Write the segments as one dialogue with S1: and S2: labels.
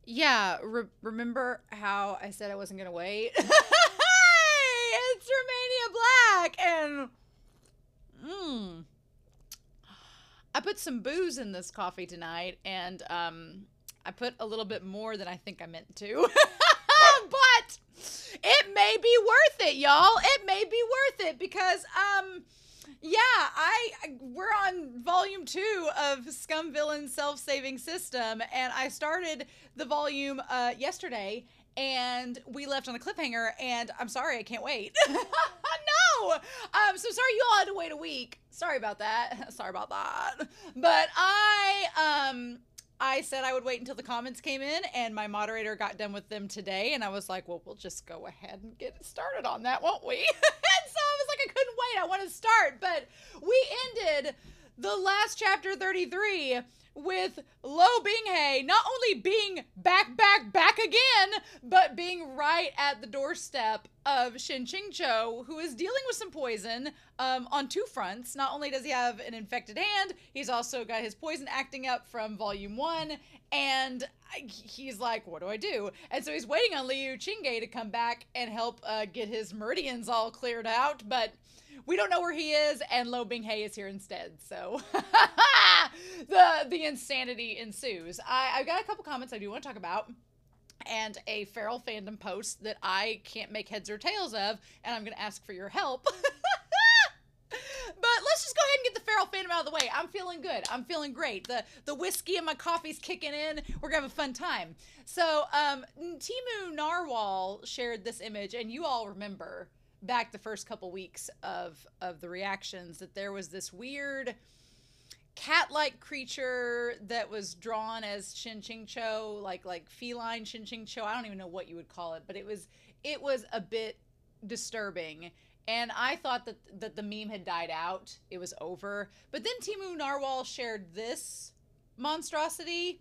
S1: Yeah, remember how I said I wasn't gonna wait? Hey, it's Romania Black, and I put some booze in this coffee tonight, and I put a little bit more than I think I meant to, but it may be worth it, y'all. It may be worth it because yeah, we're on volume 2 of Scum-Villain Self-Saving System, and I started the volume yesterday, and we left on a cliffhanger, and I'm sorry, I can't wait. No! So sorry you all had to wait a week. Sorry about that. Sorry about that. But I said I would wait until the comments came in, and my moderator got done with them today, and I was like, well, we'll just go ahead and get started on that, won't we? And so I was like, I couldn't wait. I want to start. But we ended the last chapter 33 with Lo Binghe not only being back again, but being right at the doorstep of Shen QingQiu, who is dealing with some poison on 2 fronts. Not only does he have an infected hand, he's also got his poison acting up from volume 1, and he's like, what do I do? And so he's waiting on Liu Qingge to come back and help get his meridians all cleared out, but we don't know where he is, and Lo Binghe is here instead. So the insanity ensues. I've got a couple comments I do want to talk about, and a feral fandom post that I can't make heads or tails of, and I'm going to ask for your help. But let's just go ahead and get the feral fandom out of the way. I'm feeling good. I'm feeling great. The whiskey and my coffee's kicking in. We're gonna have a fun time. So Timu Narwhal shared this image, and you all remember back the first couple weeks of the reactions that there was this weird cat-like creature that was drawn as Shen QingQiu, like feline Shen QingQiu. I don't even know what you would call it, but it was a bit disturbing. And I thought that the meme had died out. It was over. But then Timu Narwhal shared this monstrosity.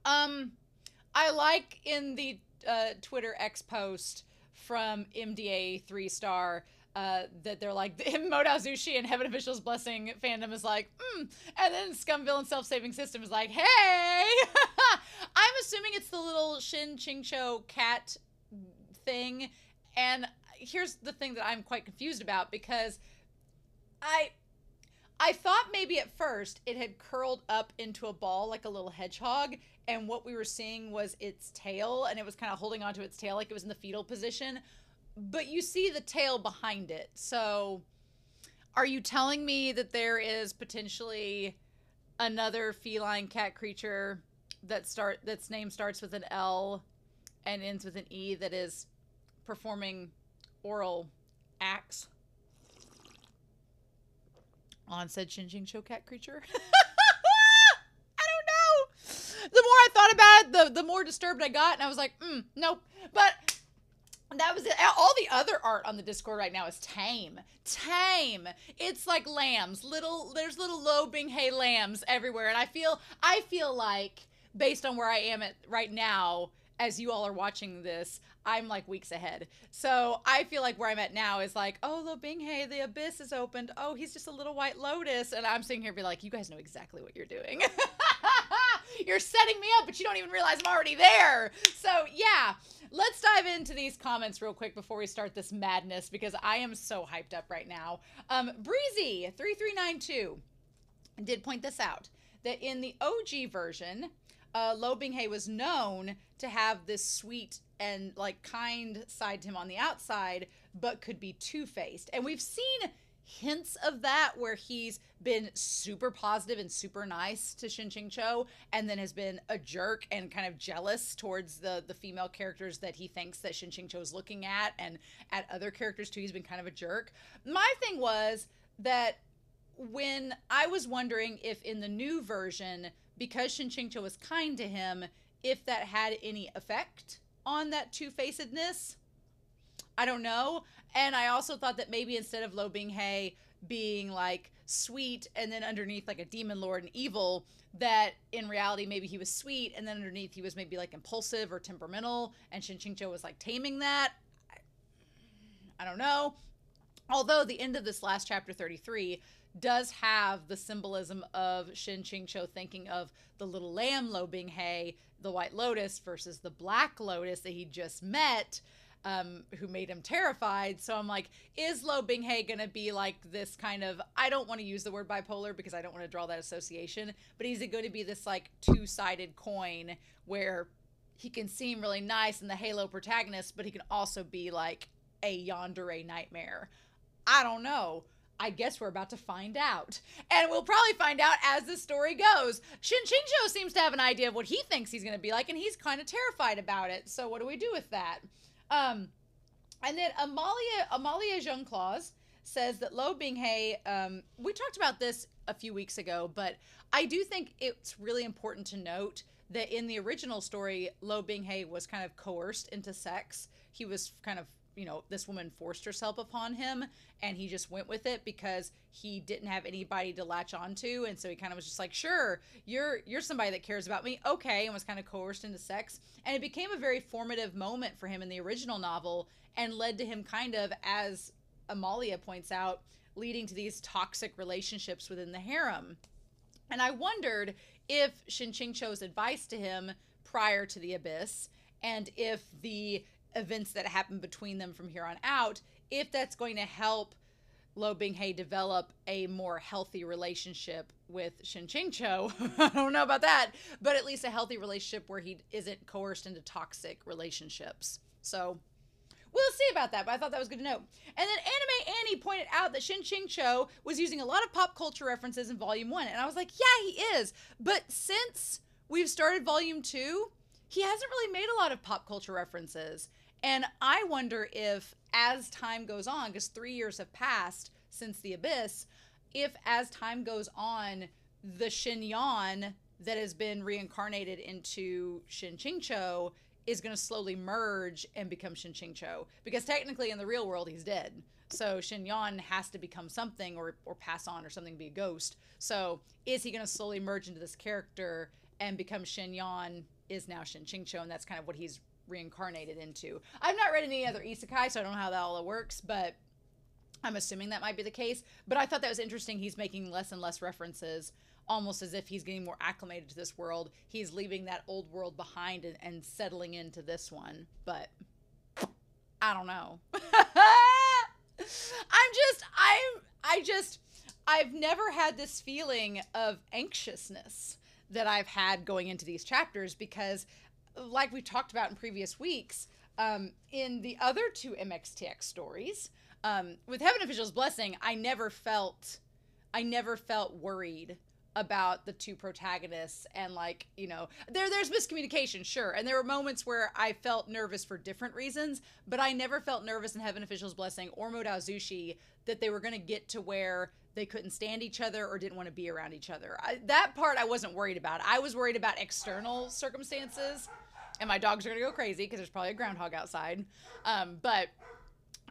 S1: I like in the Twitter X post from MDA 3-star that they're like, the Modao Zushi and Heaven Official's Blessing fandom is like, and then Scum-Villain Self-Saving System is like, hey! I'm assuming it's the little Shen QingQiu cat thing, and here's the thing that I'm quite confused about, because I thought maybe at first it had curled up into a ball like a little hedgehog, and what we were seeing was its tail, and it was kind of holding onto its tail like it was in the fetal position. But you see the tail behind it. So are you telling me that there is potentially another feline cat creature that's name starts with an L and ends with an E that is performing oral acts on said Shen QingQiu cat creature? I don't know. The more I thought about it, the more disturbed I got, and I was like, nope. But that was it. All the other art on the Discord right now is tame. Tame. It's like lambs. There's little Lo Binghe lambs everywhere. And I feel like, based on where I am at right now, as you all are watching this, I'm like weeks ahead. So I feel like where I'm at now is like, oh, Lo Binghe, the abyss is opened. Oh, he's just a little white lotus. And I'm sitting here be like, you guys know exactly what you're doing. You're setting me up, but you don't even realize I'm already there. So yeah, let's dive into these comments real quick before we start this madness, because I am so hyped up right now. Breezy3392 did point this out, that in the OG version, Lo Binghe was known to have this sweet and like kind side to him on the outside, but could be two-faced. And we've seen hints of that where he's been super positive and super nice to Shen QingQiu, and then has been a jerk and kind of jealous towards the female characters that he thinks that Shen QingQiu is looking at, and at other characters too, he's been kind of a jerk. My thing was that when I was wondering if in the new version, because Shen QingQiu was kind to him, if that had any effect on that two-facedness. I don't know. And I also thought that maybe instead of Lo Binghe being like sweet and then underneath like a demon lord and evil, that in reality maybe he was sweet and then underneath he was maybe like impulsive or temperamental, and Shen QingQiu was like taming that. I don't know. Although the end of this last chapter 33 does have the symbolism of Shen QingQiu thinking of the little lamb Lo Binghe the White Lotus versus the Black Lotus that he just met, who made him terrified. So I'm like, is Lo Binghe gonna be like this kind of, I don't want to use the word bipolar because I don't want to draw that association, but is it going to be this like two-sided coin where he can seem really nice and the Halo protagonist, but he can also be like a yandere nightmare? I don't know. I guess we're about to find out. And we'll probably find out as the story goes. Shen QingQiu seems to have an idea of what he thinks he's going to be like, and he's kind of terrified about it. So what do we do with that? And then Amalia Jean-Claude says that Lo Binghe, we talked about this a few weeks ago, but I do think it's really important to note that in the original story, Lo Binghe was kind of coerced into sex. He was kind of, you know, this woman forced herself upon him, and he just went with it because he didn't have anybody to latch onto, and so he kind of was just like, sure, you're somebody that cares about me, okay, and was kind of coerced into sex. And it became a very formative moment for him in the original novel, and led to him kind of, as Amalia points out, leading to these toxic relationships within the harem. And I wondered if Shen QingQiu's advice to him prior to the Abyss, and if the events that happen between them from here on out, if that's going to help Lo Binghe develop a more healthy relationship with Shen QingQiu. I don't know about that, but at least a healthy relationship where he isn't coerced into toxic relationships. So we'll see about that, but I thought that was good to know. And then Anime Annie pointed out that Shen QingQiu was using a lot of pop culture references in Volume 1, and I was like, yeah, he is. But since we've started Volume 2, he hasn't really made a lot of pop culture references. And I wonder if, as time goes on, because 3 years have passed since the Abyss, if as time goes on, the Shen Yan that has been reincarnated into Shen QingQiu is going to slowly merge and become Shen QingQiu. Because technically in the real world, he's dead. So Shen Yan has to become something or pass on or something, be a ghost. So is he going to slowly merge into this character and become Shen Yan is now Shen QingQiu, and that's kind of what he's reincarnated into. I've not read any other isekai, so I don't know how that all works, but I'm assuming that might be the case. But I thought that was interesting. He's making less and less references, almost as if he's getting more acclimated to this world. He's leaving that old world behind and settling into this one. But I don't know. I've never had this feeling of anxiousness that I've had going into these chapters, because like we talked about in previous weeks, in the other two MXTX stories, with Heaven Official's Blessing, I never felt worried about the two protagonists, and like, you know, there's miscommunication, sure, and there were moments where I felt nervous for different reasons, but I never felt nervous in Heaven Official's Blessing or Modao Zushi that they were going to get to where they couldn't stand each other or didn't want to be around each other. That part I wasn't worried about. I was worried about external circumstances, and my dogs are going to go crazy because there's probably a groundhog outside. But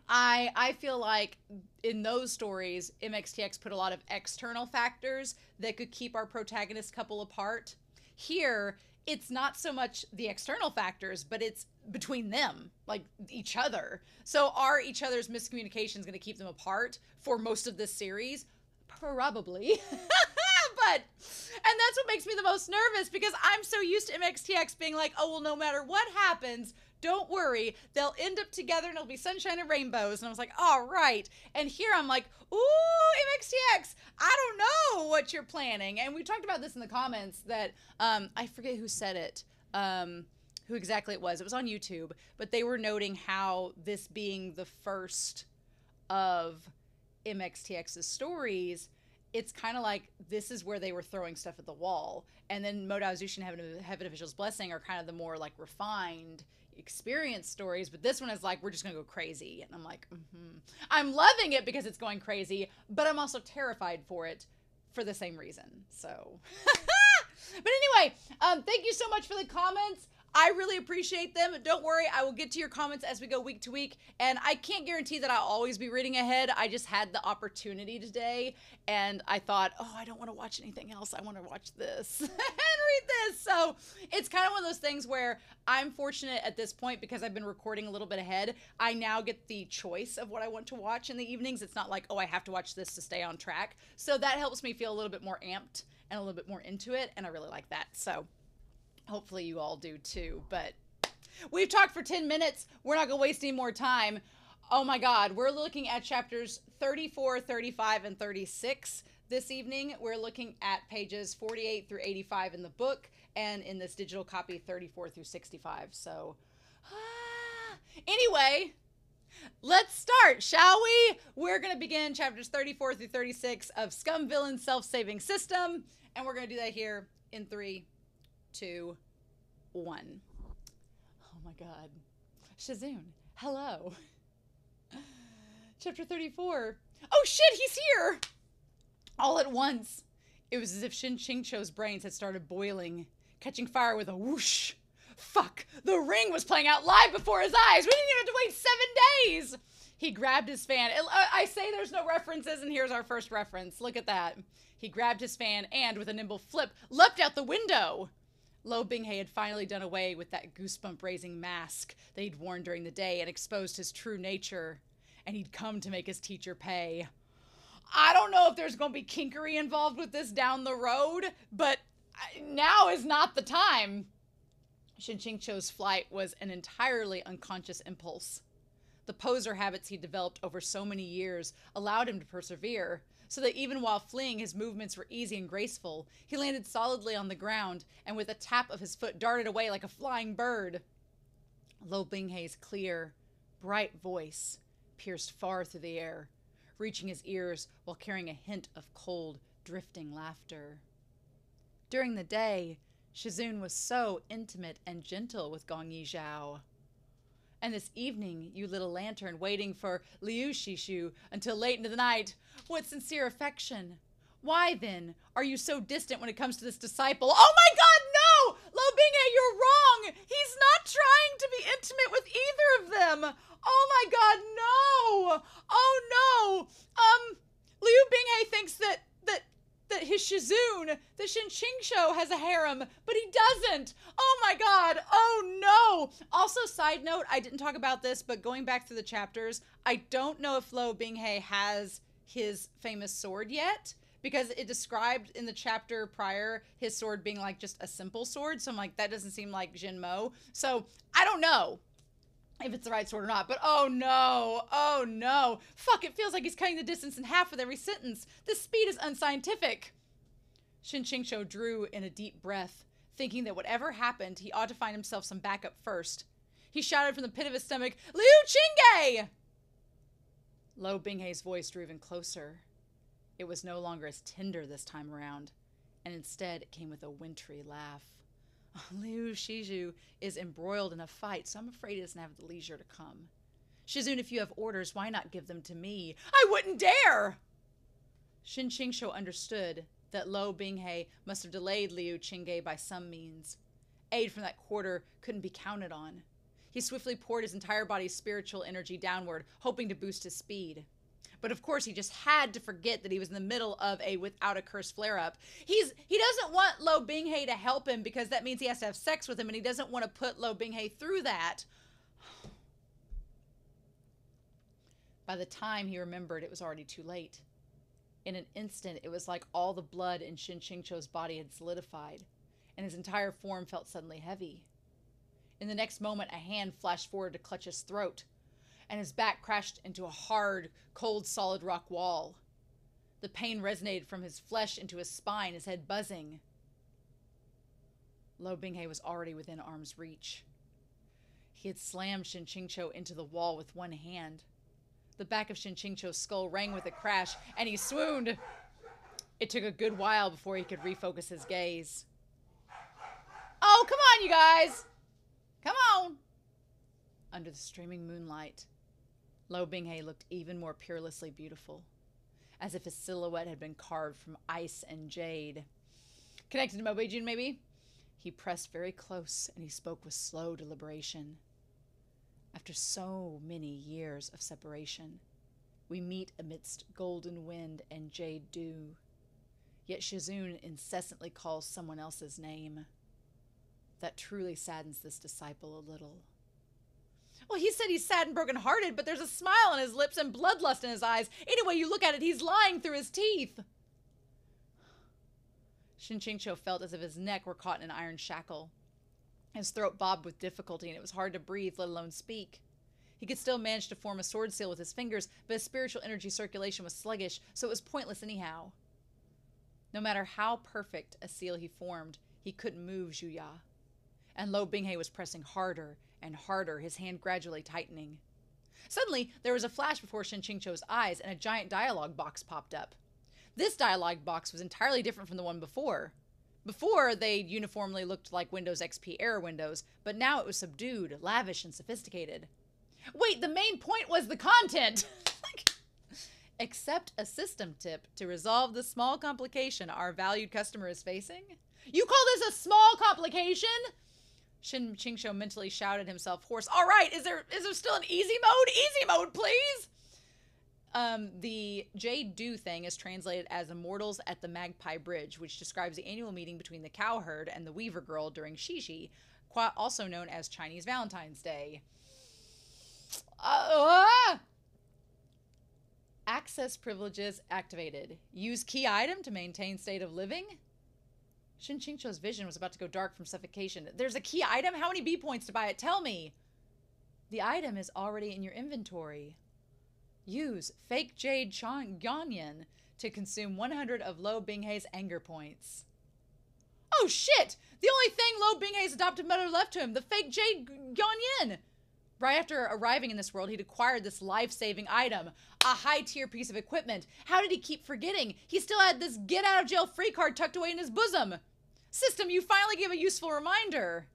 S1: I feel like in those stories, MXTX put a lot of external factors that could keep our protagonist couple apart. Here, it's not so much the external factors, but it's between them, like each other. So are each other's miscommunications going to keep them apart for most of this series? Probably. And that's what makes me the most nervous, because I'm so used to MXTX being like, oh, well, no matter what happens, don't worry, they'll end up together and it'll be sunshine and rainbows. And I was like, all right. And here I'm like, ooh, MXTX, I don't know what you're planning. And we talked about this in the comments that, I forget who said it, who exactly it was. It was on YouTube, but they were noting how this being the first of MXTX's stories, it's kind of like this is where they were throwing stuff at the wall. And then Modao Zushi and Heaven Official's Blessing are kind of the more like refined experience stories, but this one is like, we're just gonna go crazy. And I'm like, I'm loving it because it's going crazy, but I'm also terrified for it for the same reason. So but anyway, thank you so much for the comments. I really appreciate them. Don't worry, I will get to your comments as we go week to week, and I can't guarantee that I'll always be reading ahead. I just had the opportunity today, and I thought, oh, I don't want to watch anything else. I want to watch this and read this. So it's kind of one of those things where I'm fortunate at this point, because I've been recording a little bit ahead. I now get the choice of what I want to watch in the evenings. It's not like, oh, I have to watch this to stay on track. So that helps me feel a little bit more amped and a little bit more into it, and I really like that. So Hopefully you all do too, but we've talked for 10 minutes. We're not going to waste any more time. Oh my God, we're looking at chapters 34, 35, and 36 this evening. We're looking at pages 48 through 85 in the book, and in this digital copy, 34 through 65. So, anyway, let's start, shall we? We're going to begin chapters 34 through 36 of Scum-Villain Self-Saving System, and we're going to do that here in 3, 2, 1. Oh my God. Shazoon, hello. Chapter 34. Oh shit, he's here! All at once. It was as if Shen QingQiu's brains had started boiling, catching fire with a whoosh. Fuck, the ring was playing out live before his eyes. We didn't even have to wait 7 days. He grabbed his fan. I say there's no references, and here's our first reference. Look at that. He grabbed his fan and, with a nimble flip, leapt out the window. Lo Binghe had finally done away with that goosebump-raising mask that he'd worn during the day and exposed his true nature. And he'd come to make his teacher pay. I don't know if there's going to be kinkery involved with this down the road, but now is not the time. Shen QingQiu's flight was an entirely unconscious impulse. The poser habits he developed over so many years allowed him to persevere, so that even while fleeing, his movements were easy and graceful. He landed solidly on the ground, and with a tap of his foot darted away like a flying bird. Lo Binghe's clear, bright voice pierced far through the air, reaching his ears while carrying a hint of cold, drifting laughter. During the day, Shazoon was so intimate and gentle with Gong Yizhao. And this evening, you lit a lantern waiting for Liu Shishu until late into the night. What sincere affection! Why, then, are you so distant when it comes to this disciple? Oh my God, no! Lo Binghe, you're wrong! He's not trying to be intimate with either of them! Oh my God, no! Oh no! Liu Binghe thinks that his Shazoon, that Shen QingQiu, has a harem, but he doesn't! Oh my God, oh no! Also, side note, I didn't talk about this, but going back through the chapters, I don't know if Lo Binghe has his famous sword yet, because it described in the chapter prior his sword being like just a simple sword, so I'm like, that doesn't seem like Jin Mo. So, I don't know if it's the right sword or not, but oh no, fuck, it feels like he's cutting the distance in half with every sentence. This speed is unscientific. Shen QingQiu drew in a deep breath, thinking that whatever happened, he ought to find himself some backup first. He shouted from the pit of his stomach, Liu Qingge! Lo Binghe's voice drew even closer. It was no longer as tender this time around, and instead it came with a wintry laugh. Liu Shishu is embroiled in a fight, so I'm afraid he doesn't have the leisure to come. Shazoon, if you have orders, why not give them to me? I wouldn't dare! Shen QingQiu understood that Lo Binghe must have delayed Liu Qingge by some means. Aid from that quarter couldn't be counted on. He swiftly poured his entire body's spiritual energy downward, hoping to boost his speed. But of course, he just had to forget that he was in the middle of a without a curse flare-up. He doesn't want Lo Binghe to help him because that means he has to have sex with him, and he doesn't want to put Lo Binghe through that. By the time he remembered, it was already too late. In an instant, it was like all the blood in Shen QingQiu's body had solidified, and his entire form felt suddenly heavy. In the next moment, a hand flashed forward to clutch his throat, and his back crashed into a hard, cold, solid rock wall. The pain resonated from his flesh into his spine, his head buzzing. Lo Binghe was already within arm's reach. He had slammed Shen QingQiu into the wall with one hand. The back of Shen QingQiu's skull rang with a crash, and he swooned. It took a good while before he could refocus his gaze. Oh, come on, you guys! Come on! Under the streaming moonlight, Lo Binghe looked even more peerlessly beautiful, as if his silhouette had been carved from ice and jade. Connected to Mobeijun, maybe? He pressed very close, and he spoke with slow deliberation. After so many years of separation, we meet amidst golden wind and jade dew. Yet Shazoon incessantly calls someone else's name. That truly saddens this disciple a little. Well, he said he's sad and broken-hearted, but there's a smile on his lips and bloodlust in his eyes. Any way you look at it, he's lying through his teeth. Shen QingQiu felt as if his neck were caught in an iron shackle. His throat bobbed with difficulty, and it was hard to breathe, let alone speak. He could still manage to form a sword seal with his fingers, but his spiritual energy circulation was sluggish, so it was pointless anyhow. No matter how perfect a seal he formed, he couldn't move Zhu Ya. And Lo Binghe was pressing harder and harder, his hand gradually tightening. Suddenly, there was a flash before Shen QingQiu's eyes, and a giant dialogue box popped up. This dialogue box was entirely different from the one before. Before, they uniformly looked like Windows XP era windows, but now it was subdued, lavish, and sophisticated. Wait, the main point was the content! Accept a system tip to resolve the small complication our valued customer is facing? You call this a small complication? Shen QingQiu mentally shouted himself hoarse. All right, is there still an easy mode? Easy mode, please! The Jade Do thing is translated as Immortals at the Magpie Bridge, which describes the annual meeting between the cowherd and the Weaver Girl during Shiji, also known as Chinese Valentine's Day. Access privileges activated. Use key item to maintain state of living? Shen QingQiu's vision was about to go dark from suffocation. There's a key item? How many B points to buy it? Tell me. The item is already in your inventory. Use fake Jade Ganyan to consume 100 of Lo Binghe's anger points. Oh shit! The only thing Lo Binghe's adopted mother left to him, the fake Jade Ganyan! Right after arriving in this world, he'd acquired this life-saving item, a high-tier piece of equipment. How did he keep forgetting? He still had this get-out-of-jail-free card tucked away in his bosom. System, you finally gave a useful reminder.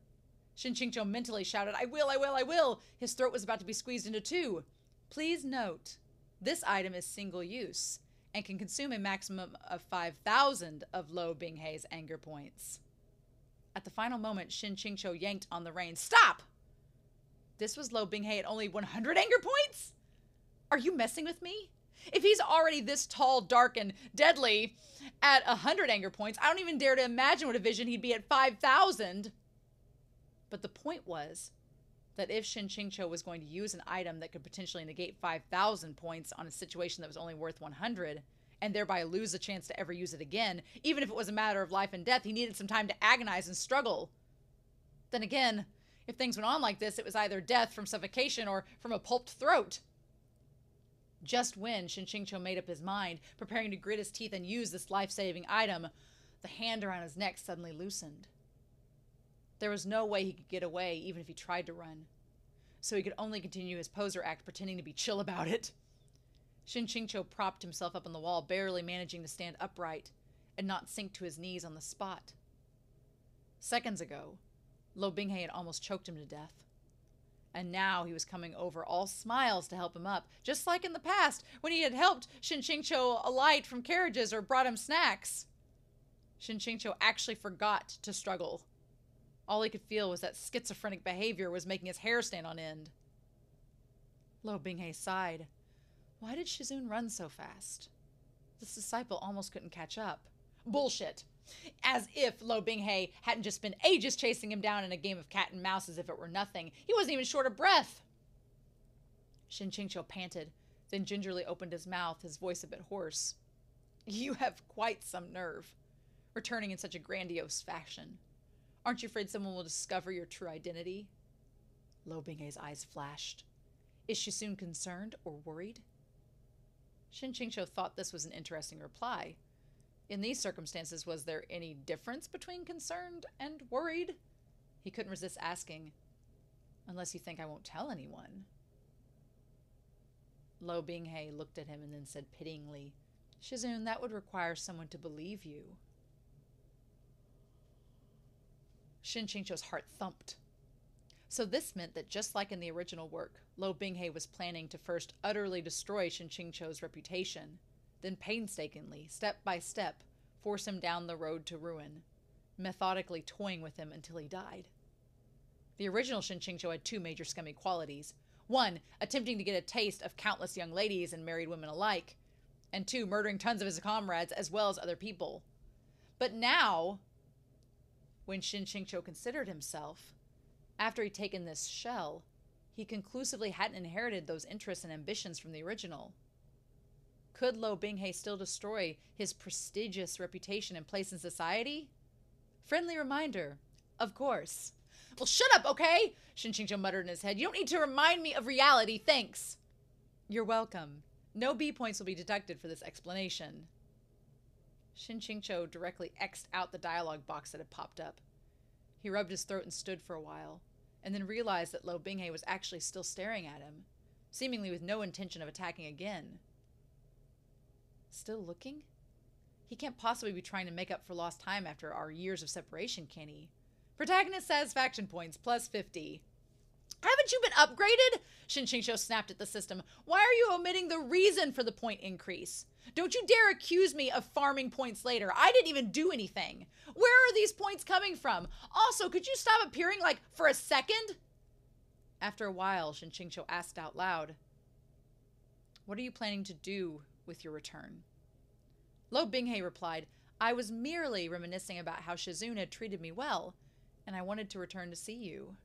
S1: Shen QingQiu mentally shouted, I will, I will, I will. His throat was about to be squeezed into two. Please note, this item is single-use and can consume a maximum of 5,000 of Lo Binghe's anger points. At the final moment, Shen QingQiu yanked on the reins. Stop! This was Lo Binghe at only 100 anger points? Are you messing with me? If he's already this tall, dark, and deadly at 100 anger points, I don't even dare to imagine what a vision he'd be at 5,000. But the point was that if Shen QingQiu was going to use an item that could potentially negate 5,000 points on a situation that was only worth 100, and thereby lose the chance to ever use it again, even if it was a matter of life and death, he needed some time to agonize and struggle. Then again, if things went on like this, it was either death from suffocation or from a pulped throat. Just when Shen QingQiu made up his mind, preparing to grit his teeth and use this life-saving item, the hand around his neck suddenly loosened. There was no way he could get away, even if he tried to run. So he could only continue his poser act, pretending to be chill about it. Shen QingQiu propped himself up on the wall, barely managing to stand upright and not sink to his knees on the spot. Seconds ago, Lo Binghe had almost choked him to death. And now he was coming over all smiles to help him up, just like in the past when he had helped Shen QingQiu alight from carriages or brought him snacks. Shen QingQiu actually forgot to struggle. All he could feel was that schizophrenic behavior was making his hair stand on end. Lo Binghe sighed. Why did Shizun run so fast? This disciple almost couldn't catch up. Bullshit. As if Lo Binghe hadn't just been ages chasing him down in a game of cat and mouse as if it were nothing. He wasn't even short of breath. Shen QingQiu panted, then gingerly opened his mouth, his voice a bit hoarse. You have quite some nerve, returning in such a grandiose fashion. Aren't you afraid someone will discover your true identity? Lo Binghe's eyes flashed. Is Shizun concerned or worried? Shen QingQiu thought this was an interesting reply. In these circumstances, was there any difference between concerned and worried? He couldn't resist asking, unless you think I won't tell anyone. Lo Binghe looked at him and then said pityingly, Shizun, that would require someone to believe you. Shen QingQiu's heart thumped. So this meant that just like in the original work, Lo Binghe was planning to first utterly destroy Shen QingQiu's reputation, then painstakingly, step by step, force him down the road to ruin, methodically toying with him until he died. The original Shen QingQiu had two major scummy qualities. One, attempting to get a taste of countless young ladies and married women alike, and two, murdering tons of his comrades as well as other people. But now, when Shen QingQiu considered himself, after he'd taken this shell, he conclusively hadn't inherited those interests and ambitions from the original. Could Lo Binghe still destroy his prestigious reputation and place in society? Friendly reminder, of course. Well, shut up, okay? Shen QingQiu muttered in his head. You don't need to remind me of reality, thanks. You're welcome. No B points will be deducted for this explanation. Shen QingQiu directly X'd out the dialogue box that had popped up. He rubbed his throat and stood for a while, and then realized that Lo Binghe was actually still staring at him, seemingly with no intention of attacking again. Still looking? He can't possibly be trying to make up for lost time after our years of separation, can he? Protagonist satisfaction points, plus 50. Haven't you been upgraded? Shen QingQiu snapped at the system. Why are you omitting the reason for the point increase? Don't you dare accuse me of farming points later. I didn't even do anything. Where are these points coming from? Also, could you stop appearing like for a second? After a while, Shen QingQiu asked out loud, what are you planning to do with your return? Lo Binghe replied, I was merely reminiscing about how Shizun had treated me well, and I wanted to return to see you.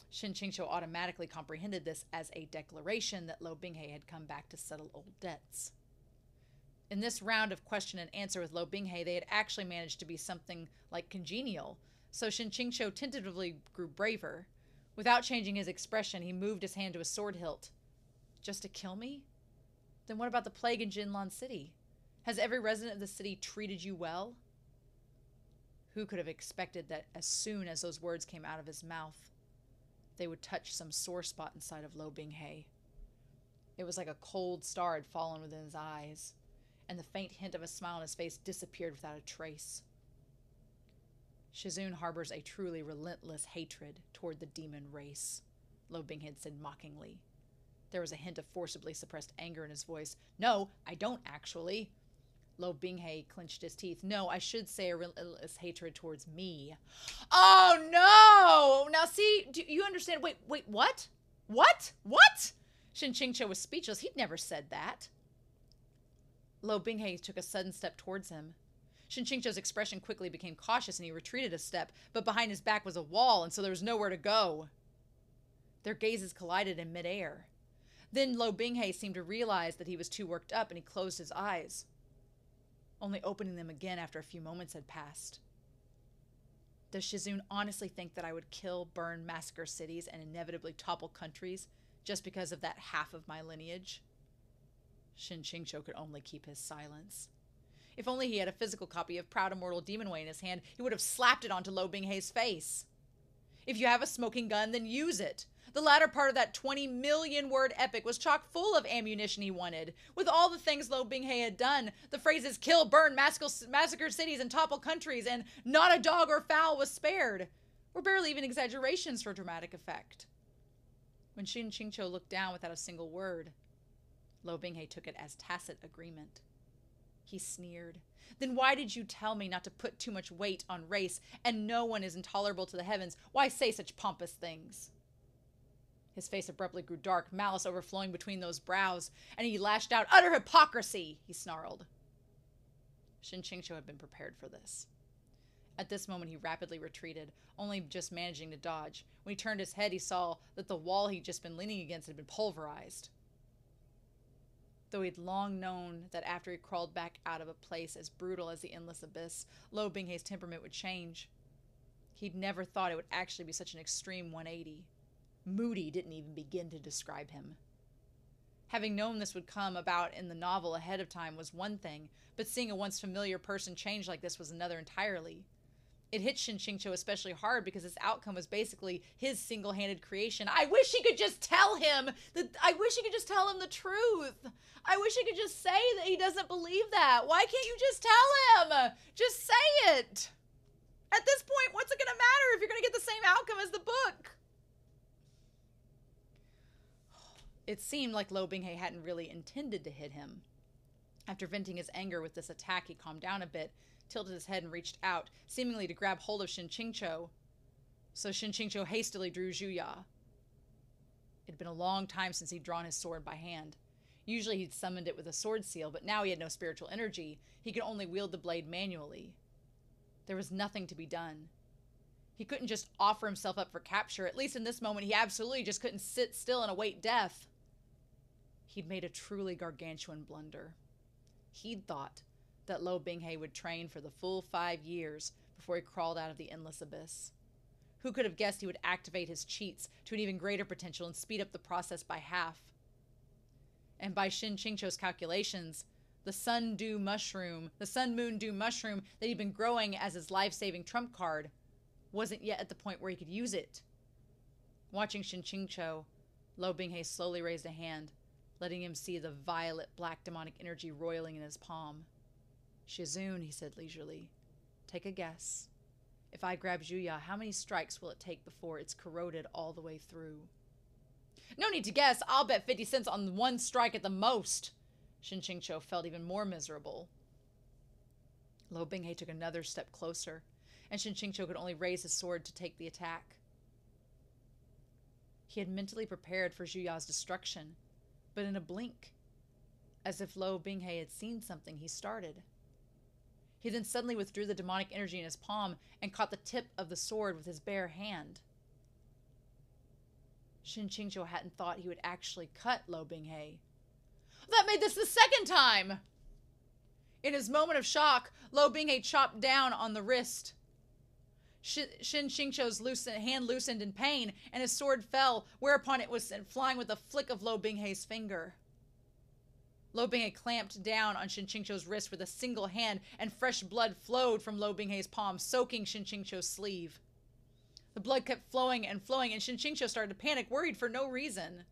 S1: Shen QingQiu automatically comprehended this as a declaration that Lo Binghe had come back to settle old debts. In this round of question and answer with Lo Binghe, they had actually managed to be something like congenial, so Shen QingQiu tentatively grew braver. Without changing his expression, he moved his hand to his sword hilt. Just to kill me? Then what about the plague in Jinlan City? Has every resident of the city treated you well? Who could have expected that as soon as those words came out of his mouth, they would touch some sore spot inside of Lo Binghe? It was like a cold star had fallen within his eyes, and the faint hint of a smile on his face disappeared without a trace. Shizun harbors a truly relentless hatred toward the demon race, Lo Binghe had said mockingly. There was a hint of forcibly suppressed anger in his voice. No, I don't actually. Lo Binghe clenched his teeth. No, I should say a relentless hatred towards me. Oh, no! Now, see, do you understand? Wait, what? What? Shen QingQiu was speechless. He'd never said that. Lo Binghe took a sudden step towards him. Shen QingQiu's expression quickly became cautious, and he retreated a step, but behind his back was a wall, and so there was nowhere to go. Their gazes collided in midair. Then Lo Binghe seemed to realize that he was too worked up, and he closed his eyes, only opening them again after a few moments had passed. Does Shizun honestly think that I would kill, burn, massacre cities, and inevitably topple countries just because of that half of my lineage? Shen QingQiu could only keep his silence. If only he had a physical copy of Proud Immortal Demonway in his hand, he would have slapped it onto Lo Binghe's face. If you have a smoking gun, then use it. The latter part of that 20 million word epic was chock full of ammunition he wanted. With all the things Lo Binghe had done, the phrases kill, burn, massacre cities, and topple countries, and not a dog or fowl was spared, were barely even exaggerations for dramatic effect. When Shen QingQiu looked down without a single word, Lo Binghe took it as tacit agreement. He sneered. Then why did you tell me not to put too much weight on race, and no one is intolerable to the heavens? Why say such pompous things? His face abruptly grew dark, malice overflowing between those brows, and he lashed out, utter hypocrisy, he snarled. Shen QingQiu had been prepared for this. At this moment, he rapidly retreated, only just managing to dodge. When he turned his head, he saw that the wall he'd just been leaning against had been pulverized. Though he'd long known that after he crawled back out of a place as brutal as the endless abyss, Lo Binghe's temperament would change. He'd never thought it would actually be such an extreme 180. Moody didn't even begin to describe him. Having known this would come about in the novel ahead of time was one thing, but seeing a once familiar person change like this was another entirely. It hit Shen QingQiu especially hard because this outcome was basically his single-handed creation. I wish he could just tell him the truth. I wish he could just say that he doesn't believe that. Why can't you just tell him? Just say it. At this point, what's it going to matter if you're going to get the same outcome as the book? It seemed like Lo Binghe hadn't really intended to hit him. After venting his anger with this attack, he calmed down a bit, tilted his head and reached out, seemingly to grab hold of Shen QingQiu. So Shen QingQiu hastily drew Zhuya. It had been a long time since he'd drawn his sword by hand. Usually he'd summoned it with a sword seal, but now he had no spiritual energy. He could only wield the blade manually. There was nothing to be done. He couldn't just offer himself up for capture. At least in this moment, he absolutely just couldn't sit still and await death. He'd made a truly gargantuan blunder. He'd thought that Lo Binghe would train for the full 5 years before he crawled out of the endless abyss. Who could have guessed he would activate his cheats to an even greater potential and speed up the process by half? And by Shen QingQiu's calculations, the sun moon dew mushroom that he'd been growing as his life-saving trump card wasn't yet at the point where he could use it. Watching Shen QingQiu, Lo Binghe slowly raised a hand, letting him see the violet black demonic energy roiling in his palm. Shizun, he said leisurely, take a guess. If I grab Juya, how many strikes will it take before it's corroded all the way through? No need to guess. I'll bet 50 cents on one strike at the most. Shen QingQiu felt even more miserable. Lo Binghe took another step closer, and Shen QingQiu could only raise his sword to take the attack. He had mentally prepared for Juya's destruction, but in a blink, as if Lo Binghe had seen something, he started. He then suddenly withdrew the demonic energy in his palm and caught the tip of the sword with his bare hand. Shen QingQiu hadn't thought he would actually cut Lo Binghe. That made this the second time! In his moment of shock, Lo Binghe chopped down on the wrist. Shen QingQiu's hand loosened in pain, and his sword fell, whereupon it was sent flying with a flick of Lo Binghe's finger. Lo Binghe clamped down on Shen QingQiu's wrist with a single hand, and fresh blood flowed from Lo Binghe's palm, soaking Shen QingQiu's sleeve. The blood kept flowing, and Shen QingQiu started to panic, worried for no reason.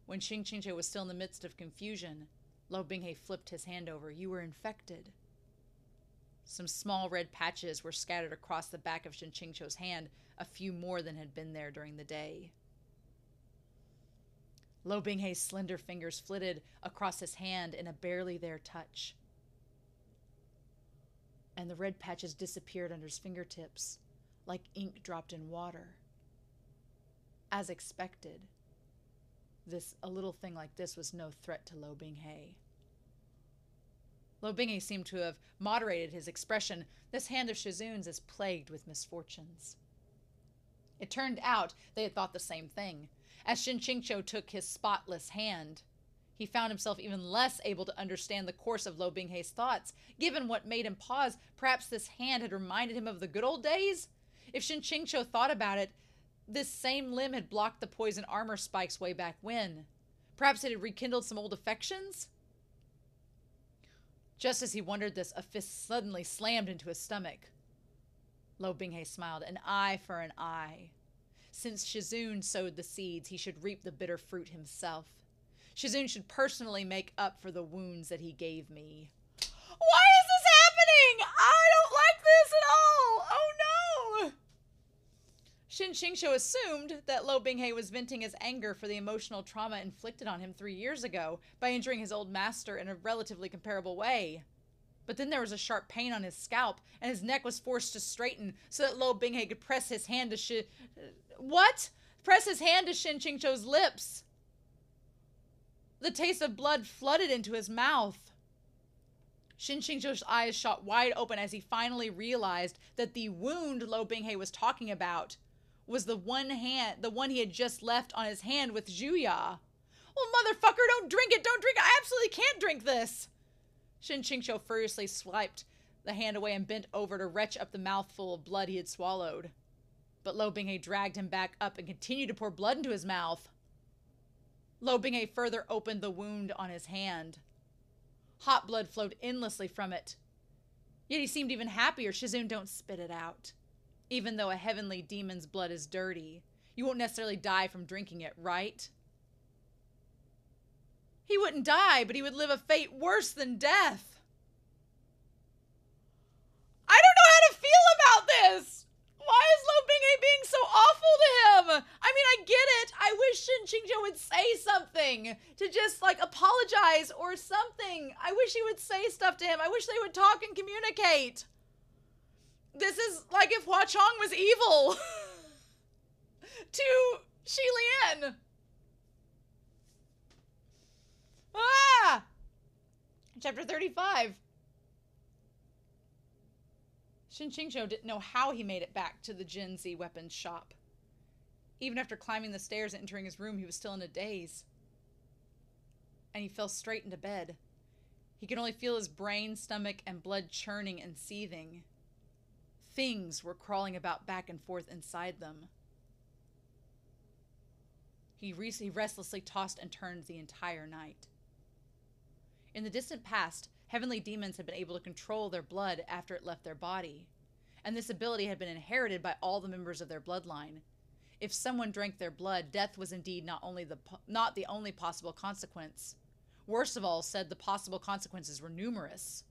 S1: When Shen QingQiu was still in the midst of confusion, Lo Binghe flipped his hand over. You were infected. Some small red patches were scattered across the back of Shen QingQiu's hand, a few more than had been there during the day. Lo Binghe's slender fingers flitted across his hand in a barely there touch, and the red patches disappeared under his fingertips, like ink dropped in water. As expected, a little thing like this was no threat to Lo Binghe. Lo Binghe seemed to have moderated his expression. This hand of Shizun's is plagued with misfortunes. It turned out they had thought the same thing. As Shen QingQiu took his spotless hand, he found himself even less able to understand the course of Lo Binghe's thoughts. Given what made him pause, perhaps this hand had reminded him of the good old days? If Shen QingQiu thought about it, this same limb had blocked the poison armor spikes way back when. Perhaps it had rekindled some old affections? Just as he wondered this, a fist suddenly slammed into his stomach. Lo Binghe smiled. An eye for an eye. Since Shizun sowed the seeds, he should reap the bitter fruit himself. Shizun should personally make up for the wounds that he gave me. Why is this happening? I don't like this at all! Oh no! Shen QingQiu assumed that Lo Binghe was venting his anger for the emotional trauma inflicted on him 3 years ago by injuring his old master in a relatively comparable way. But then there was a sharp pain on his scalp, and his neck was forced to straighten so that Lo Binghe could press his hand to Press his hand to Shen QingQiu's lips. The taste of blood flooded into his mouth. Shen QingQiu's eyes shot wide open as he finally realized that the wound Lo Binghe was talking about was the one he had just left on his hand with Juya. Well, motherfucker, don't drink it! Don't drink it! I absolutely can't drink this! Shen QingQiu furiously swiped the hand away and bent over to retch up the mouthful of blood he had swallowed. But Lo Binghe dragged him back up and continued to pour blood into his mouth. Lo Binghe further opened the wound on his hand. Hot blood flowed endlessly from it. Yet he seemed even happier. Shizun, don't spit it out. Even though a heavenly demon's blood is dirty, you won't necessarily die from drinking it, right? He wouldn't die, but he would live a fate worse than death. I don't know how to feel about this! Why is Lo Binghe being so awful to him? I mean, I get it. I wish Shen QingQiu would say something to just, like, apologize or something. I wish he would say stuff to him. I wish they would talk and communicate. This is like if Hua Chong was evil to Shi Lian. Ah! Chapter 35. Shen QingQiu didn't know how he made it back to the Gen Z weapons shop. Even after climbing the stairs and entering his room, he was still in a daze. And he fell straight into bed. He could only feel his brain, stomach, and blood churning and seething. Things were crawling about back and forth inside them. He restlessly tossed and turned the entire night. In the distant past, heavenly demons had been able to control their blood after it left their body, and this ability had been inherited by all the members of their bloodline. If someone drank their blood, death was indeed not the only possible consequence. Worst of all, said the possible consequences were numerous.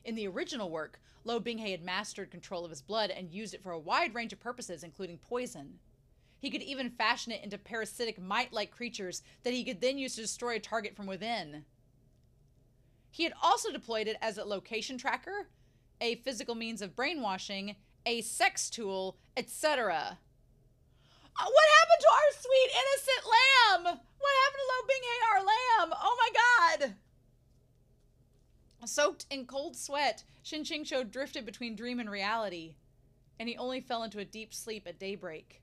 S1: In the original work, Lo Binghe had mastered control of his blood and used it for a wide range of purposes, including poison. He could even fashion it into parasitic mite-like creatures that he could then use to destroy a target from within. He had also deployed it as a location tracker, a physical means of brainwashing, a sex tool, etc. What happened to our sweet innocent lamb? What happened to Lo Binghe, our lamb? Oh my god! Soaked in cold sweat, Shen QingQiu drifted between dream and reality, and he only fell into a deep sleep at daybreak.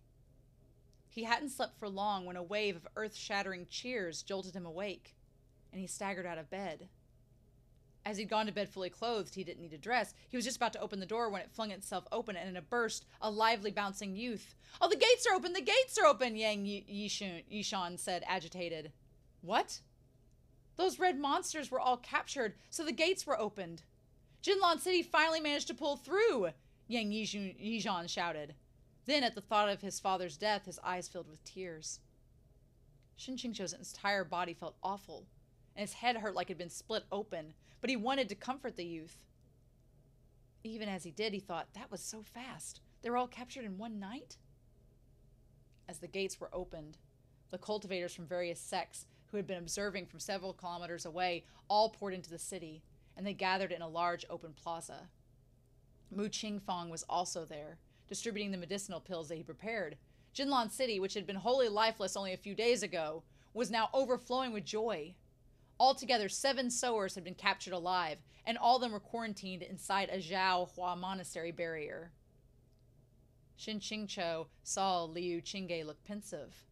S1: He hadn't slept for long when a wave of earth-shattering cheers jolted him awake, and he staggered out of bed. As he'd gone to bed fully clothed, he didn't need to dress. He was just about to open the door when it flung itself open, and in a burst, a lively bouncing youth. "Oh, the gates are open! The gates are open!" Yang Yishan said, agitated. "What?" "Those red monsters were all captured, so the gates were opened. Jinlan City finally managed to pull through!" Yang Yizhan shouted. Then, at the thought of his father's death, his eyes filled with tears. Shen QingQiu's entire body felt awful, and his head hurt like it had been split open, but he wanted to comfort the youth. Even as he did, he thought, that was so fast. They were all captured in one night? As the gates were opened, the cultivators from various sects, who had been observing from several kilometers away, all poured into the city, and they gathered in a large open plaza. Mu Qingfang was also there, distributing the medicinal pills that he prepared. Jinlan City, which had been wholly lifeless only a few days ago, was now overflowing with joy. Altogether, 7 sowers had been captured alive, and all of them were quarantined inside a Zhao Hua monastery barrier. Shen QingQiu saw Liu Qingge look pensive.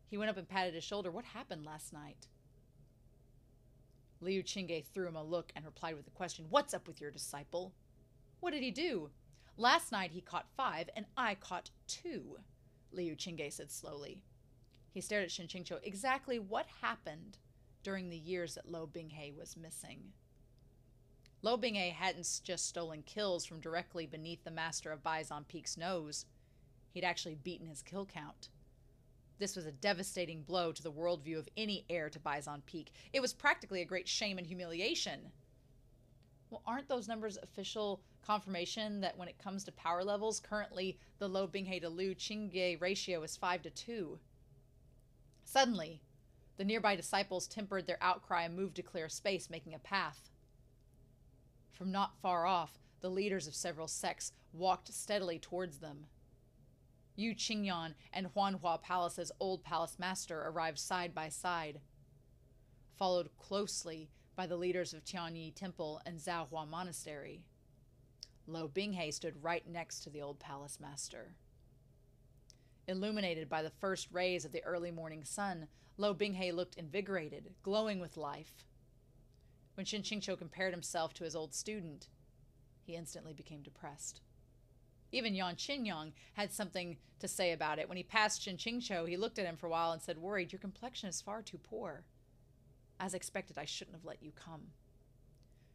S1: He went up and patted his shoulder. "What happened last night?" Liu Qingge threw him a look and replied with a question. "What's up with your disciple?" "What did he do?" "Last night he caught 5, and I caught 2, Liu Qingge said slowly. He stared at Shen QingQiu. Exactly what happened during the years that Lo Binghe was missing? Lo Binghe hadn't just stolen kills from directly beneath the master of Bison Peak's nose. He'd actually beaten his kill count. This was a devastating blow to the worldview of any heir to Bison Peak. It was practically a great shame and humiliation. Well, aren't those numbers official confirmation that when it comes to power levels, currently the Lo Binghe to Liu Qingge ratio is 5-2? Suddenly, the nearby disciples tempered their outcry and moved to clear space, making a path. From not far off, the leaders of several sects walked steadily towards them. Yu Qingyan and Huanhua Palace's old palace master arrived side by side, followed closely by the leaders of Tianyi Temple and Zhaohua Monastery. Lo Binghe stood right next to the old palace master. Illuminated by the first rays of the early morning sun, Lo Binghe looked invigorated, glowing with life. When Shen QingQiu compared himself to his old student, he instantly became depressed. Even Yan Qinyang had something to say about it. When he passed Shen QingQiu, he looked at him for a while and said, "Worried, your complexion is far too poor. As expected, I shouldn't have let you come."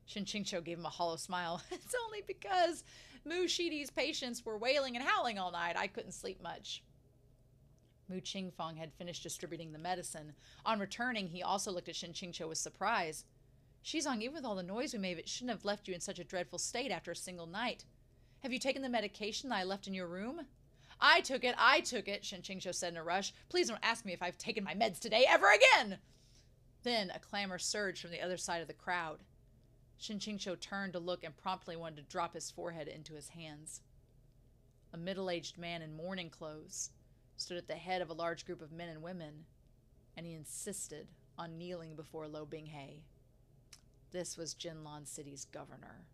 S1: Shen QingQiu gave him a hollow smile. "It's only because Mu Shidi's patients were wailing and howling all night. I couldn't sleep much." Mu Qingfang had finished distributing the medicine. On returning, he also looked at Shen QingQiu with surprise. "Shizong, even with all the noise we made, it shouldn't have left you in such a dreadful state after a single night. Have you taken the medication that I left in your room?" I took it, Shen QingQiu said in a rush. "Please don't ask me if I've taken my meds today ever again." Then a clamor surged from the other side of the crowd. Shen QingQiu turned to look and promptly wanted to drop his forehead into his hands. A middle-aged man in mourning clothes stood at the head of a large group of men and women, and he insisted on kneeling before Lo Binghe. This was Jinlan City's governor.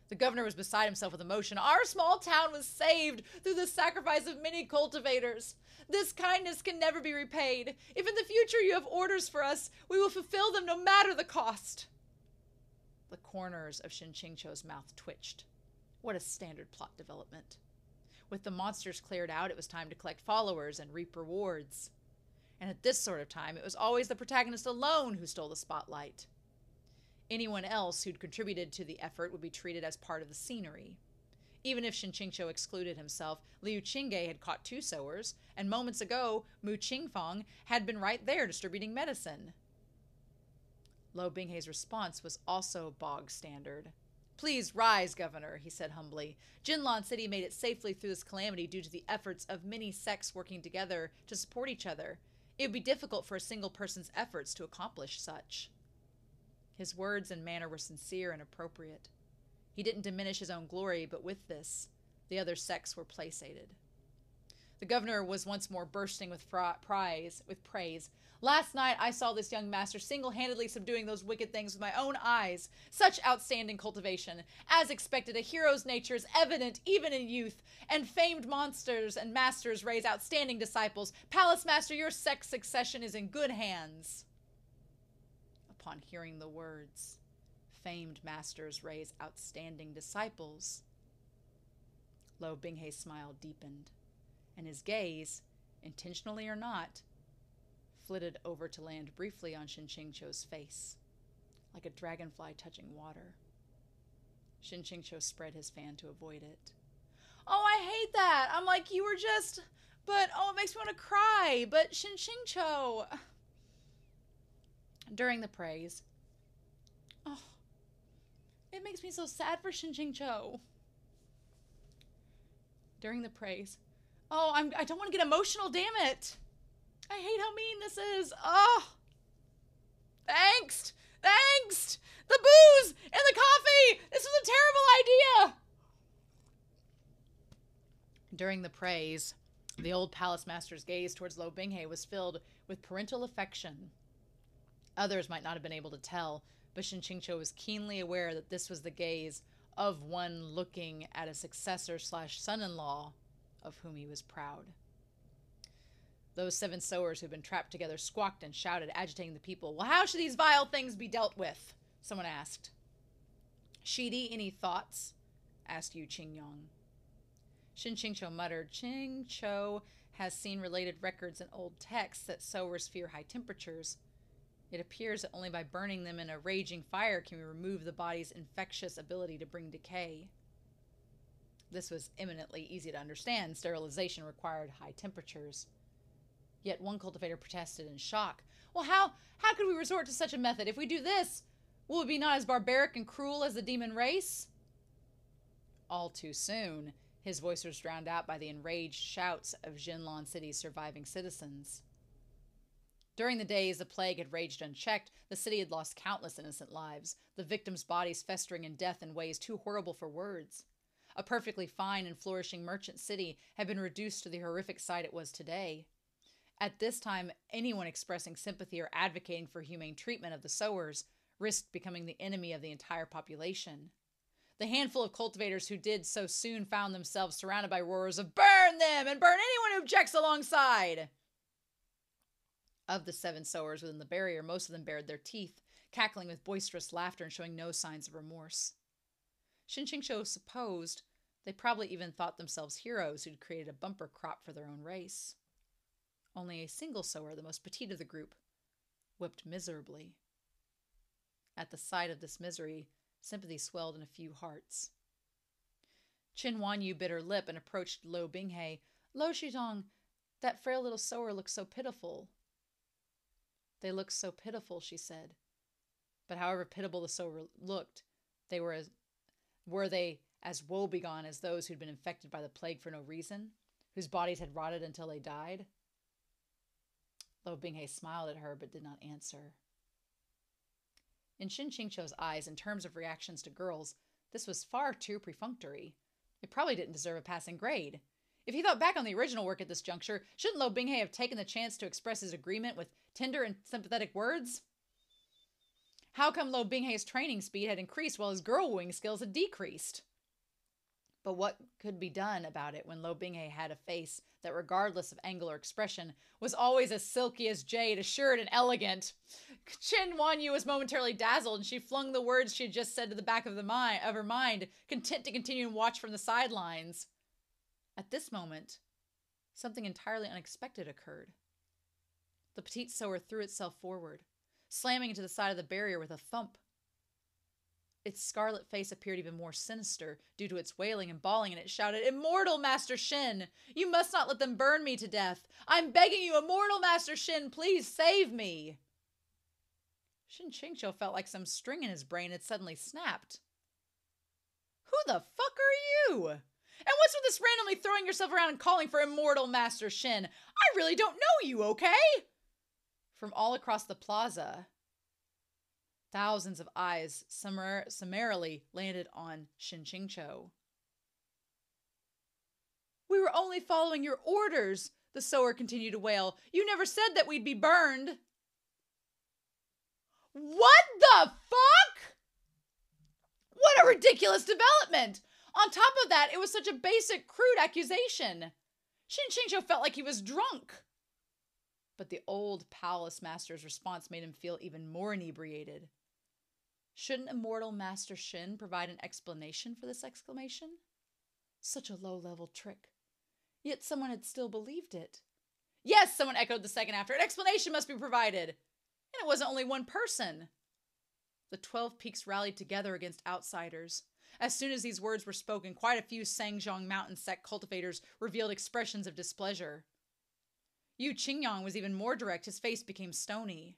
S1: The governor was beside himself with emotion. "Our small town was saved through the sacrifice of many cultivators. This kindness can never be repaid. If in the future you have orders for us, we will fulfill them no matter the cost." The corners of Shen QingQiu's mouth twitched. What a standard plot development. With the monsters cleared out, it was time to collect followers and reap rewards. And at this sort of time, it was always the protagonist alone who stole the spotlight. Anyone else who'd contributed to the effort would be treated as part of the scenery. Even if Shen QingQiu excluded himself, Liu Qingge had caught 2 sowers, and moments ago, Mu Qingfang had been right there distributing medicine. Lo Binghei's response was also bog standard. "Please rise, Governor," he said humbly. "Jinlan City made it safely through this calamity due to the efforts of many sects working together to support each other. It would be difficult for a single person's efforts to accomplish such." His words and manner were sincere and appropriate. He didn't diminish his own glory, but with this, the other sects were placated. The governor was once more bursting with praise. "Last night I saw this young master single-handedly subduing those wicked things with my own eyes. Such outstanding cultivation. As expected, a hero's nature is evident even in youth, and famed monsters and masters raise outstanding disciples. Palace Master, your sect succession is in good hands." Upon hearing the words, "famed masters raise outstanding disciples," Lo Binghei's smile deepened, and his gaze, intentionally or not, flitted over to land briefly on Shen QingQiu's face, like a dragonfly touching water. Shen QingQiu spread his fan to avoid it. "Oh, I hate that. I'm like, you were just, but, oh, it makes me want to cry. But Shen QingQiu." During the praise, "Oh, it makes me so sad for Shen QingQiu." During the praise, "Oh, I don't want to get emotional, damn it. I hate how mean this is. Oh, the angst, the booze, and the coffee. This was a terrible idea." During the praise, the old palace master's gaze towards Lo Binghei was filled with parental affection. Others might not have been able to tell, but Shen QingQiu was keenly aware that this was the gaze of one looking at a successor/son-in-law of whom he was proud. Those 7 sowers who'd been trapped together squawked and shouted, agitating the people. "Well, how should these vile things be dealt with?" someone asked. "Shidi, any thoughts?" asked Yu Qingyong. Shen QingQiu muttered, "Qingqiu has seen related records in old texts that sowers fear high temperatures. It appears that only by burning them in a raging fire can we remove the body's infectious ability to bring decay." This was eminently easy to understand. Sterilization required high temperatures. Yet one cultivator protested in shock. "Well, how could we resort to such a method? If we do this, will it be not as barbaric and cruel as the demon race?" All too soon, his voice was drowned out by the enraged shouts of Jinlan City's surviving citizens. During the days the plague had raged unchecked, the city had lost countless innocent lives, the victims' bodies festering in death in ways too horrible for words. A perfectly fine and flourishing merchant city had been reduced to the horrific sight it was today. At this time, anyone expressing sympathy or advocating for humane treatment of the sowers risked becoming the enemy of the entire population. The handful of cultivators who did so soon found themselves surrounded by roars of "Burn them! And burn anyone who objects alongside!" Of the 7 sowers within the barrier, most of them bared their teeth, cackling with boisterous laughter and showing no signs of remorse. Shen QingQiu supposed they probably even thought themselves heroes who'd created a bumper crop for their own race. Only a single sower, the most petite of the group, wept miserably. At the sight of this misery, sympathy swelled in a few hearts. Qin Wanyu bit her lip and approached Lo Binghei. "Lo Shizong, that frail little sower looks so pitiful." "They look so pitiful," she said. But however pitiable the sower looked, were they as woebegone as those who'd been infected by the plague for no reason, whose bodies had rotted until they died? Lo Binghei smiled at her but did not answer. In Shen QingQiu's eyes, in terms of reactions to girls, this was far too perfunctory. It probably didn't deserve a passing grade. If he thought back on the original work at this juncture, shouldn't Lo Binghei have taken the chance to express his agreement with tender and sympathetic words? How come Lo Binghei's training speed had increased while his girl wooing skills had decreased? But what could be done about it when Lo Binghe had a face that, regardless of angle or expression, was always as silky as jade, assured and elegant? Chen Wanyu was momentarily dazzled, and she flung the words she had just said to the back of her mind, content to continue and watch from the sidelines. At this moment, something entirely unexpected occurred. The petite sower threw itself forward, slamming into the side of the barrier with a thump. Its scarlet face appeared even more sinister due to its wailing and bawling, and it shouted, "Immortal Master Shen! You must not let them burn me to death! I'm begging you, Immortal Master Shen, please save me!" Shen QingQiu felt like some string in his brain had suddenly snapped. "Who the fuck are you? And what's with this randomly throwing yourself around and calling for Immortal Master Shen? I really don't know you, okay?" From all across the plaza, thousands of eyes summarily landed on Shen QingQiu. "We were only following your orders," the sower continued to wail. "You never said that we'd be burned." What the fuck? What a ridiculous development! On top of that, it was such a basic, crude accusation. Shen QingQiu felt like he was drunk. But the old palace master's response made him feel even more inebriated. Shouldn't Immortal Master Shen provide an explanation for this exclamation? Such a low-level trick. Yet someone had still believed it. "Yes," someone echoed the second after. "An explanation must be provided." And it wasn't only one person. The 12 peaks rallied together against outsiders. As soon as these words were spoken, quite a few Sangzhong mountain sect cultivators revealed expressions of displeasure. Yu Qingyang was even more direct. His face became stony.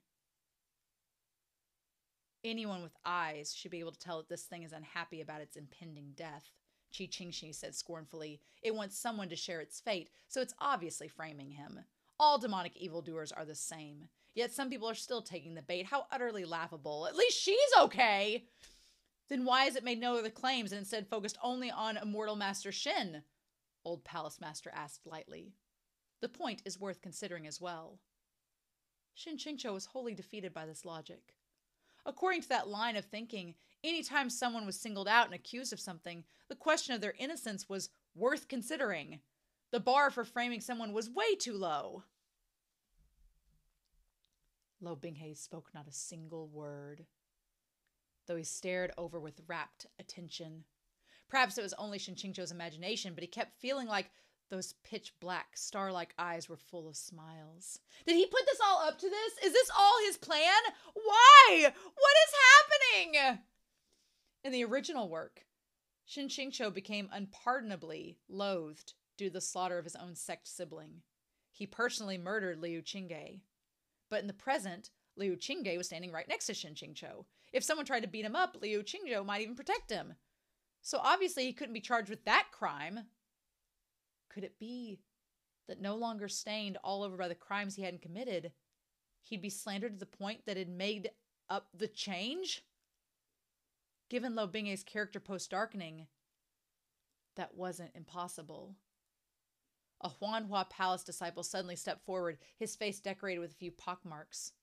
S1: "Anyone with eyes should be able to tell that this thing is unhappy about its impending death," Qi Qingxi said scornfully. "It wants someone to share its fate, so it's obviously framing him. All demonic evildoers are the same. Yet some people are still taking the bait. How utterly laughable. At least she's okay. Then why has it made no other claims and instead focused only on Immortal Master Shen?" Old Palace Master asked lightly. The point is worth considering as well. Shen QingQiu was wholly defeated by this logic. According to that line of thinking, anytime someone was singled out and accused of something, the question of their innocence was worth considering. The bar for framing someone was way too low. Lo Binghe spoke not a single word, though he stared over with rapt attention. Perhaps it was only Shen QingQiu's imagination, but he kept feeling like those pitch-black, star-like eyes were full of smiles. Did he put this all up to this? Is this all his plan? Why? What is happening? In the original work, Shen QingQiu became unpardonably loathed due to the slaughter of his own sect sibling. He personally murdered Liu Qingge. But in the present, Liu Qingge was standing right next to Shen QingQiu. If someone tried to beat him up, Liu Qingzhou might even protect him. So obviously he couldn't be charged with that crime. Could it be that no longer stained all over by the crimes he hadn't committed, he'd be slandered to the point that it made up the change? Given Lo Binghe's character post-darkening, that wasn't impossible. A Huanhua Palace disciple suddenly stepped forward, his face decorated with a few pockmarks.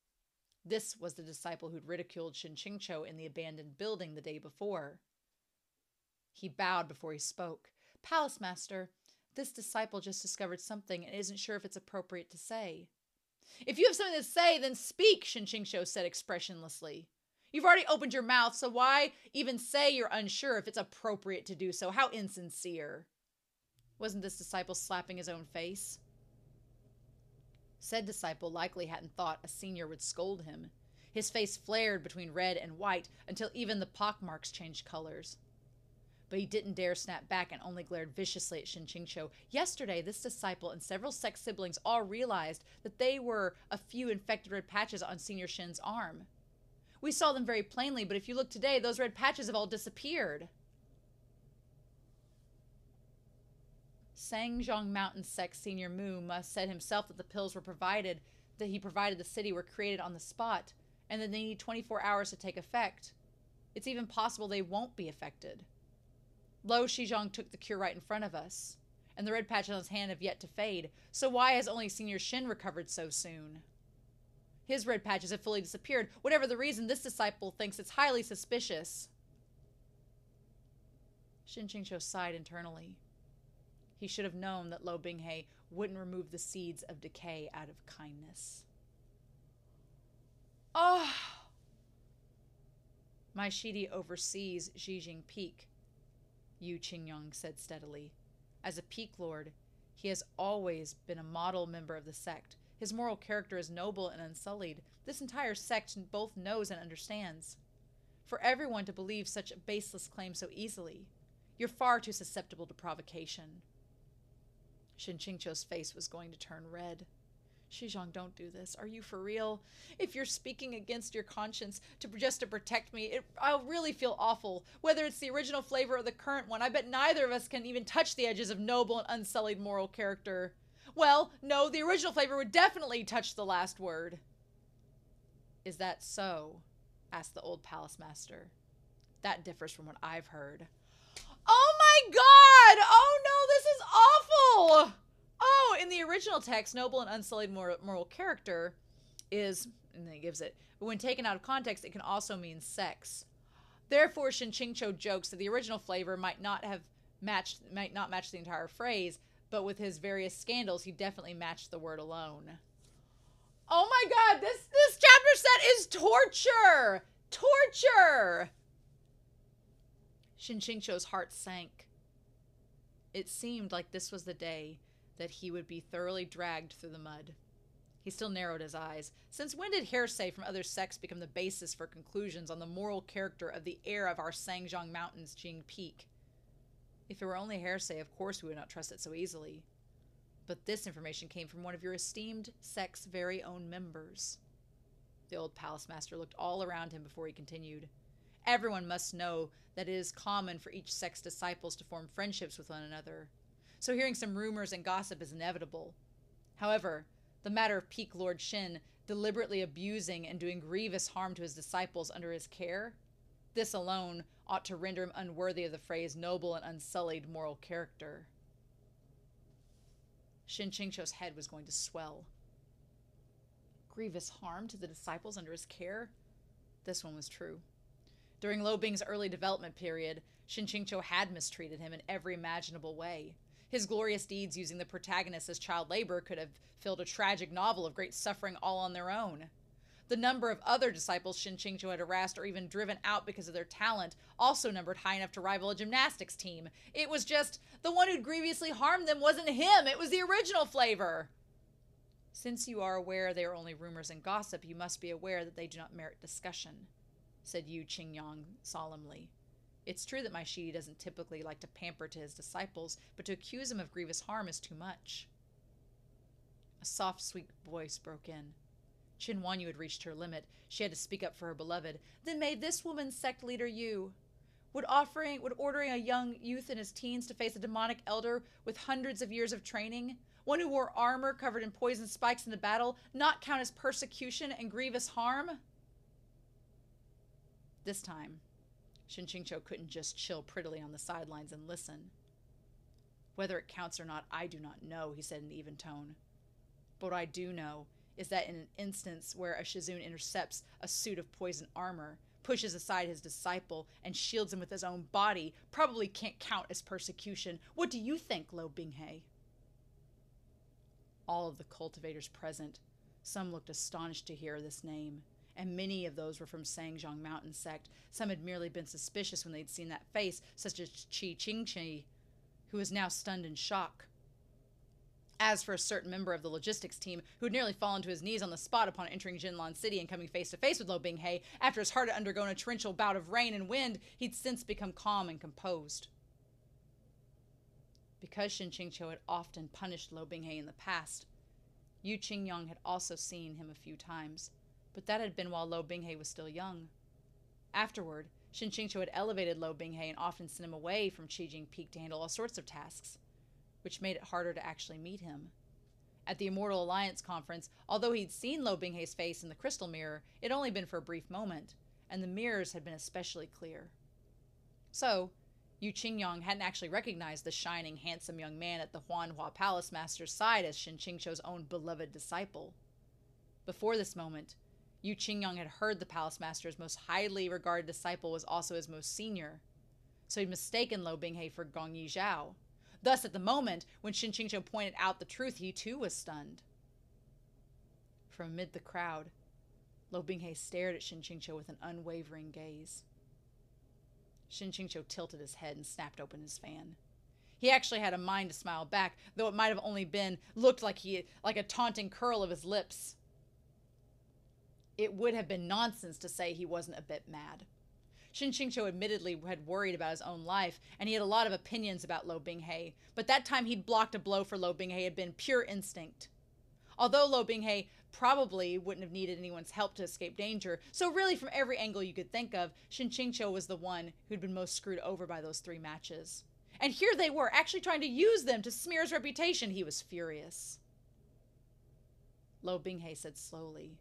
S1: This was the disciple who'd ridiculed Shen QingQiu in the abandoned building the day before. He bowed before he spoke. "Palace Master, this disciple just discovered something and isn't sure if it's appropriate to say." "If you have something to say, then speak," Shen QingQiu said expressionlessly. "You've already opened your mouth, so why even say you're unsure if it's appropriate to do so? How insincere." Wasn't this disciple slapping his own face? Said disciple likely hadn't thought a senior would scold him. His face flared between red and white until even the pockmarks changed colors. But he didn't dare snap back and only glared viciously at Shen QingQiu. Yesterday, this disciple and several sect siblings all realized that they were a few infected red patches on Senior Shen's arm. We saw them very plainly, but if you look today, those red patches have all disappeared. Sangzhong Mountain Sect Senior Mu must said himself that the pills were provided, that he provided the city were created on the spot, and that they need 24 hours to take effect. It's even possible they won't be affected. Lo Shizhong took the cure right in front of us, and the red patches on his hand have yet to fade, so why has only Senior Shen recovered so soon? His red patches have fully disappeared. Whatever the reason, this disciple thinks it's highly suspicious. Shen QingQiu sighed internally. He should have known that Lo Binghe wouldn't remove the seeds of decay out of kindness. Oh! My Shidi oversees Xijing Peak, Yu Qingyang said steadily. As a Peak Lord, he has always been a model member of the sect. His moral character is noble and unsullied. This entire sect both knows and understands. For everyone to believe such a baseless claim so easily, you're far too susceptible to provocation. Shen QingQiu's face was going to turn red. Xijing, don't do this. Are you for real? If you're speaking against your conscience just to protect me, I'll really feel awful. Whether it's the original flavor or the current one, I bet neither of us can even touch the edges of noble and unsullied moral character. Well, no, the original flavor would definitely touch the last word. Is that so? Asked the old palace master. That differs from what I've heard. Oh my god! Oh no, this is awful! Oh, in the original text, noble and unsullied moral character is, and then he gives it, but when taken out of context, it can also mean sex. Therefore, Shen QingQiu jokes that the original flavor might not match the entire phrase, but with his various scandals, he definitely matched the word alone. Oh my god, this chapter set is torture! Torture! Shen QingQiu's heart sank. It seemed like this was the day that he would be thoroughly dragged through the mud. He still narrowed his eyes. Since when did hearsay from other sects become the basis for conclusions on the moral character of the heir of our Sangjiang Mountains, Jing Peak? If it were only hearsay, of course we would not trust it so easily. But this information came from one of your esteemed sect's very own members. The old palace master looked all around him before he continued. Everyone must know that it is common for each sect's disciples to form friendships with one another. So hearing some rumors and gossip is inevitable. However, the matter of Peak Lord Shen deliberately abusing and doing grievous harm to his disciples under his care, this alone ought to render him unworthy of the phrase noble and unsullied moral character. Shen QingQiu's head was going to swell. Grievous harm to the disciples under his care? This one was true. During Lo Bing's early development period, Shen QingQiu had mistreated him in every imaginable way. His glorious deeds using the protagonist as child labor could have filled a tragic novel of great suffering all on their own. The number of other disciples Shen QingQiu had harassed or even driven out because of their talent also numbered high enough to rival a gymnastics team. It was just, the one who'd grievously harmed them wasn't him, it was the original flavor. Since you are aware they are only rumors and gossip, you must be aware that they do not merit discussion, said Yu Qingyang solemnly. It's true that my Shidi doesn't typically like to pamper to his disciples, but to accuse him of grievous harm is too much. A soft, sweet voice broke in. Qin Wanyu had reached her limit. She had to speak up for her beloved. Then may this woman's sect leader you. Would ordering a young youth in his teens to face a demonic elder with hundreds of years of training, one who wore armor covered in poison spikes in the battle, not count as persecution and grievous harm? This time, Shen QingQiu couldn't just chill prettily on the sidelines and listen. Whether it counts or not, I do not know, he said in an even tone. But what I do know is that in an instance where a Shizun intercepts a suit of poison armor, pushes aside his disciple, and shields him with his own body, probably can't count as persecution. What do you think, Lo Binghe? All of the cultivators present, some looked astonished to hear this name, and many of those were from Sangjiang Mountain sect. Some had merely been suspicious when they'd seen that face, such as Qi Qingqi, who was now stunned in shock. As for a certain member of the logistics team who had nearly fallen to his knees on the spot upon entering Jinlan City and coming face to face with Lo Binghe, after his heart had undergone a torrential bout of rain and wind, he'd since become calm and composed. Because Shen QingQiu had often punished Lo Binghe in the past, Yu Qingyang had also seen him a few times, but that had been while Lo Binghe was still young. Afterward, Shen QingQiu had elevated Lo Binghe and often sent him away from Qijing Peak to handle all sorts of tasks, which made it harder to actually meet him. At the Immortal Alliance conference, although he'd seen Lo Binghe's face in the crystal mirror, it had only been for a brief moment, and the mirrors had been especially clear. So, Yu Qingyang hadn't actually recognized the shining, handsome young man at the Huanhua Palace Master's side as Shen QingQiu's own beloved disciple. Before this moment, Yu Qingyang had heard the Palace Master's most highly regarded disciple was also his most senior. So he'd mistaken Lo Binghe for Gong Yi Zhao. Thus, at the moment when Shen QingQiu pointed out the truth, he too was stunned. From amid the crowd, Lo Binghe stared at Shen QingQiu with an unwavering gaze. Shen QingQiu tilted his head and snapped open his fan. He actually had a mind to smile back, though it might have only looked like a taunting curl of his lips. It would have been nonsense to say he wasn't a bit mad. Shen QingQiu admittedly had worried about his own life, and he had a lot of opinions about Lo Binghe, but that time he'd blocked a blow for Lo Binghe had been pure instinct. Although Lo Binghe probably wouldn't have needed anyone's help to escape danger, so really from every angle you could think of, Shen QingQiu was the one who'd been most screwed over by those 3 matches. And here they were, actually trying to use them to smear his reputation. He was furious. Lo Binghe said slowly,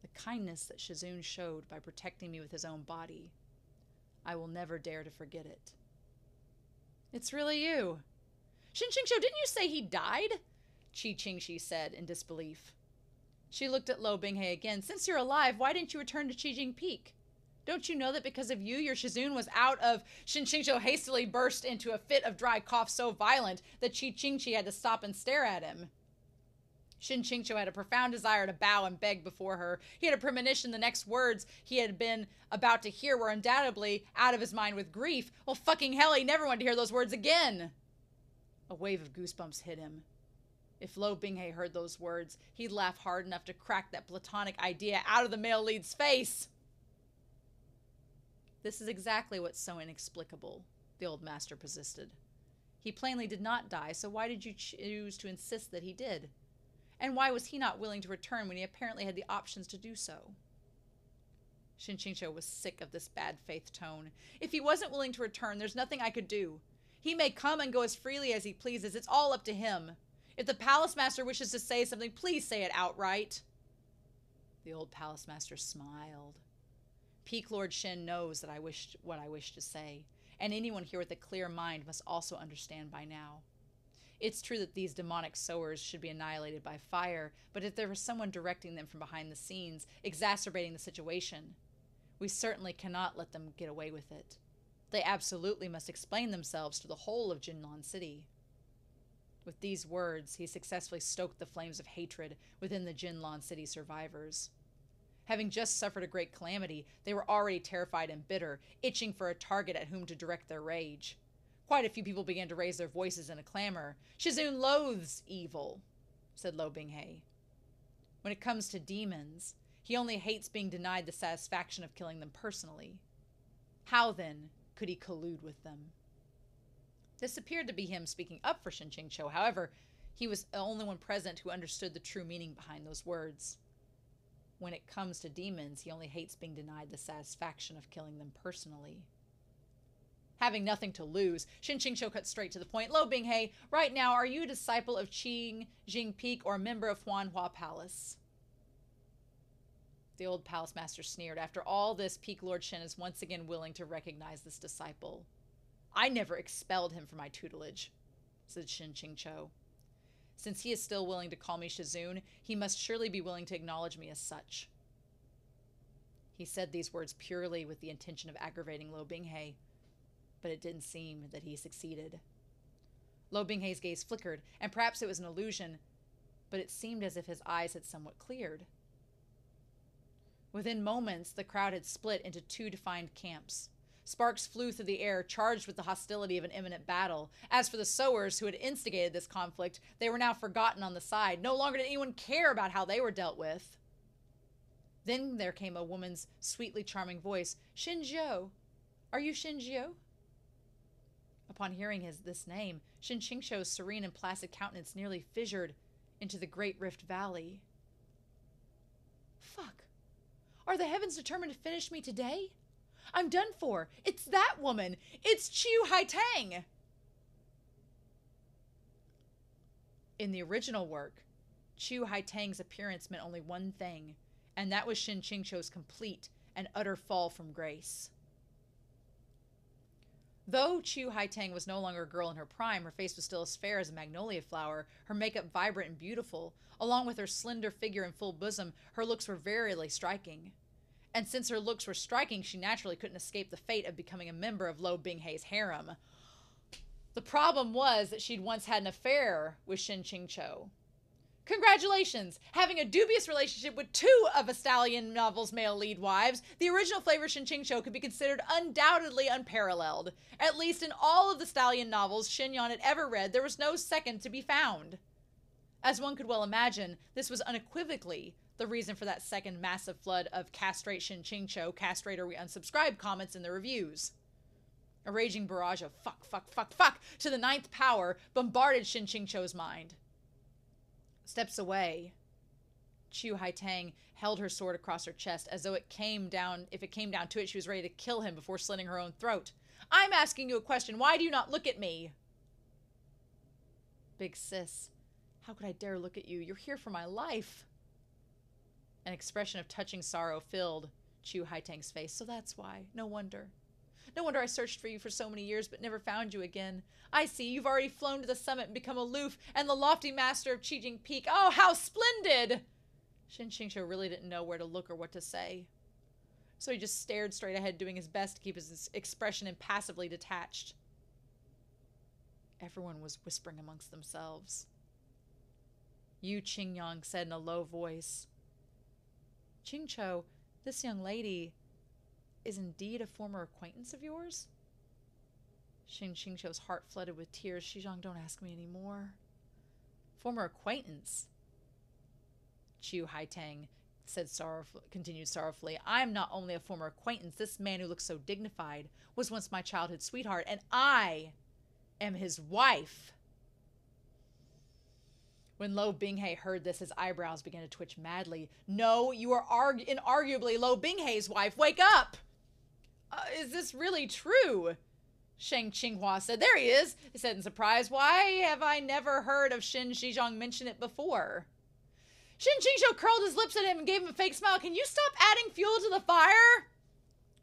S1: "The kindness that Shizun showed by protecting me with his own body, I will never dare to forget it." "It's really you." "Shen QingQiu, didn't you say he died?" Qingqi said in disbelief. She looked at Lo Binghe again. "Since you're alive, why didn't you return to Qijing Peak? Don't you know that because of you, your Shizun was out of..." Shen QingQiu hastily burst into a fit of dry cough so violent that Qingqi had to stop and stare at him. Shen QingQiu had a profound desire to bow and beg before her. He had a premonition the next words he had been about to hear were undoubtedly out of his mind with grief. Well, fucking hell, he never wanted to hear those words again. A wave of goosebumps hit him. If Lo Binghe heard those words, he'd laugh hard enough to crack that platonic idea out of the male lead's face. "This is exactly what's so inexplicable," the old master persisted. "He plainly did not die, so why did you choose to insist that he did? And why was he not willing to return when he apparently had the options to do so?" Shen QingQiu was sick of this bad faith tone. "If he wasn't willing to return, there's nothing I could do. He may come and go as freely as he pleases. It's all up to him. If the palace master wishes to say something, please say it outright." The old palace master smiled. "Peak Lord Shen knows that what I wish to say, and anyone here with a clear mind must also understand by now. It's true that these demonic sowers should be annihilated by fire, but if there was someone directing them from behind the scenes, exacerbating the situation, we certainly cannot let them get away with it. They absolutely must explain themselves to the whole of Jinlan City." With these words, he successfully stoked the flames of hatred within the Jinlan City survivors. Having just suffered a great calamity, they were already terrified and bitter, itching for a target at whom to direct their rage. Quite a few people began to raise their voices in a clamor. "Shizun loathes evil," said Lo Binghe. "When it comes to demons, he only hates being denied the satisfaction of killing them personally. How, then, could he collude with them?" This appeared to be him speaking up for Shen QingQiu. However, he was the only one present who understood the true meaning behind those words. When it comes to demons, he only hates being denied the satisfaction of killing them personally. Having nothing to lose, Shen QingQiu cut straight to the point. "Lo Binghe, right now, are you a disciple of Qijing Peak or a member of Huanhua Palace?" The old palace master sneered. "After all this, Peak Lord Shen is once again willing to recognize this disciple. I never expelled him from my tutelage," said Shen QingQiu. "Since he is still willing to call me Shizun, he must surely be willing to acknowledge me as such." He said these words purely with the intention of aggravating Lo Binghe, but it didn't seem that he succeeded. Lo Binghe's gaze flickered, and perhaps it was an illusion, but it seemed as if his eyes had somewhat cleared. Within moments, the crowd had split into 2 defined camps. Sparks flew through the air, charged with the hostility of an imminent battle. As for the sowers who had instigated this conflict, they were now forgotten on the side. No longer did anyone care about how they were dealt with. Then there came a woman's sweetly charming voice. "Shinjiu, are you Shinjiu?" Upon hearing this name, Shen QingQiu's serene and placid countenance nearly fissured into the great rift valley. "Fuck. Are the heavens determined to finish me today? I'm done for. It's that woman. It's Qiu Haitang." In the original work, Qiu Haitang's appearance meant only one thing, and that was Shen QingQiu's complete and utter fall from grace. Though Qiu Haitang was no longer a girl in her prime, her face was still as fair as a magnolia flower, her makeup vibrant and beautiful. Along with her slender figure and full bosom, her looks were verily striking. And since her looks were striking, she naturally couldn't escape the fate of becoming a member of Lo Binghei's harem. The problem was that she'd once had an affair with Shen QingQiu. Congratulations! Having a dubious relationship with two of a Stallion novel's male lead wives, the original flavor Shen QingQiu could be considered undoubtedly unparalleled. At least in all of the Stallion novels Shen Yan had ever read, there was no second to be found. As one could well imagine, this was unequivocally the reason for that second massive flood of castrate Shen QingQiu, castrate or we unsubscribe comments in the reviews. A raging barrage of fuck to the ninth power bombarded Shen QingQiu's mind. Steps away, Qiu Haitang held her sword across her chest as though if it came down to it, she was ready to kill him before slitting her own throat. I'm asking you a question. Why do you not look at me? Big sis, how could I dare look at you? You're here for my life. An expression of touching sorrow filled Qiu Haitang's face. So that's why. No wonder. No wonder I searched for you for so many years but never found you again. I see, you've already flown to the summit and become aloof and the lofty master of Qijing Peak. Oh, how splendid! Shen QingQiu really didn't know where to look or what to say. So he just stared straight ahead, doing his best to keep his expression impassively detached. Everyone was whispering amongst themselves. Yu Qingyang said in a low voice, QingQiu, this young lady is indeed a former acquaintance of yours? Shen QingQiu's heart flooded with tears. Xizhang, don't ask me any more. Former acquaintance? Qiu Haitang continued sorrowfully. I am not only a former acquaintance. This man who looks so dignified was once my childhood sweetheart, and I am his wife. When Lo Binghei heard this, his eyebrows began to twitch madly. No, you are inarguably Lo Binghei's wife. Wake up! Is this really true? Sheng Qinghua said. There he is, he said in surprise. Why have I never heard of Shen Xizhang mention it before? Shen QingQiu curled his lips at him and gave him a fake smile. Can you stop adding fuel to the fire?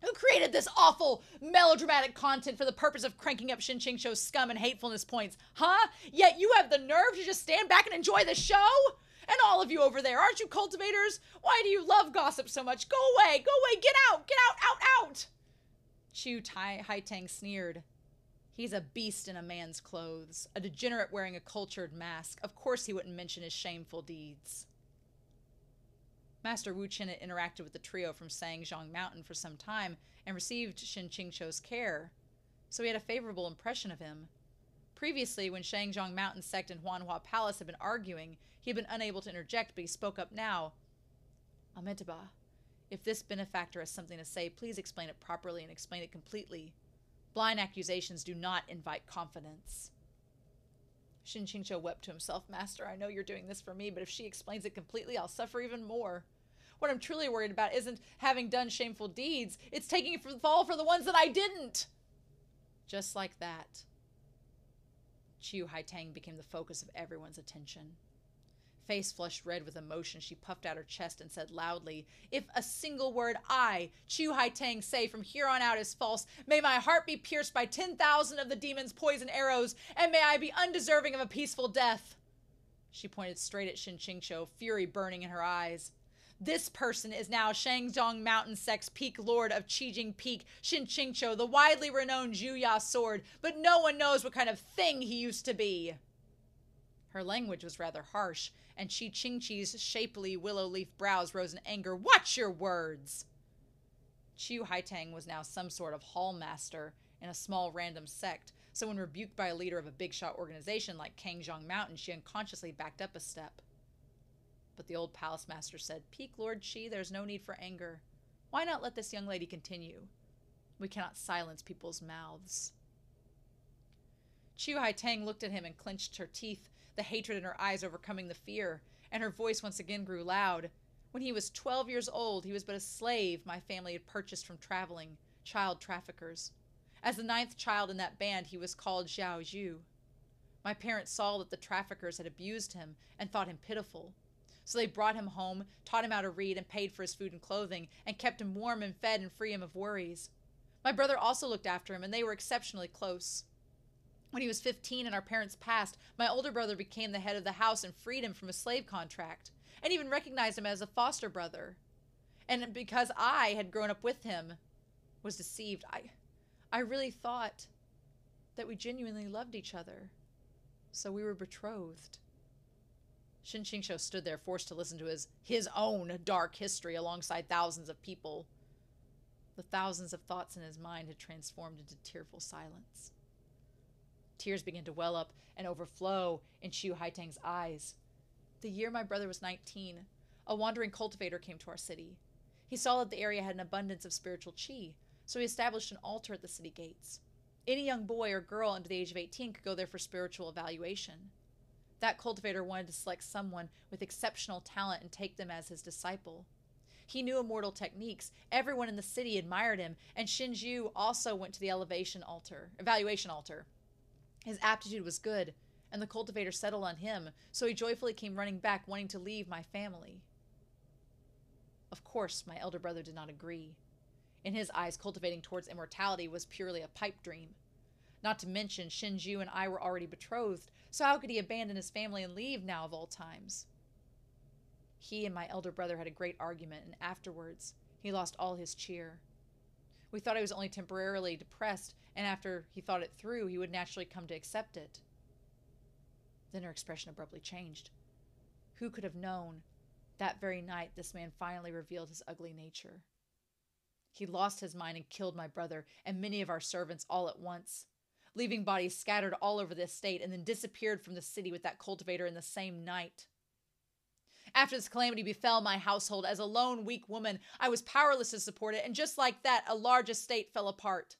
S1: Who created this awful, melodramatic content for the purpose of cranking up Shen QingQiu's scum and hatefulness points? Huh? Yet you have the nerve to just stand back and enjoy the show? And all of you over there, aren't you cultivators? Why do you love gossip so much? Go away, get out, out! Qiu Haitang sneered. He's a beast in a man's clothes, a degenerate wearing a cultured mask. Of course he wouldn't mention his shameful deeds. Master Wu Chen had interacted with the trio from Sangzhong Mountain for some time and received Shen QingQiu's care, so he had a favorable impression of him. Previously, when Shangzhong Mountain sect and Huanhua Palace had been arguing, he had been unable to interject, but he spoke up now. Amitabha, if this benefactor has something to say, please explain it properly and explain it completely. Blind accusations do not invite confidence. Shen QingQiu wept to himself. Master, I know you're doing this for me, but if she explains it completely, I'll suffer even more. What I'm truly worried about isn't having done shameful deeds. It's taking the fall for the ones that I didn't. Just like that, Qiu Haitang became the focus of everyone's attention. Face flushed red with emotion, she puffed out her chest and said loudly, if a single word I, Qiu Haitang, say from here on out is false, may my heart be pierced by 10,000 of the demon's poison arrows, and may I be undeserving of a peaceful death. She pointed straight at Shen QingQiu, fury burning in her eyes. This person is now Shangzhong Mountain Sect's peak lord of Qijing Peak, Shen QingQiu, the widely renowned Zhuya sword, but no one knows what kind of thing he used to be. Her language was rather harsh, and Qi Qingqi's shapely willow leaf brows rose in anger. Watch your words! Qiu Haitang was now some sort of hall master in a small random sect, so when rebuked by a leader of a big shot organization like Kangzhong Mountain, she unconsciously backed up a step. But the old palace master said, Peak Lord Qi, there's no need for anger. Why not let this young lady continue? We cannot silence people's mouths. Qiu Haitang looked at him and clenched her teeth, the hatred in her eyes overcoming the fear, and her voice once again grew loud. When he was 12 years old, he was but a slave my family had purchased from traveling child traffickers. As the 9th child in that band, he was called Xiao Zhu. My parents saw that the traffickers had abused him and thought him pitiful. So they brought him home, taught him how to read, and paid for his food and clothing, and kept him warm and fed and free him of worries. My brother also looked after him, and they were exceptionally close. When he was 15 and our parents passed, my older brother became the head of the house and freed him from a slave contract, and even recognized him as a foster brother. And because I had grown up with him, was deceived. I really thought that we genuinely loved each other. So we were betrothed. Shen QingQiu stood there, forced to listen to his own dark history alongside thousands of people. The thousands of thoughts in his mind had transformed into tearful silence. Tears began to well up and overflow in Qiu Haitang's eyes. The year my brother was 19, a wandering cultivator came to our city. He saw that the area had an abundance of spiritual qi, so he established an altar at the city gates. Any young boy or girl under the age of 18 could go there for spiritual evaluation. That cultivator wanted to select someone with exceptional talent and take them as his disciple. He knew immortal techniques. Everyone in the city admired him, and Shinju also went to the evaluation altar. His aptitude was good, and the cultivator settled on him, so he joyfully came running back, wanting to leave my family. Of course, my elder brother did not agree. In his eyes, cultivating towards immortality was purely a pipe dream. Not to mention, Shinju and I were already betrothed, so how could he abandon his family and leave now of all times? He and my elder brother had a great argument, and afterwards, he lost all his cheer. We thought he was only temporarily depressed, and after he thought it through, he would naturally come to accept it. Then her expression abruptly changed. Who could have known? That very night, this man finally revealed his ugly nature. He lost his mind and killed my brother and many of our servants all at once, leaving bodies scattered all over the estate, and then disappeared from the city with that cultivator in the same night. After this calamity befell my household, as a lone, weak woman, I was powerless to support it, and just like that, a large estate fell apart.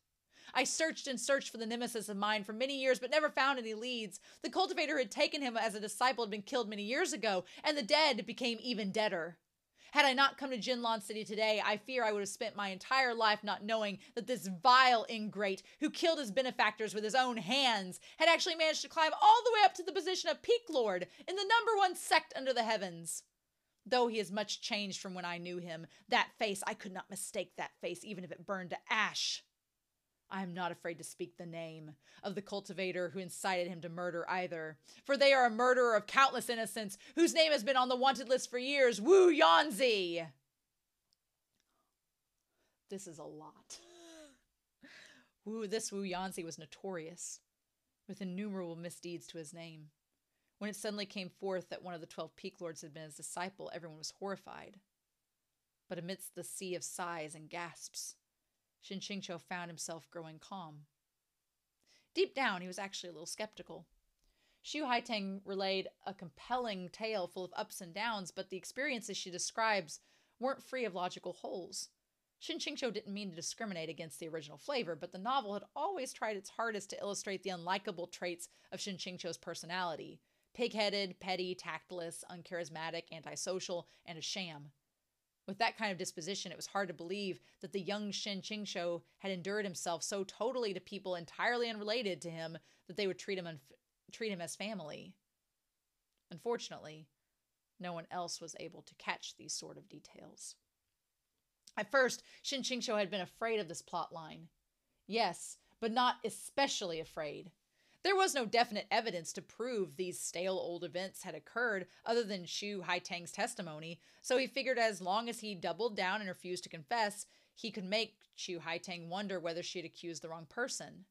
S1: I searched and searched for the nemesis of mine for many years, but never found any leads. The cultivator who had taken him as a disciple had been killed many years ago, and the dead became even deader. Had I not come to Jinlan City today, I fear I would have spent my entire life not knowing that this vile ingrate, who killed his benefactors with his own hands, had actually managed to climb all the way up to the position of Peak Lord in the #1 sect under the heavens. Though he is much changed from when I knew him, that face, I could not mistake that face, even if it burned to ash. I am not afraid to speak the name of the cultivator who incited him to murder either, for they are a murderer of countless innocents whose name has been on the wanted list for years, Wu Yanzi. This is a lot. This Wu Yanzi was notorious, with innumerable misdeeds to his name. When it suddenly came forth that one of the 12 Peak Lords had been his disciple, everyone was horrified. But amidst the sea of sighs and gasps, Shen QingQiu found himself growing calm. Deep down, he was actually a little skeptical. Qiu Haitang relayed a compelling tale full of ups and downs, but the experiences she describes weren't free of logical holes. Shen QingQiu didn't mean to discriminate against the original flavor, but the novel had always tried its hardest to illustrate the unlikable traits of Shen QingQiu's personality: pig-headed, petty, tactless, uncharismatic, antisocial, and a sham. With that kind of disposition, it was hard to believe that the young Shen QingQiu had endured himself so totally to people entirely unrelated to him that they would treat him as family. Unfortunately, no one else was able to catch these sort of details. At first, Shen QingQiu had been afraid of this plot line. Yes, but not especially afraid. There was no definite evidence to prove these stale old events had occurred other than Qiu Haitang's testimony, so he figured as long as he doubled down and refused to confess, he could make Qiu Haitang wonder whether she had accused the wrong person.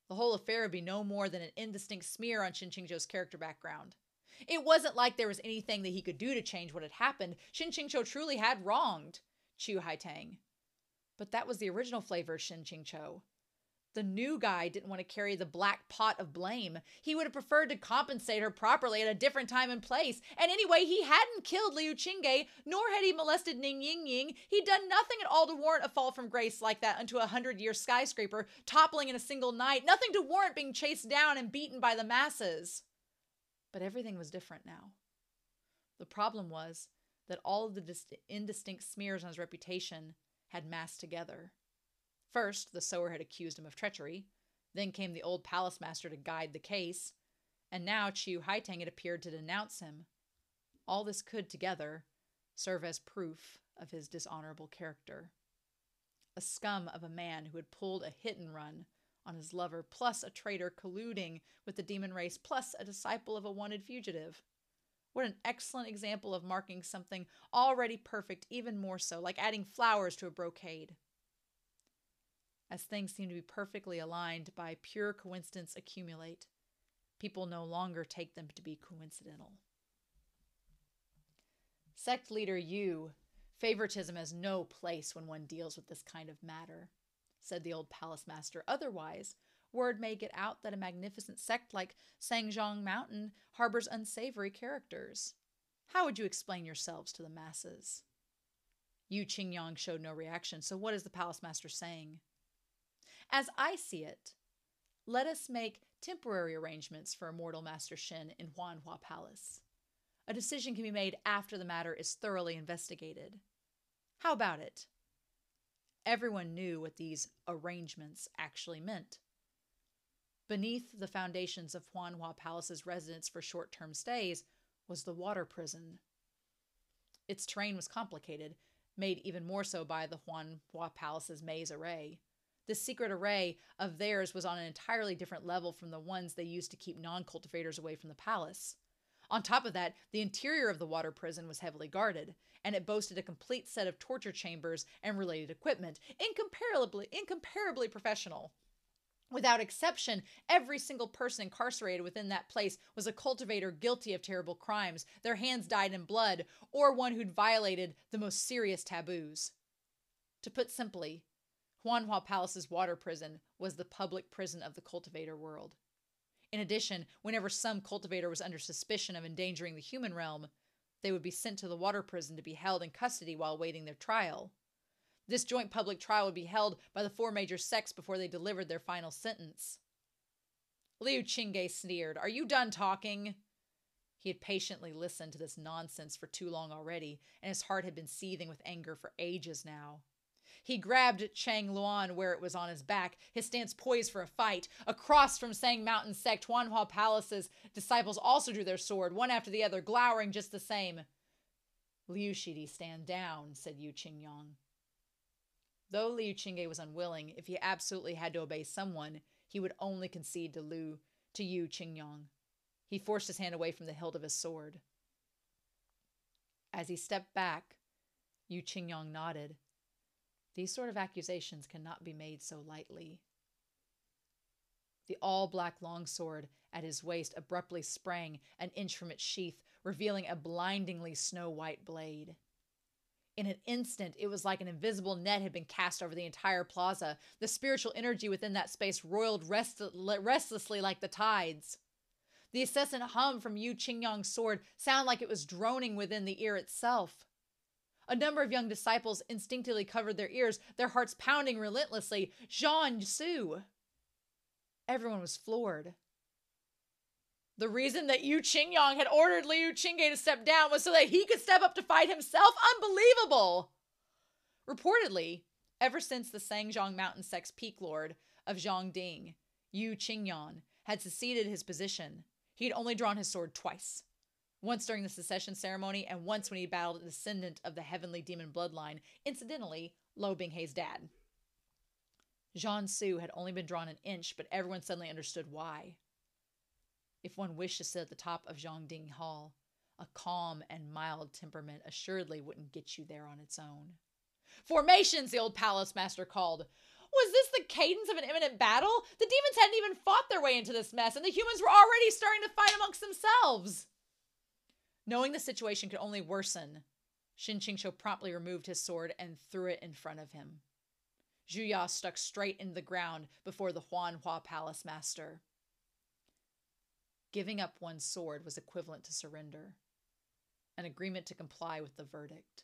S1: The whole affair would be no more than an indistinct smear on Shen QingQiu's character background. It wasn't like there was anything that he could do to change what had happened. Shen QingQiu truly had wronged Qiu Haitang. But that was the original flavor of Shen QingQiu. The new guy didn't want to carry the black pot of blame. He would have preferred to compensate her properly at a different time and place. And anyway, he hadn't killed Liu Qingge, nor had he molested Ning Yingying. He'd done nothing at all to warrant a fall from grace like that unto a 100-year skyscraper, toppling in a single night. Nothing to warrant being chased down and beaten by the masses. But everything was different now. The problem was that all of the indistinct smears on his reputation had massed together. First, the sower had accused him of treachery. Then came the old palace master to guide the case. And now Qiu Haitang had appeared to denounce him. All this could, together, serve as proof of his dishonorable character. A scum of a man who had pulled a hit and run on his lover, plus a traitor colluding with the demon race, plus a disciple of a wanted fugitive. What an excellent example of marking something already perfect even more so, like adding flowers to a brocade. As things seem to be perfectly aligned by pure coincidence accumulate, people no longer take them to be coincidental. Sect leader Yu, favoritism has no place when one deals with this kind of matter, said the old palace master. Otherwise, word may get out that a magnificent sect like Sangzhong Mountain harbors unsavory characters. How would you explain yourselves to the masses? Yu Qingyang showed no reaction, so what is the palace master saying? As I see it, let us make temporary arrangements for immortal Master Shen in Huanhua Palace. A decision can be made after the matter is thoroughly investigated. How about it? Everyone knew what these arrangements actually meant. Beneath the foundations of Huanhua Palace's residence for short-term stays was the water prison. Its terrain was complicated, made even more so by the Huanhua Palace's maze array. This secret array of theirs was on an entirely different level from the ones they used to keep non-cultivators away from the palace. On top of that, the interior of the water prison was heavily guarded, and it boasted a complete set of torture chambers and related equipment, incomparably professional. Without exception, every single person incarcerated within that place was a cultivator guilty of terrible crimes, their hands dyed in blood, or one who'd violated the most serious taboos. To put simply, Huanhua Palace's water prison was the public prison of the cultivator world. In addition, whenever some cultivator was under suspicion of endangering the human realm, they would be sent to the water prison to be held in custody while awaiting their trial. This joint public trial would be held by the 4 major sects before they delivered their final sentence. Liu Qingge sneered. "Are you done talking?" He had patiently listened to this nonsense for too long already, and his heart had been seething with anger for ages now. He grabbed Chang Luan where it was on his back, his stance poised for a fight. Across from Sang Mountain sect, Huanhua Palace's disciples also drew their sword, one after the other, glowering just the same. "Liu Shidi, stand down," said Yu Qingyang. Though Liu Qingge was unwilling, if he absolutely had to obey someone, he would only concede to Yu Qingyang. He forced his hand away from the hilt of his sword. As he stepped back, Yu Qingyang nodded. These sort of accusations cannot be made so lightly. The all-black longsword at his waist abruptly sprang an inch from its sheath, revealing a blindingly snow-white blade. In an instant, it was like an invisible net had been cast over the entire plaza. The spiritual energy within that space roiled restlessly like the tides. The incessant hum from Yu Qingyang's sword sounded like it was droning within the ear itself. A number of young disciples instinctively covered their ears, their hearts pounding relentlessly. Zhan Su! Everyone was floored. The reason that Yu Qingyang had ordered Liu Qingge to step down was so that he could step up to fight himself? Unbelievable! Reportedly, ever since the Sangzhong Mountain sect's peak lord of Zhongding, Yu Qingyang, had succeeded his position, he had only drawn his sword twice. Once during the secession ceremony, and once when he battled a descendant of the heavenly demon bloodline, incidentally, Lo Binghei's dad. Zhan Su had only been drawn an inch, but everyone suddenly understood why. If one wished to sit at the top of Zhongding Hall, a calm and mild temperament assuredly wouldn't get you there on its own. "Formations!" the old palace master called. Was this the cadence of an imminent battle? The demons hadn't even fought their way into this mess, and the humans were already starting to fight amongst themselves. Knowing the situation could only worsen, Shen QingQiu promptly removed his sword and threw it in front of him. Zhu Ya stuck straight into the ground before the Huanhua Palace Master. Giving up one's sword was equivalent to surrender, an agreement to comply with the verdict.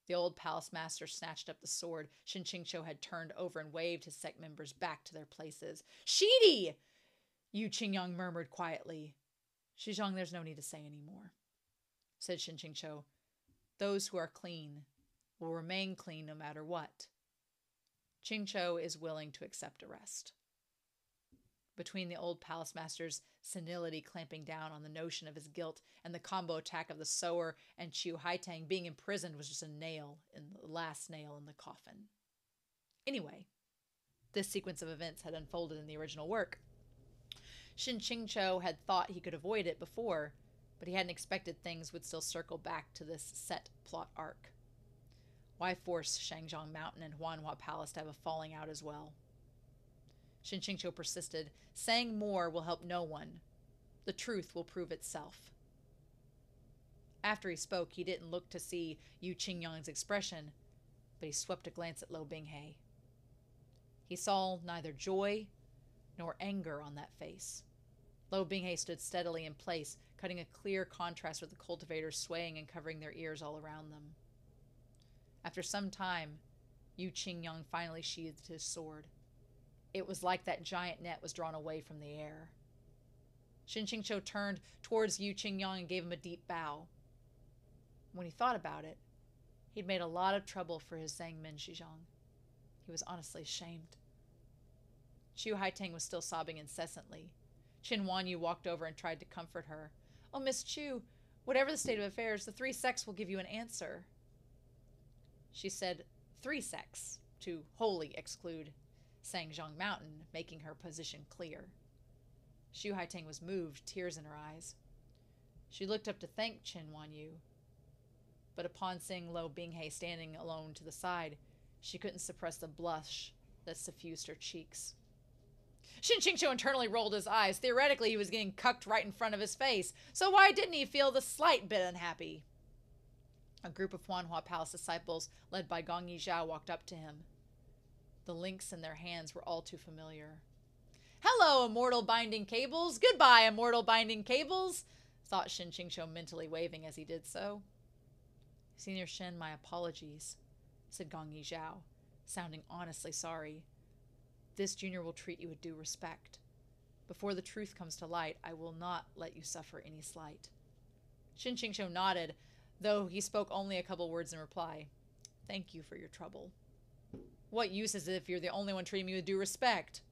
S1: The old palace master snatched up the sword Shen QingQiu had turned over and waved his sect members back to their places. "Shidi!" Yu Qingyang murmured quietly. "Shizhong, there's no need to say any more," said Shen QingQiu. "Those who are clean will remain clean no matter what. QingQiu is willing to accept arrest." Between the old palace master's senility clamping down on the notion of his guilt and the combo attack of the sower and Chiu Haitang, being imprisoned was just the last nail in the coffin. Anyway, this sequence of events had unfolded in the original work. Shen QingQiu had thought he could avoid it before, but he hadn't expected things would still circle back to this set plot arc. Why force Shangjiang Mountain and Huanhua Palace to have a falling out as well? Shen QingQiu persisted. Saying more will help no one. The truth will prove itself. After he spoke, he didn't look to see Yu Qingyang's expression, but he swept a glance at Lo Binghe. He saw neither joy nor anger on that face. Lo Binghe stood steadily in place, cutting a clear contrast with the cultivators swaying and covering their ears all around them. After some time, Yu Qingyang finally sheathed his sword. It was like that giant net was drawn away from the air. Shen QingQiu turned towards Yu Qingyang and gave him a deep bow. When he thought about it, he'd made a lot of trouble for his Zhangmin Xizhang. He was honestly ashamed. Chu Haiteng was still sobbing incessantly. Qin Wanyu walked over and tried to comfort her. "Oh, Miss Chu, whatever the state of affairs, the 3 sects will give you an answer." She said 3 sects to wholly exclude Sangjiang Mountain, making her position clear. Xu Haiteng was moved, tears in her eyes. She looked up to thank Qin Wanyu, but upon seeing Lo Binghe standing alone to the side, she couldn't suppress the blush that suffused her cheeks. Shen QingQiu internally rolled his eyes. Theoretically, he was getting cucked right in front of his face, so why didn't he feel the slight bit unhappy? A group of Huanhua Palace disciples, led by Gong Yizhao, walked up to him. The links in their hands were all too familiar. "Hello, immortal binding cables. Goodbye, immortal binding cables," thought Shen QingQiu, mentally waving as he did so. "Senior Shen, my apologies," said Gong Yizhao, sounding honestly sorry. "This junior will treat you with due respect. Before the truth comes to light, I will not let you suffer any slight." Shen QingQiu nodded, though he spoke only a couple words in reply. "Thank you for your trouble." What use is it if you're the only one treating me with due respect?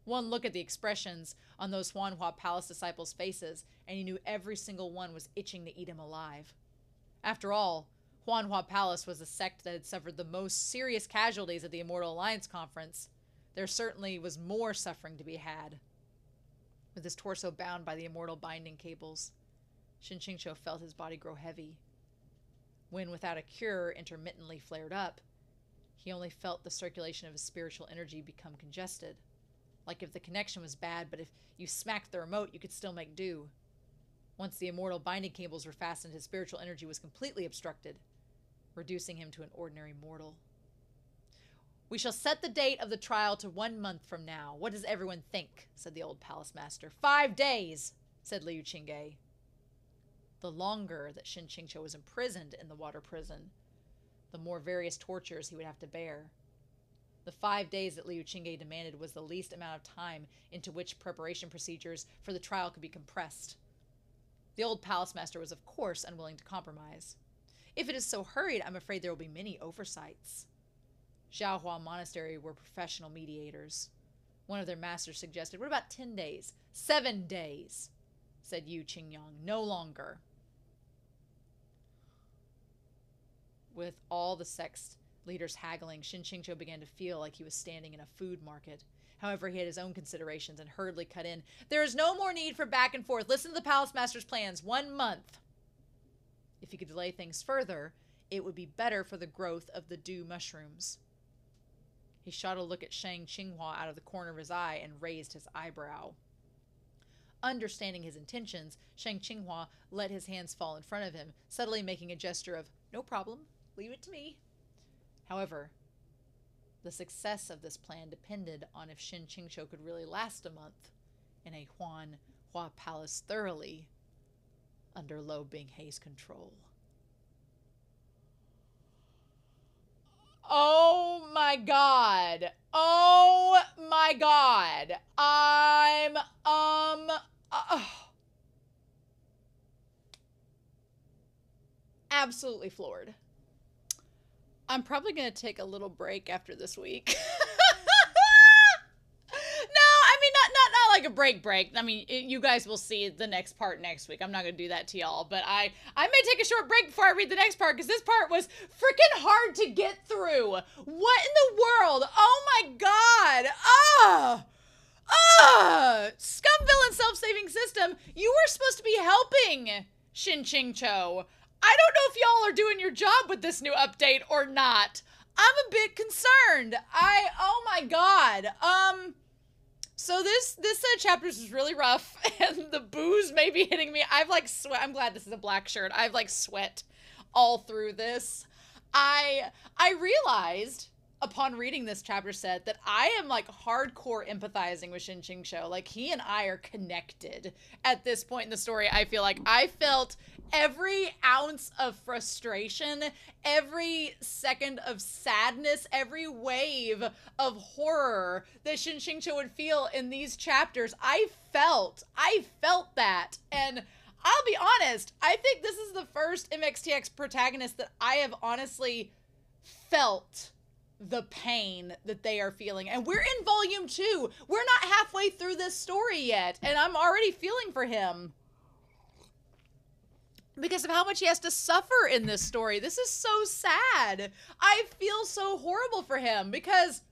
S1: One look at the expressions on those Huanhua Palace disciples' faces, and he knew every single one was itching to eat him alive. After all, Huanhua Palace was the sect that had suffered the most serious casualties at the Immortal Alliance Conference. There certainly was more suffering to be had. With his torso bound by the immortal binding cables, Shen QingQiu felt his body grow heavy. When without a cure intermittently flared up, he only felt the circulation of his spiritual energy become congested. Like if the connection was bad, but if you smacked the remote, you could still make do. Once the immortal binding cables were fastened, his spiritual energy was completely obstructed, reducing him to an ordinary mortal. "We shall set the date of the trial to 1 month from now. What does everyone think?" said the old palace master. 5 days, said Liu Qingge. The longer that Shen QingQiu was imprisoned in the water prison, the more various tortures he would have to bear. The 5 days that Liu Qingge demanded was the least amount of time into which preparation procedures for the trial could be compressed. The old palace master was, of course, unwilling to compromise. "If it is so hurried, I'm afraid there will be many oversights." Xiaohua Monastery were professional mediators. One of their masters suggested, "What about 10 days? 7 days, said Yu Qingyang. "No longer." With all the sect's leaders haggling, Shen QingQiu began to feel like he was standing in a food market. However, he had his own considerations and hurriedly cut in. "There is no more need for back and forth. Listen to the palace master's plans. 1 month. If he could delay things further, it would be better for the growth of the dew mushrooms." He shot a look at Shang Qinghua out of the corner of his eye and raised his eyebrow. Understanding his intentions, Shang Qinghua let his hands fall in front of him, subtly making a gesture of, "No problem, leave it to me." However, the success of this plan depended on if Shen QingQiu could really last a month in a Huanhua Palace thoroughly under Lo Binghe's control. Oh my god. Oh my god. I'm absolutely floored. I'm probably going to take a little break after this week. Not like a break. I mean, you guys will see the next part next week. I'm not going to do that to y'all, but I may take a short break before I read the next part, because this part was freaking hard to get through. What in the world? Oh my god. Scum-Villain self-saving system. You were supposed to be helping Shen QingQiu. I don't know if y'all are doing your job with this new update or not. I'm a bit concerned. Oh my god. So this set of chapters is really rough, and the booze may be hitting me. I've like sweat. I'm glad this is a black shirt. I've like sweat all through this. I realized upon reading this chapter set that I am like hardcore empathizing with Shen QingQiu. Like, he and I are connected at this point in the story. I feel like I felt every ounce of frustration, every second of sadness, every wave of horror that Shen QingQiu would feel in these chapters. I felt that. And I'll be honest, I think this is the first MXTX protagonist that I have honestly felt the pain that they are feeling. And we're in volume 2. We're not halfway through this story yet, and I'm already feeling for him because of how much he has to suffer in this story. This is so sad. I feel so horrible for him because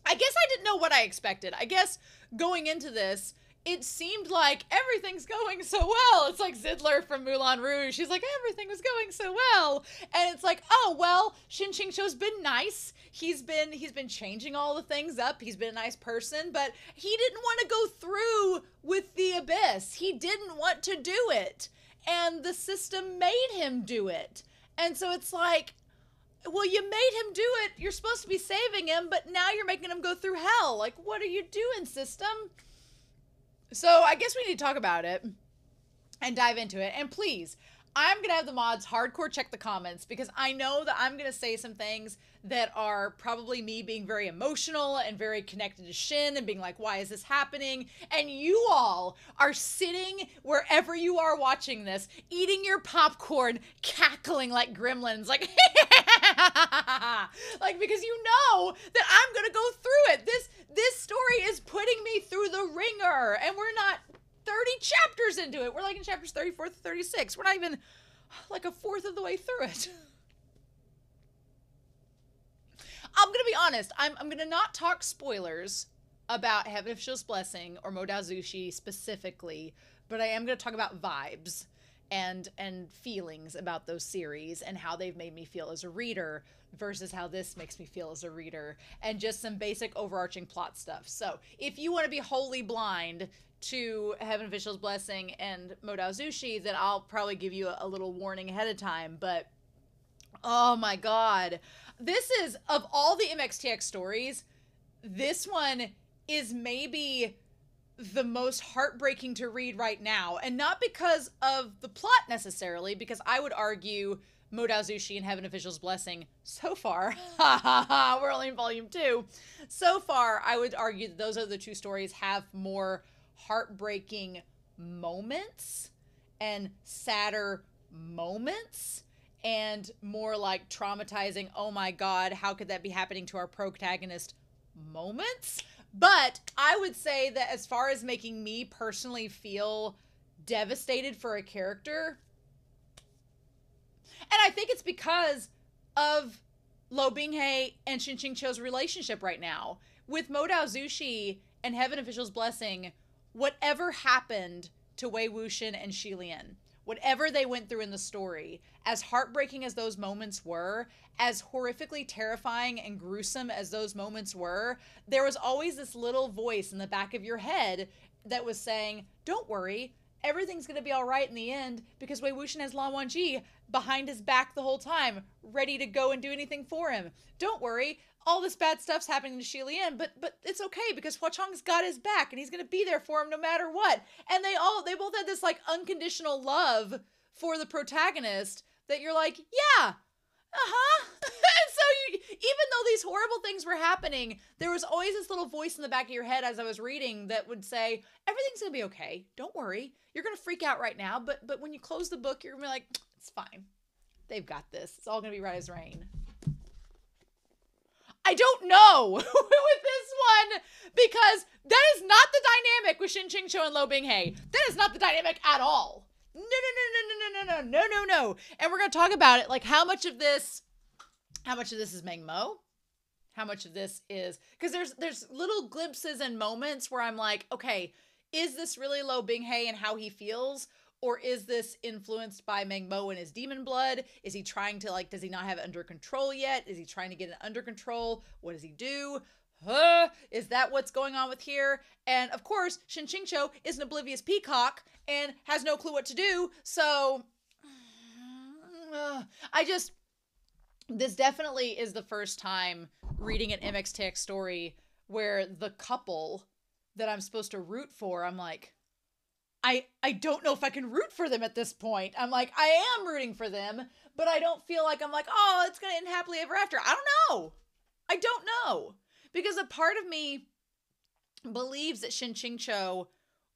S1: I guess I didn't know what I expected. I guess going into this, it seemed like everything's going so well. It's like Zidler from Moulin Rouge. She's like, everything was going so well. And it's like, oh, well, Shen QingQiu's been nice. He's been changing all the things up. He's been a nice person, but he didn't want to go through with the abyss. He didn't want to do it. And the system made him do it. And so it's like, well, you made him do it. You're supposed to be saving him, but now you're making him go through hell. Like, what are you doing, system? So I guess we need to talk about it and dive into it. And please, I'm going to have the mods hardcore check the comments because I know that I'm going to say some things that are probably me being very emotional and very connected to Shin and being like, why is this happening? And you all are sitting wherever you are watching this, eating your popcorn, cackling like gremlins, like, like, because you know that I'm going to go through it. This story is putting me through the ringer, and we're not 30 chapters into it. We're like in chapters 34 to 36. We're not even like a fourth of the way through it. I'm going to be honest. I'm going to not talk spoilers about Heaven Official's Blessing or Modazushi specifically, but I am going to talk about vibes and feelings about those series and how they've made me feel as a reader versus how this makes me feel as a reader, and just some basic overarching plot stuff. So if you want to be wholly blind to Heaven Official's Blessing and Modazushi, then I'll probably give you a little warning ahead of time. But oh my god, this is, of all the MXTX stories, this one is maybe the most heartbreaking to read right now. And not because of the plot necessarily, because I would argue Modazushi and Heaven Official's Blessing so far, we're only in volume 2, so far I would argue that those other two stories have more heartbreaking moments and sadder moments and more like traumatizing, oh my god, how could that be happening to our protagonist moments. But I would say that as far as making me personally feel devastated for a character, and I think it's because of Lo Binghei and Shen QingQiu's relationship right now. With Modazushi and Heaven Official's Blessing, whatever happened to Wei Wuxian and Shi Lian, whatever they went through in the story, as heartbreaking as those moments were, as horrifically terrifying and gruesome as those moments were, there was always this little voice in the back of your head that was saying, don't worry, everything's going to be all right in the end, because Wei Wuxian has Lan Wangji behind his back the whole time, ready to go and do anything for him. Don't worry, all this bad stuff's happening to Shi Lian, but it's okay because Hua Chong's got his back and he's going to be there for him no matter what. And they both had this like unconditional love for the protagonist that you're like, yeah, and so even though these horrible things were happening, there was always this little voice in the back of your head as I was reading that would say, everything's going to be okay. Don't worry. You're going to freak out right now, but when you close the book, you're going to be like, it's fine. They've got this. It's all going to be right as rain. I don't know with this one, because that is not the dynamic with Shen QingQiu and Lo Binghei. That is not the dynamic at all. No. And we're going to talk about it. Like, how much of this is Meng Mo? How much of this is, because there's little glimpses and moments where I'm like, okay, is this really Lo Binghei and how he feels? Or is this influenced by Meng Mo and his demon blood? Is he trying to, like, does he not have it under control yet? Is he trying to get it under control? What does he do? Is that what's going on with here? And of course, Shen QingQiu is an oblivious peacock and has no clue what to do. So this definitely is the first time reading an MXTX story where the couple that I'm supposed to root for, I'm like, I don't know if I can root for them at this point. I'm like, I am rooting for them, but I don't feel like I'm like, oh, it's going to end happily ever after. I don't know. Because a part of me believes that Shen QingQiu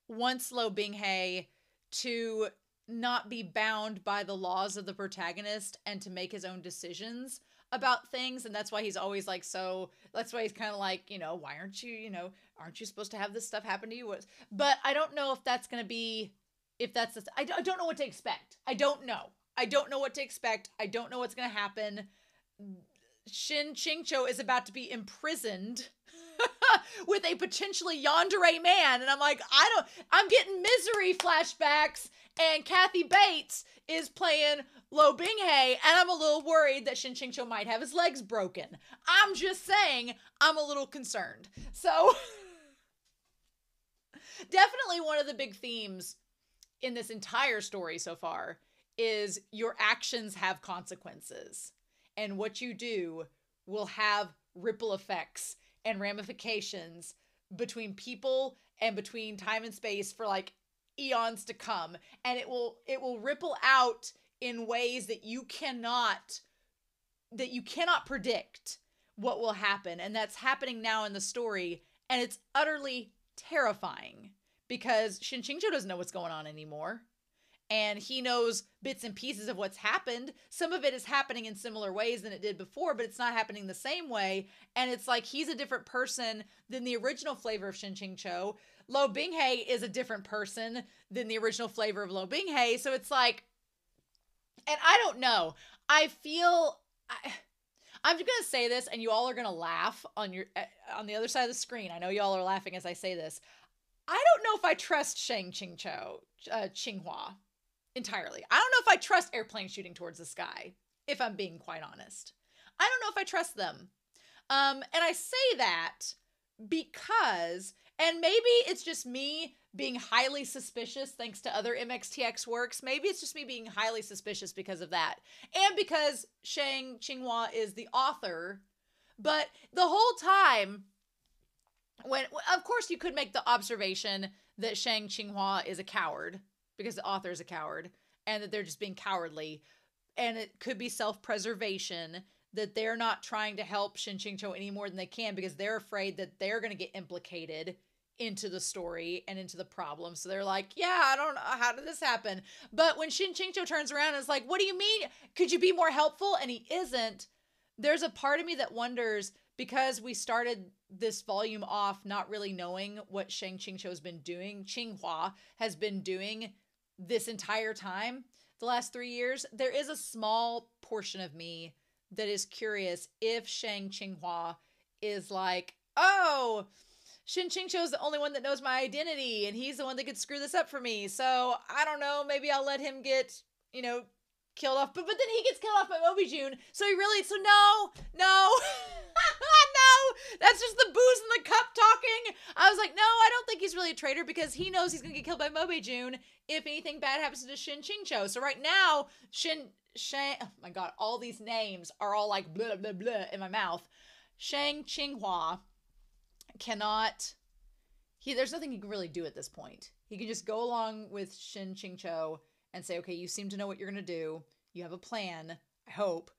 S1: wants Lo Binghe to not be bound by the laws of the protagonist and to make his own decisions about things. And that's why he's always like, that's why he's kind of like, why aren't you supposed to have this stuff happen to you? But I don't know if that's going to be, I don't know what to expect. I don't know what to expect. I don't know what's going to happen. Shen QingQiu is about to be imprisoned with a potentially yandere man. And I'm like, I'm getting Misery flashbacks, and Kathy Bates is playing Lo Binghe, and I'm a little worried that Shen QingQiu might have his legs broken. I'm just saying, I'm a little concerned. So definitely one of the big themes in this entire story so far is your actions have consequences, and what you do will have ripple effects and ramifications between people and between time and space for like eons to come. And it will ripple out in ways that you cannot predict what will happen. And that's happening now in the story. And it's utterly terrifying because Shen QingQiu doesn't know what's going on anymore. And he knows bits and pieces of what's happened. Some of it is happening in similar ways than it did before, but it's not happening the same way. And it's like he's a different person than the original flavor of Shen QingQiu. Lo Binghe is a different person than the original flavor of Lo Binghe. So it's like, and I don't know. I'm just going to say this, and you all are going to laugh on the other side of the screen. I know y'all are laughing as I say this. I don't know if I trust Shen QingQiu, Qinghua, entirely. I don't know if I trust airplanes shooting towards the sky, if I'm being quite honest. I don't know if I trust them. And I say that because, and maybe it's just me being highly suspicious thanks to other MXTX works. Maybe it's just me being highly suspicious because of that. And because Shen QingHua is the author. But the whole time, of course you could make the observation that Shen QingHua is a coward, because the author is a coward, and that they're just being cowardly. And it could be self-preservation, that they're not trying to help Shen QingQiu any more than they can because they're afraid that they're going to get implicated into the story and into the problem. So they're like, yeah, I don't know, how did this happen? But when Shen QingQiu turns around and is like, what do you mean? Could you be more helpful? And he isn't. There's a part of me that wonders, because we started this volume off not really knowing what Shen QingQiu has been doing, Qinghua has been doing this entire time, the last 3 years, there is a small portion of me that is curious if Shen QingHua is like, oh, Shen QingQiu is the only one that knows my identity, and he's the one that could screw this up for me. So I don't know, maybe I'll let him get, killed off. But then he gets killed off by Mobijun. So no, no, that's just the booze in the cup talking. I was like, no, I don't think he's really a traitor because he knows he's going to get killed by Mobijun if anything bad happens to Shen QingQiu. So right now, Shen, oh my God, all these names are all like blah, blah, blah in my mouth. Shen QingHua cannot, there's nothing he can really do at this point. He can just go along with Shen QingQiu and say, okay, you seem to know what you're going to do. You have a plan, I hope.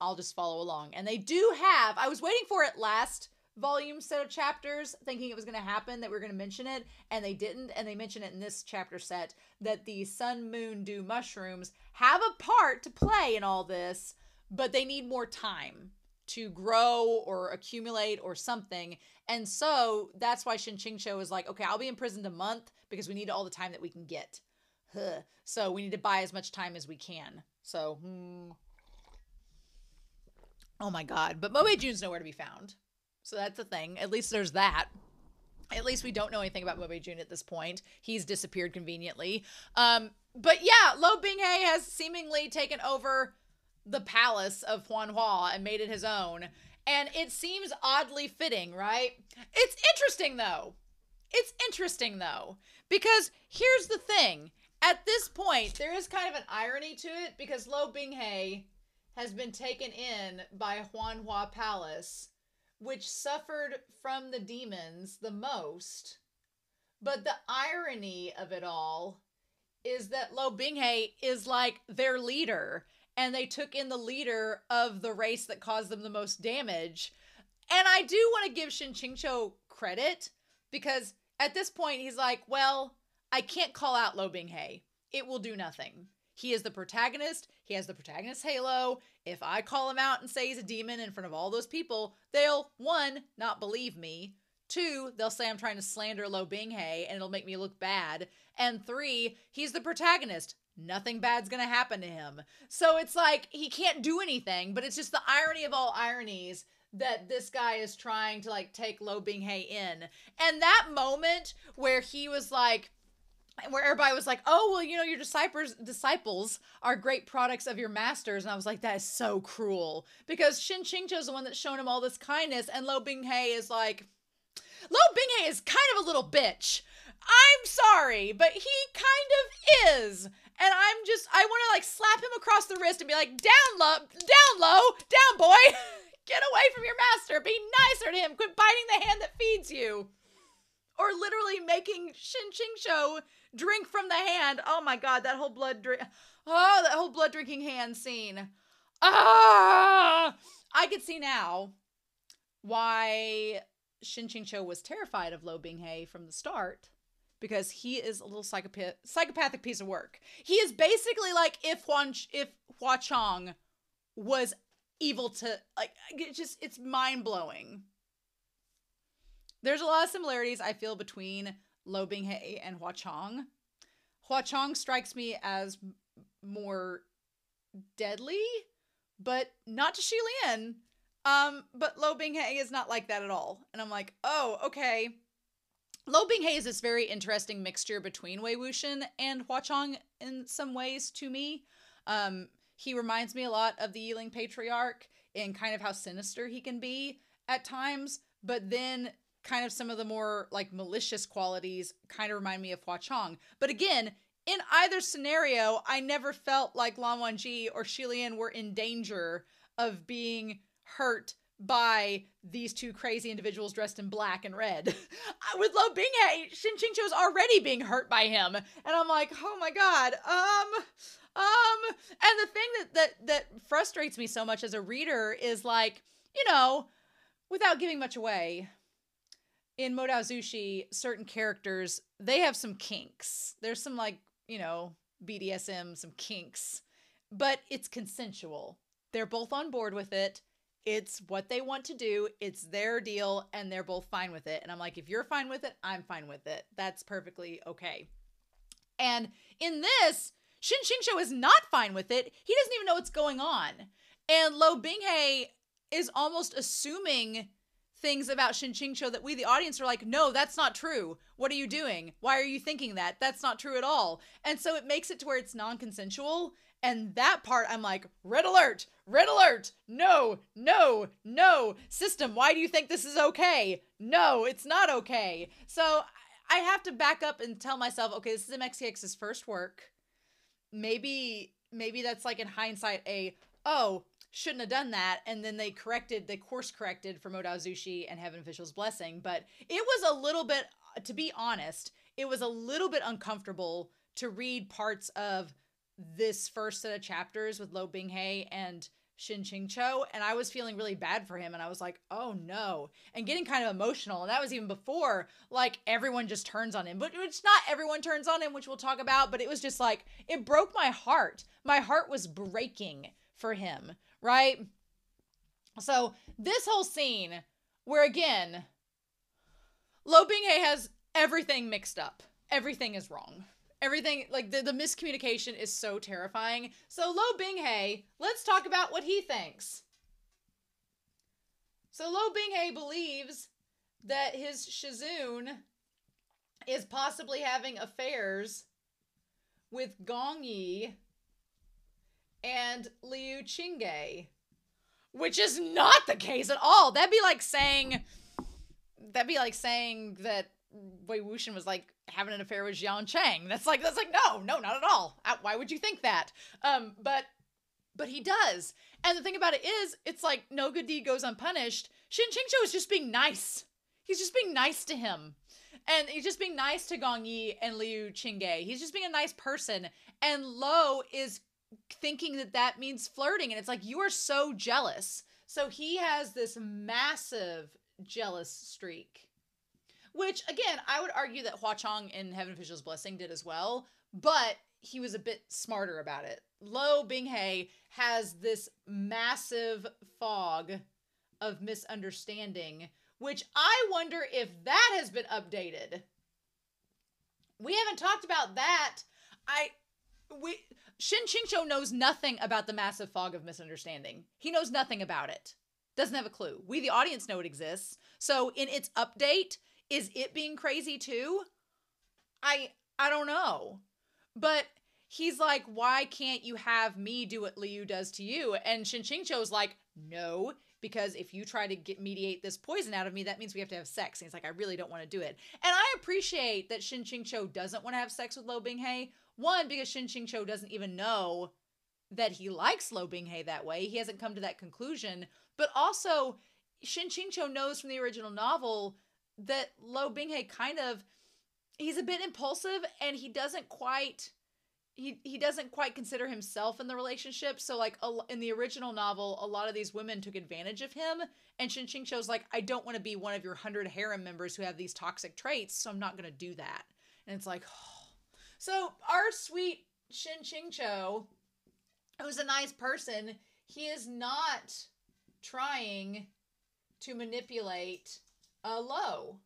S1: I'll just follow along. And they do have, I was waiting for it last volume set of chapters, thinking it was going to happen, that we were going to mention it, and they didn't. And they mention it in this chapter set, that the sun, moon, dew mushrooms have a part to play in all this, but they need more time to grow or accumulate or something. And so that's why Shen QingQiu is like, okay, I'll be imprisoned a month because we need all the time that we can get. So we need to buy as much time as we can. So, oh my God. But Mobijun's nowhere to be found. So that's the thing. At least there's that. At least we don't know anything about Mobijun at this point. He's disappeared conveniently. But yeah, Lo Binghe has seemingly taken over the palace of Huanhua and made it his own. And it seems oddly fitting, right? It's interesting though. It's interesting though, because here's the thing. At this point, there is kind of an irony to it because Lo Binghe has been taken in by Huanhua Palace, which suffered from the demons the most. But the irony of it all is that Lo Binghe is like their leader, and they took in the leader of the race that caused them the most damage. And I do want to give Shen QingQiu credit because at this point he's like, well, I can't call out Lo Binghe. It will do nothing. He is the protagonist. He has the protagonist halo. If I call him out and say he's a demon in front of all those people, they'll, one, not believe me. Two, they'll say I'm trying to slander Lo Binghe and it'll make me look bad. And three, he's the protagonist. Nothing bad's gonna happen to him. So it's like he can't do anything, but it's just the irony of all ironies that this guy is trying to like take Lo Binghe in. And that moment where he was like, where everybody was like, oh, well, you know, your disciples are great products of your masters. And I was like, that is so cruel. Because Shen QingQiu is the one that's shown him all this kindness. And Lo Binghe is like, Lo Binghe is kind of a little bitch. I'm sorry, but he kind of is. And I want to like slap him across the wrist and be like, down down boy. Get away from your master. Be nicer to him. Quit biting the hand that feeds you. Or literally making Shen QingQiu drink from the hand. Oh my God, that whole blood drinking hand scene. I could see now why Shen QingQiu was terrified of Lo Binghe from the start, because he is a little psychopathic piece of work. He is basically like if Hua Chong was evil to, like, it's mind-blowing. There's a lot of similarities, I feel, between Lo Binghe and Hua Chong. Hua Chong strikes me as more deadly, but not to Xi Lian. But Lo Binghe is not like that at all. And I'm like, oh, okay. Lo Binghe is this very interesting mixture between Wei Wuxian and Hua Chong in some ways to me. He reminds me a lot of the Yiling Patriarch in kind of how sinister he can be at times, but then kind of some of the more like malicious qualities kind of remind me of Hua Chong. But again, in either scenario, I never felt like Lan Wangji or Xi Lian were in danger of being hurt by these two crazy individuals dressed in black and red. With Lo Binghe, Shen QingQiu is already being hurt by him. And I'm like, oh my God. And the thing that frustrates me so much as a reader is like, you know, without giving much away, in Modao Zushi, certain characters, they have some kinks. There's some like, you know, BDSM, some kinks, but it's consensual. They're both on board with it. It's what they want to do. It's their deal and they're both fine with it. And I'm like, if you're fine with it, I'm fine with it. That's perfectly okay. And in this, Shen QingQiu is not fine with it. He doesn't even know what's going on. And Lo Binghe is almost assuming things about Shen QingQiu that we, the audience, are like, no, that's not true. What are you doing? Why are you thinking that? That's not true at all. And so it makes it to where it's non-consensual. And that part, I'm like, red alert, no, no, no. System, why do you think this is okay? No, it's not okay. So I have to back up and tell myself, okay, this is MXTX's first work. Maybe that's like in hindsight shouldn't have done that. And then they course corrected for Modao Zushi and Heaven Official's Blessing. But it was a little bit, to be honest, it was a little bit uncomfortable to read parts of this first set of chapters with Lo Binghe and Shen QingQiu, and I was feeling really bad for him, and I was like, oh no, and getting kind of emotional. And that was even before like everyone just turns on him, but it's not everyone turns on him, which we'll talk about, but it was just like, it broke my heart. My heart was breaking for him, right? So this whole scene where, again, Lo Binghe has everything mixed up. Everything is wrong. Everything, like, the miscommunication is so terrifying. So Lo Binghe, let's talk about what he thinks. So Lo Binghe believes that his Shizun is possibly having affairs with Gong Yi and Liu Qingge, which is not the case at all. That'd be like saying that Wei Wuxian was like having an affair with Jiang Cheng. That's like no, not at all. Why would you think that? But he does. And the thing about it is, it's like no good deed goes unpunished. Shen QingQiu is just being nice. He's just being nice to him. And he's just being nice to Gong Yi and Liu Qingge. He's just being a nice person. And Lo is thinking that means flirting. And it's like, you are so jealous. So he has this massive jealous streak. Which, again, I would argue that Hua Chong in Heaven Official's Blessing did as well. But he was a bit smarter about it. Lo Binghe has this massive fog of misunderstanding, which I wonder if that has been updated. We haven't talked about that. Shen QingQiu knows nothing about the massive fog of misunderstanding. He knows nothing about it. Doesn't have a clue. We, the audience, know it exists. So in its update, is it being crazy too? I don't know. But he's like, why can't you have me do what Liu does to you? And Shen QingQiu's like, no, because if you try to mediate this poison out of me, that means we have to have sex. And he's like, I really don't want to do it. And I appreciate that Shen QingQiu doesn't want to have sex with Lo Binghe. One, because Shen QingQiu doesn't even know that he likes Lo Binghe that way. He hasn't come to that conclusion. But also, Shen QingQiu knows from the original novel that Lo Binghe he's a bit impulsive, and he doesn't quite consider himself in the relationship. So like in the original novel, a lot of these women took advantage of him, and Shen QingQiu's like, I don't want to be one of your 100 harem members who have these toxic traits, so I'm not going to do that. And it's like, oh. So our sweet Shen QingQiu, who's a nice person, he is not trying to manipulate Lo,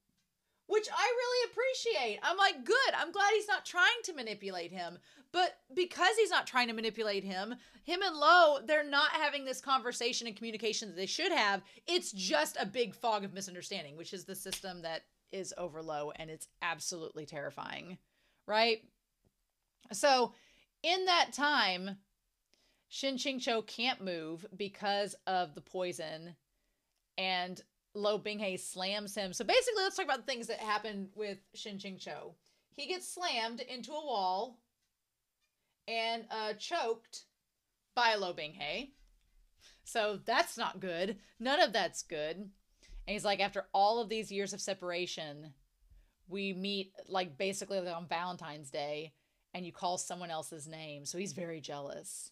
S1: which I really appreciate. I'm like, good. I'm glad he's not trying to manipulate him. But because he's not trying to manipulate him and Lo, they're not having this conversation and communication that they should have. It's just a big fog of misunderstanding, which is the system that is over Lo, and it's absolutely terrifying, right? So in that time, Shen QingQiu can't move because of the poison, and Lo Binghe slams him. So basically, let's talk about the things that happen with Shen QingQiu. He gets slammed into a wall and choked by Lo Binghe. So that's not good. None of that's good. And he's like, after all of these years of separation, we meet like basically on Valentine's Day, and you call someone else's name. So he's very jealous.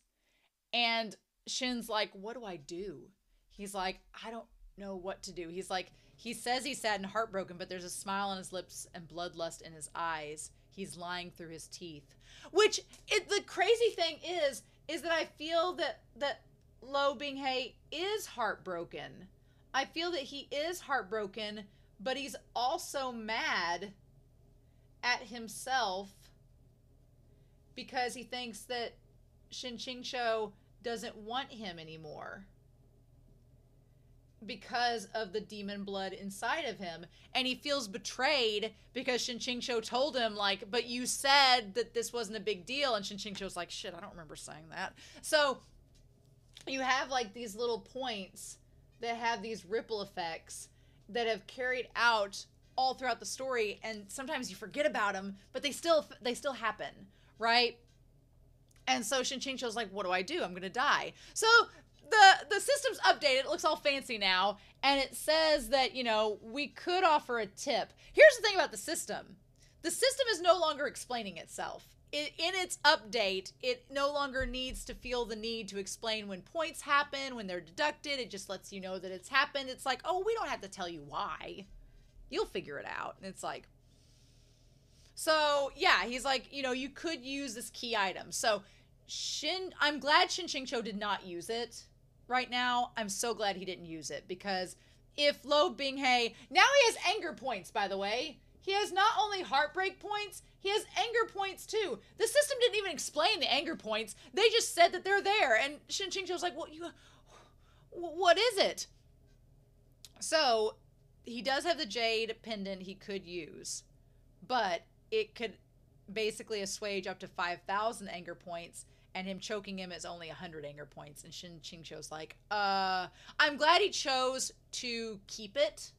S1: And Shen's like, what do I do? He's like, I don't know what to do. He's like, he says he's sad and heartbroken, but there's a smile on his lips and bloodlust in his eyes. He's lying through his teeth. Which, the crazy thing is that I feel that Lo Binghe is heartbroken. I feel that he is heartbroken, but he's also mad at himself because he thinks that Shen QingQiu doesn't want him anymore because of the demon blood inside of him. And he feels betrayed because Shen QingQiu told him, like, but you said that this wasn't a big deal. And Shen QingQiu's like, shit, I don't remember saying that. So you have like these little points that have these ripple effects that have carried out all throughout the story. And sometimes you forget about them, but they still happen, right? And so Shen QingQiu's like, what do I do? I'm going to die. So the system's updated. It looks all fancy now. And it says that, you know, we could offer a tip. Here's the thing about the system. The system is no longer explaining itself. In its update, it no longer needs to feel the need to explain when points happen, when they're deducted. It just lets you know that it's happened. It's like, oh, we don't have to tell you why. You'll figure it out. And it's like, so yeah, he's like, you know, you could use this key item. So I'm glad Shen QingQiu did not use it right now. I'm so glad he didn't use it, because if Lo Binghe, now he has anger points, by the way. He has not only heartbreak points, he has anger points too. The system didn't even explain the anger points. They just said that they're there. And Shen QingQiu was like, what is it? So he does have the jade pendant he could use, but it could basically assuage up to 5,000 anger points, and him choking him is only 100 anger points. And Shen QingQiu's like, I'm glad he chose to keep it.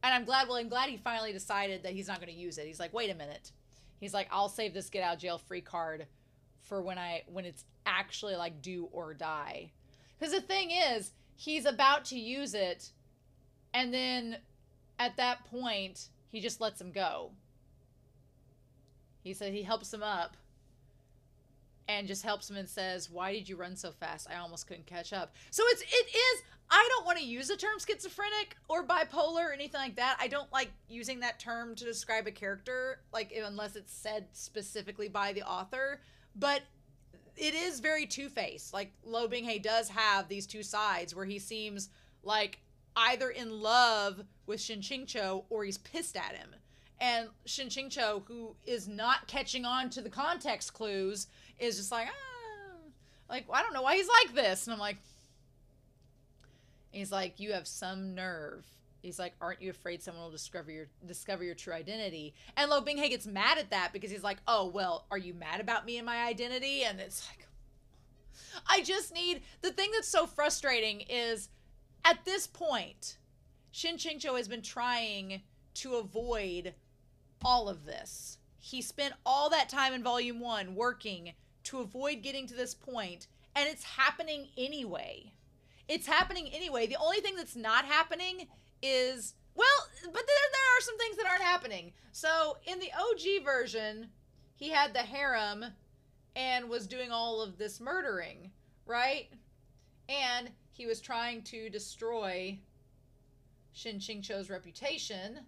S1: And I'm glad he finally decided that he's not going to use it. He's like, wait a minute. He's like, I'll save this get out of jail free card for when it's actually like do or die. Because the thing is, he's about to use it, and then at that point, he just lets him go. He said he helps him up and just helps him and says, why did you run so fast? I almost couldn't catch up. So it is, I don't want to use the term schizophrenic or bipolar or anything like that. I don't like using that term to describe a character, like unless it's said specifically by the author. But it is very two-faced. Like, Lo Binghe does have these two sides where he seems like either in love with Shen QingQiu or he's pissed at him. And Shen QingQiu, who is not catching on to the context clues, is just like, I don't know why he's like this. And I'm like, he's like, you have some nerve. He's like, aren't you afraid someone will discover your true identity? And Lo Binghe gets mad at that because he's like, oh, well, are you mad about me and my identity? And it's like, I just need, the thing that's so frustrating is at this point, Shen QingQiu has been trying to avoid all of this. He spent all that time in Volume 1 working to avoid getting to this point, and it's happening anyway. It's happening anyway. The only thing that's not happening is, well, but then there are some things that aren't happening. So in the OG version, he had the harem and was doing all of this murdering, right? And he was trying to destroy Shen QingQiu's reputation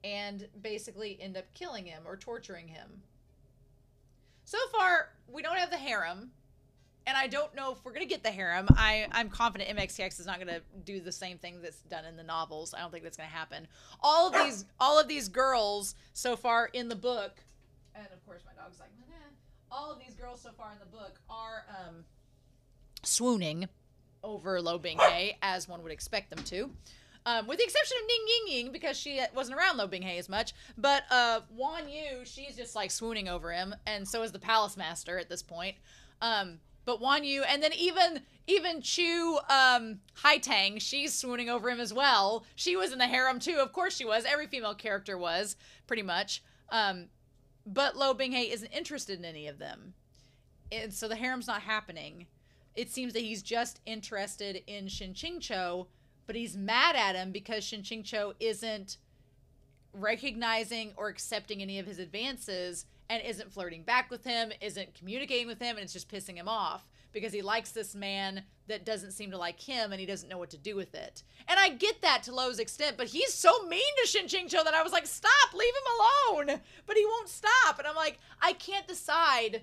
S1: and basically end up killing him or torturing him. So far, we don't have the harem, and I don't know if we're going to get the harem. I'm confident MXTX is not going to do the same thing that's done in the novels. I don't think that's going to happen. All of these girls so far in the book, and of course my dog's like, all of these girls so far in the book are swooning over Lo Binghe, as one would expect them to. With the exception of Ning Ying, because she wasn't around Lo Binghe as much. But Wan Yu, she's just like swooning over him, and so is the Palace Master at this point. But Wan Yu, and then even Chu Haitang, she's swooning over him as well. She was in the harem too, of course she was. Every female character was, pretty much. But Lo Binghe isn't interested in any of them. And so the harem's not happening. It seems that he's just interested in Shen QingQiu, but he's mad at him because Shen QingQiu isn't recognizing or accepting any of his advances and isn't flirting back with him, isn't communicating with him, and it's just pissing him off because he likes this man that doesn't seem to like him and he doesn't know what to do with it. And I get that to Lo's extent, but he's so mean to Shen QingQiu that I was like, stop, leave him alone. But he won't stop. And I'm like, I can't decide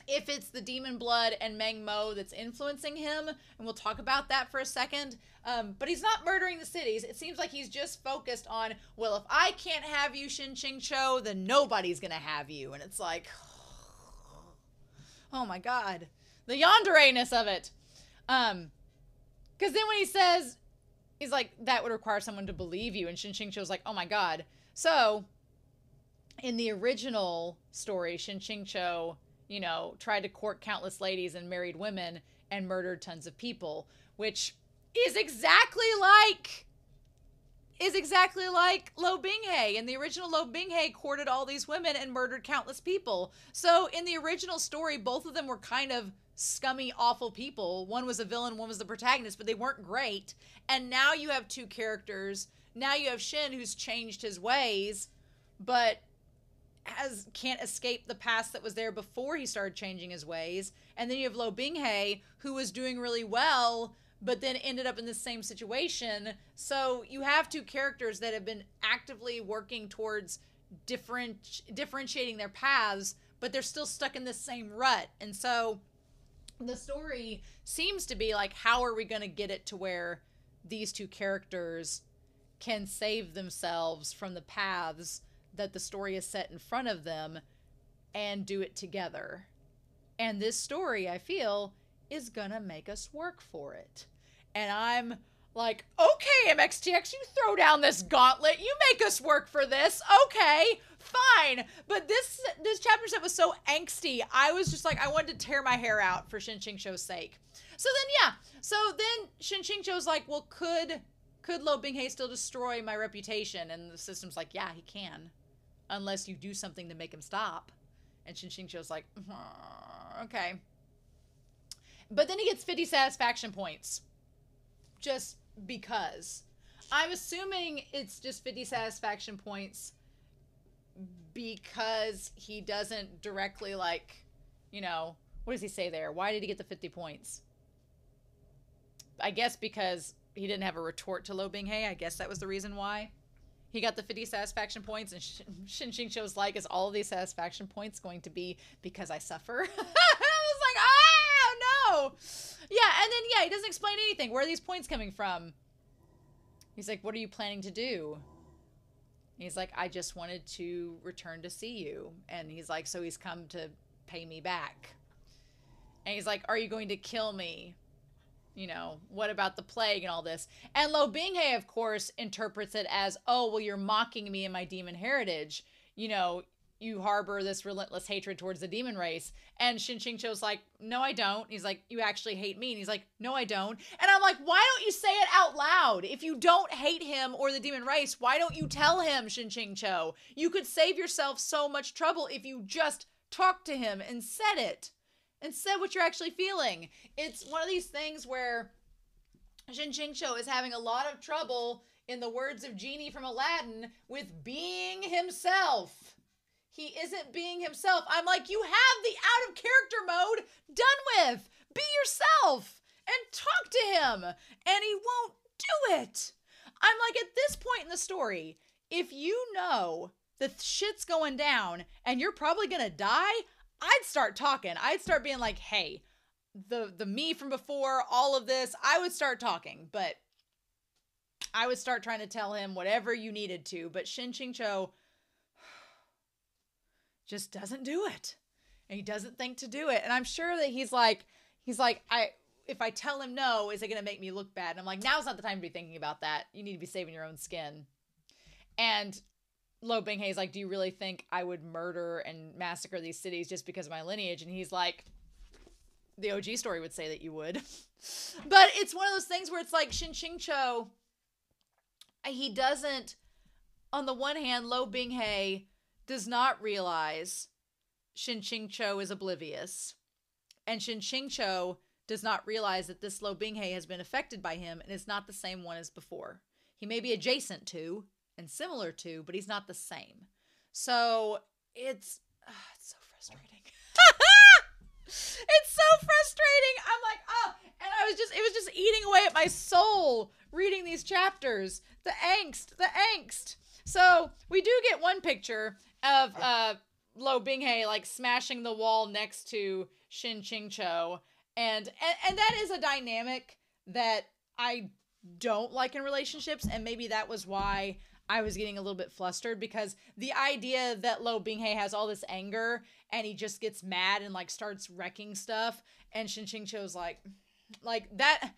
S1: if it's the demon blood and Meng Mo that's influencing him, and we'll talk about that for a second. But he's not murdering the cities. It seems like he's just focused on, well, if I can't have you, Shen QingQiu, then nobody's gonna have you. And it's like, oh my god, the yandere-ness of it. Because then when he says, he's like, that would require someone to believe you, and Shen QingQiu's like, oh my god. So in the original story, Shen QingQiu, you know, tried to court countless ladies and married women and murdered tons of people, which is exactly like Lo Binghe. In the original, Lo Binghe courted all these women and murdered countless people. So in the original story, both of them were kind of scummy, awful people. One was a villain, one was the protagonist, but they weren't great. And now you have two characters. Now you have Shen, who's changed his ways, but can't escape the past that was there before he started changing his ways. And then you have Lo Binghe, who was doing really well, but then ended up in the same situation. So you have two characters that have been actively working towards differentiating their paths, but they're still stuck in the same rut. And so the story seems to be like, how are we going to get it to where these two characters can save themselves from the paths that the story is set in front of them and do it together. And this story, I feel, is gonna make us work for it. And I'm like, okay, MXTX, you throw down this gauntlet. You make us work for this. Okay, fine. But this chapter set was so angsty. I was just like, I wanted to tear my hair out for Shen QingQiu's sake. So then Shen QingQiu's like, well, could Lo Binghe still destroy my reputation? And the system's like, yeah, he can, unless you do something to make him stop. And Shen QingQiu's like, okay. But then he gets 50 satisfaction points. Just because. I'm assuming it's just 50 satisfaction points because he doesn't directly, like, you know, what does he say there? Why did he get the 50 points? I guess because he didn't have a retort to Lo Binghe. I guess that was the reason why he got the 50 satisfaction points. And Shen QingQiu's like, is all of these satisfaction points going to be because I suffer? I was like, ah, no. Yeah, and then, he doesn't explain anything. Where are these points coming from? He's like, what are you planning to do? He's like, I just wanted to return to see you. And he's like, so he's come to pay me back. And he's like, are you going to kill me? You know, what about the plague and all this? And Lo Binghe, of course, interprets it as, oh, well, you're mocking me and my demon heritage. You know, you harbor this relentless hatred towards the demon race. And Shen QingQiu's like, no, I don't. He's like, you actually hate me. And he's like, no, I don't. And I'm like, why don't you say it out loud? If you don't hate him or the demon race, why don't you tell him, Shen QingQiu? You could save yourself so much trouble if you just talked to him and said it. And said what you're actually feeling. It's one of these things where Shen QingQiu is having a lot of trouble, in the words of Genie from Aladdin, with being himself. He isn't being himself. I'm like, you have the out of character mode done with. Be yourself and talk to him. And he won't do it. I'm like, at this point in the story, if you know that shit's going down and you're probably going to die, I'd start talking. I'd start being like, hey, the me from before, all of this, I would start talking. But I would start trying to tell him whatever you needed to. But Shen QingQiu just doesn't do it. And he doesn't think to do it. And I'm sure that he's like, if I tell him no, is it going to make me look bad? And I'm like, now's not the time to be thinking about that. You need to be saving your own skin. And Lo Binghe is like, do you really think I would murder and massacre these cities just because of my lineage? And he's like, the OG story would say that you would. But it's one of those things where it's like Shen QingQiu, he doesn't, on the one hand, Lo Binghe does not realize Shen QingQiu is oblivious. And Shen QingQiu does not realize that this Lo Binghe has been affected by him and is not the same one as before. He may be adjacent to and similar to, but he's not the same. So it's so frustrating. It's so frustrating. I'm like, and it was just eating away at my soul reading these chapters. The angst. So we do get one picture of Lo Binghe like smashing the wall next to Shen QingQiu, and that is a dynamic that I don't like in relationships, and maybe that was why I was getting a little bit flustered, because the idea that Lo Binghe has all this anger and he just gets mad and like starts wrecking stuff, and Shen QingQiu's like that.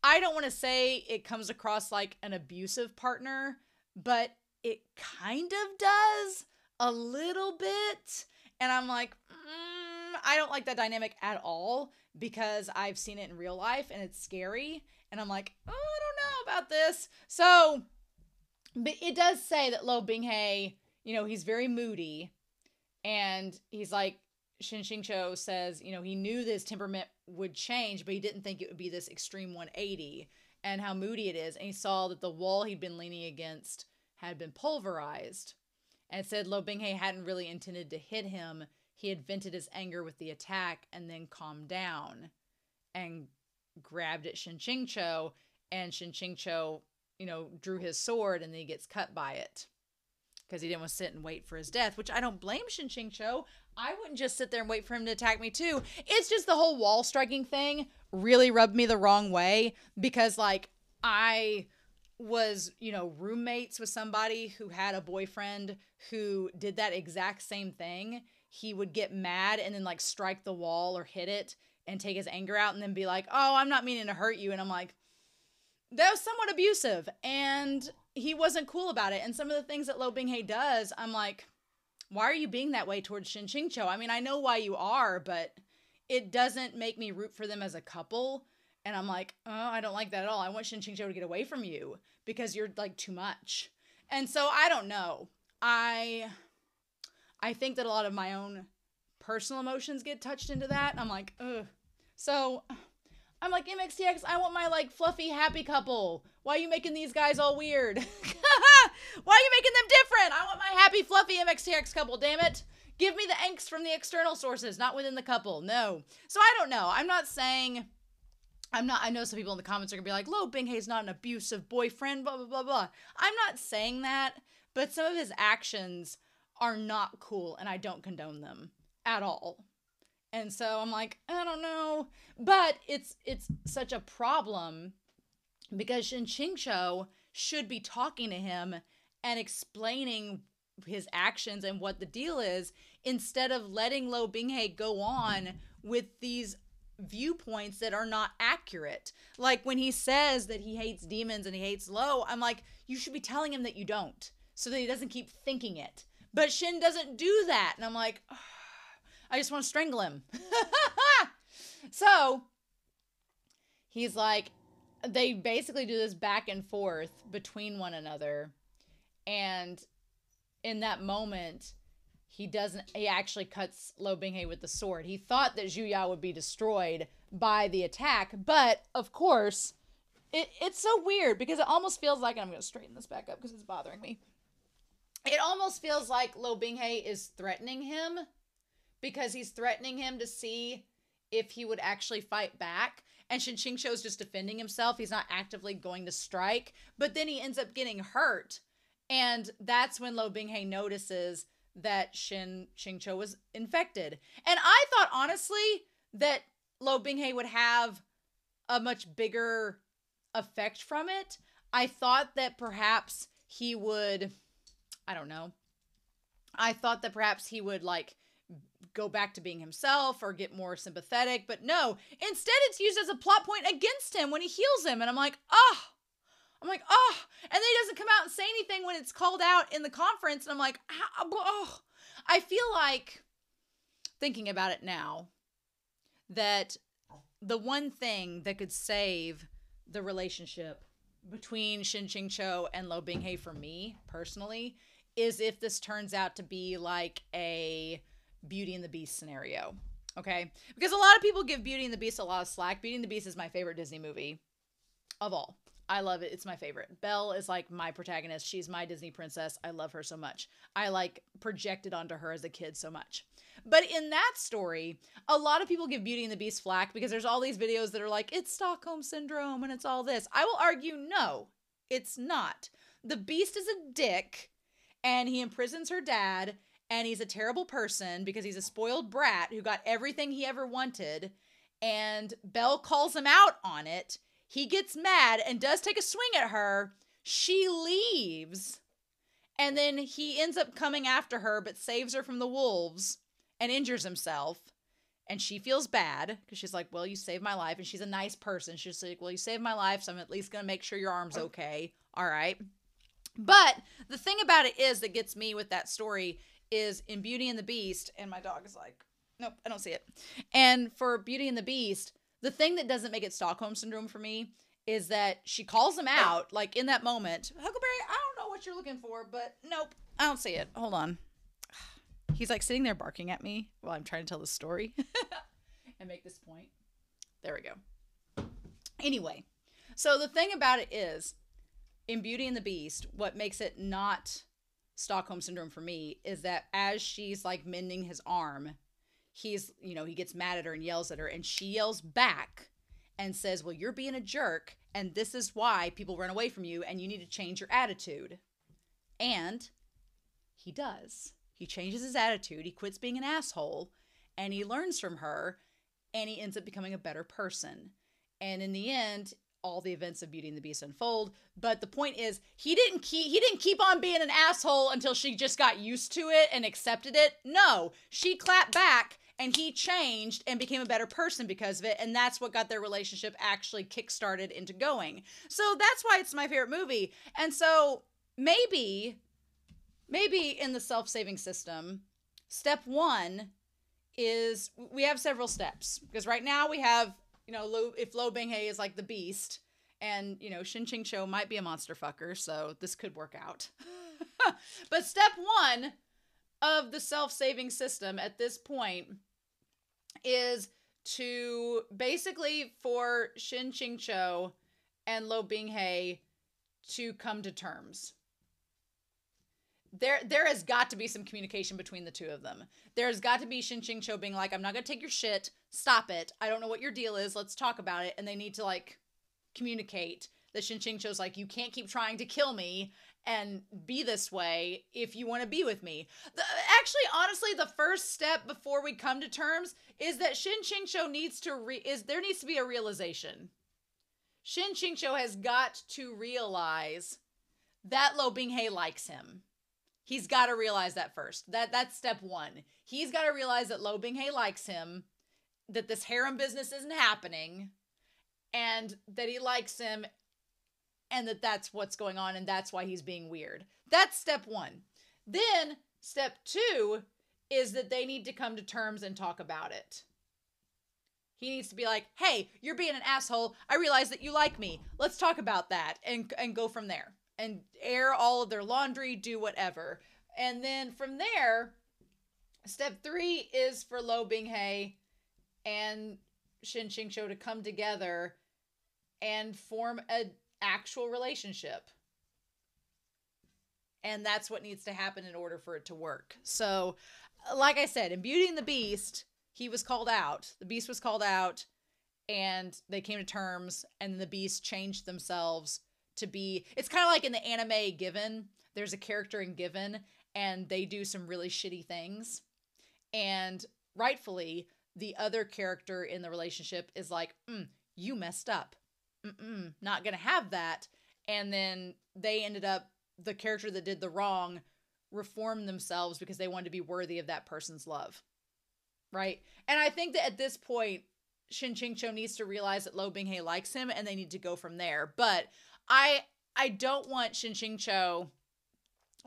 S1: I don't want to say it comes across like an abusive partner, but it kind of does a little bit. And I'm like, I don't like that dynamic at all, because I've seen it in real life and it's scary. And I'm like, oh, I don't know about this. So, but it does say that Lo Binghe, you know, he's very moody, and he's like, Shen QingQiu says, you know, he knew this temperament would change, but he didn't think it would be this extreme 180, and how moody it is. And he saw that the wall he'd been leaning against had been pulverized, and said Lo Binghe hadn't really intended to hit him. He had vented his anger with the attack and then calmed down and grabbed at Shen QingQiu, and Shen QingQiu, you know, drew his sword, and then he gets cut by it because he didn't want to sit and wait for his death, which I don't blame Shen QingQiu. I wouldn't just sit there and wait for him to attack me too. It's just the whole wall striking thing really rubbed me the wrong way, because like I was, you know, roommates with somebody who had a boyfriend who did that exact same thing. He would get mad and then like strike the wall or hit it and take his anger out and then be like, oh, I'm not meaning to hurt you. And I'm like, that was somewhat abusive, and he wasn't cool about it. And some of the things that Lo Binghe does, I'm like, why are you being that way towards Shen QingQiu? I mean, I know why you are, but it doesn't make me root for them as a couple. And I'm like, oh, I don't like that at all. I want Shen QingQiu to get away from you because you're like too much. And so I don't know. I think that a lot of my own personal emotions get touched into that. I'm like, ugh. So I'm like, MXTX, I want my like fluffy happy couple. Why are you making these guys all weird? Why are you making them different? I want my happy fluffy MXTX couple, damn it. Give me the angst from the external sources, not within the couple. No. So I don't know. I know some people in the comments are gonna be like, Lo Binghae's not an abusive boyfriend, blah, blah, blah, blah. I'm not saying that, but some of his actions are not cool and I don't condone them at all. And so I'm like, I don't know. But it's such a problem because Shen QingQiu should be talking to him and explaining his actions and what the deal is instead of letting Lo Binghae go on with these viewpoints that are not accurate. Like when he says that he hates demons and he hates Lo, I'm like, you should be telling him that you don't so that he doesn't keep thinking it. But Shen doesn't do that. And I'm like, oh, I just want to strangle him. So he's like, they basically do this back and forth between one another. And in that moment, he actually cuts Lo Binghae with the sword. He thought that Zhu Ya would be destroyed by the attack. But of course, it's so weird because it almost feels like, and I'm going to straighten this back up because it's bothering me. It almost feels like Lo Binghae is threatening him because he's threatening him to see if he would actually fight back. And Shen QingQiu is just defending himself. He's not actively going to strike. But then he ends up getting hurt. And that's when Lo Binghae notices that Shen QingQiu was infected. And I thought, honestly, that Lo Binghae would have a much bigger effect from it. I thought that perhaps he would... I don't know. I thought that perhaps he would like go back to being himself or get more sympathetic, but no. Instead, it's used as a plot point against him when he heals him. And I'm like, oh. And then he doesn't come out and say anything when it's called out in the conference. And I'm like, oh. I feel like, thinking about it now, that the one thing that could save the relationship between Shen QingQiu and Lo Binghae for me, personally, is if this turns out to be like a Beauty and the Beast scenario, okay? Because a lot of people give Beauty and the Beast a lot of slack. Beauty and the Beast is my favorite Disney movie of all. I love it. It's my favorite. Belle is like my protagonist. She's my Disney princess. I love her so much. I like projected onto her as a kid so much. But in that story, a lot of people give Beauty and the Beast flack because there's all these videos that are like, it's Stockholm Syndrome and it's all this. I will argue, no, it's not. The Beast is a dick and he imprisons her dad and he's a terrible person because he's a spoiled brat who got everything he ever wanted. And Belle calls him out on it. He gets mad and does take a swing at her. She leaves. And then he ends up coming after her but saves her from the wolves and injures himself. And she feels bad because she's like, well, you saved my life. And she's a nice person. She's like, well, you saved my life, so I'm at least going to make sure your arm's okay. All right. But the thing about it is that gets me with that story is in Beauty and the Beast, and my dog is like, nope, I don't see it. And for Beauty and the Beast, the thing that doesn't make it Stockholm Syndrome for me is that she calls him out, like in that moment. Huckleberry, I don't know what you're looking for, but nope, I don't see it. Hold on. He's like sitting there barking at me while I'm trying to tell this story and make this point. There we go. Anyway, so the thing about it is, in Beauty and the Beast, what makes it not Stockholm Syndrome for me is that as she's like mending his arm, he's, you know, he gets mad at her and yells at her, and she yells back and says, well, you're being a jerk, and this is why people run away from you, and you need to change your attitude. And he does. He changes his attitude, he quits being an asshole, and he learns from her, and he ends up becoming a better person. And in the end, all the events of Beauty and the Beast unfold. But the point is, he didn't keep on being an asshole until she just got used to it and accepted it. No, she clapped back and he changed and became a better person because of it. And that's what got their relationship actually kickstarted into going. So that's why it's my favorite movie. And so maybe maybe in the self-saving system, step 1 is we have several steps, because right now we have, if Lo Binghe is like the beast, and Shen QingQiu might be a monster fucker, so this could work out. But step 1 of the self-saving system at this point is to basically for Shen QingQiu and Lo Binghe to come to terms. There has got to be some communication between the two of them. There's got to be Shen QingQiu being like, I'm not going to take your shit. Stop it. I don't know what your deal is. Let's talk about it. And they need to like communicate that Shen QingQiu's like, you can't keep trying to kill me and be this way if you want to be with me. Actually, honestly, the first step before we come to terms is that Shen QingQiu needs to there needs to be a realization. Shen QingQiu has got to realize that Lo Binghe likes him. He's got to realize that first. That's step 1. He's got to realize that Lo Binghe likes him, that this harem business isn't happening, and that he likes him, and that's what's going on, and that's why he's being weird. That's step 1. Then step 2 is that they need to come to terms and talk about it. He needs to be like, hey, you're being an asshole. I realize that you like me. Let's talk about that and go from there. And air all of their laundry, do whatever. And then from there, step 3 is for Lo Binghe and Shen QingQiu to come together and form an actual relationship. And that's what needs to happen in order for it to work. So, like I said, in Beauty and the Beast, he was called out. The Beast was called out, and they came to terms, and the Beast changed themselves to be, it's kind of like in the anime Given. There's a character in Given, and they do some really shitty things. And rightfully, the other character in the relationship is like, you messed up. Not gonna have that. And then they ended up, the character that did the wrong reformed themselves because they wanted to be worthy of that person's love. Right? And I think that at this point, Shen QingQiu needs to realize that Lo Binghe likes him, and they need to go from there. But I don't want Shen QingQiu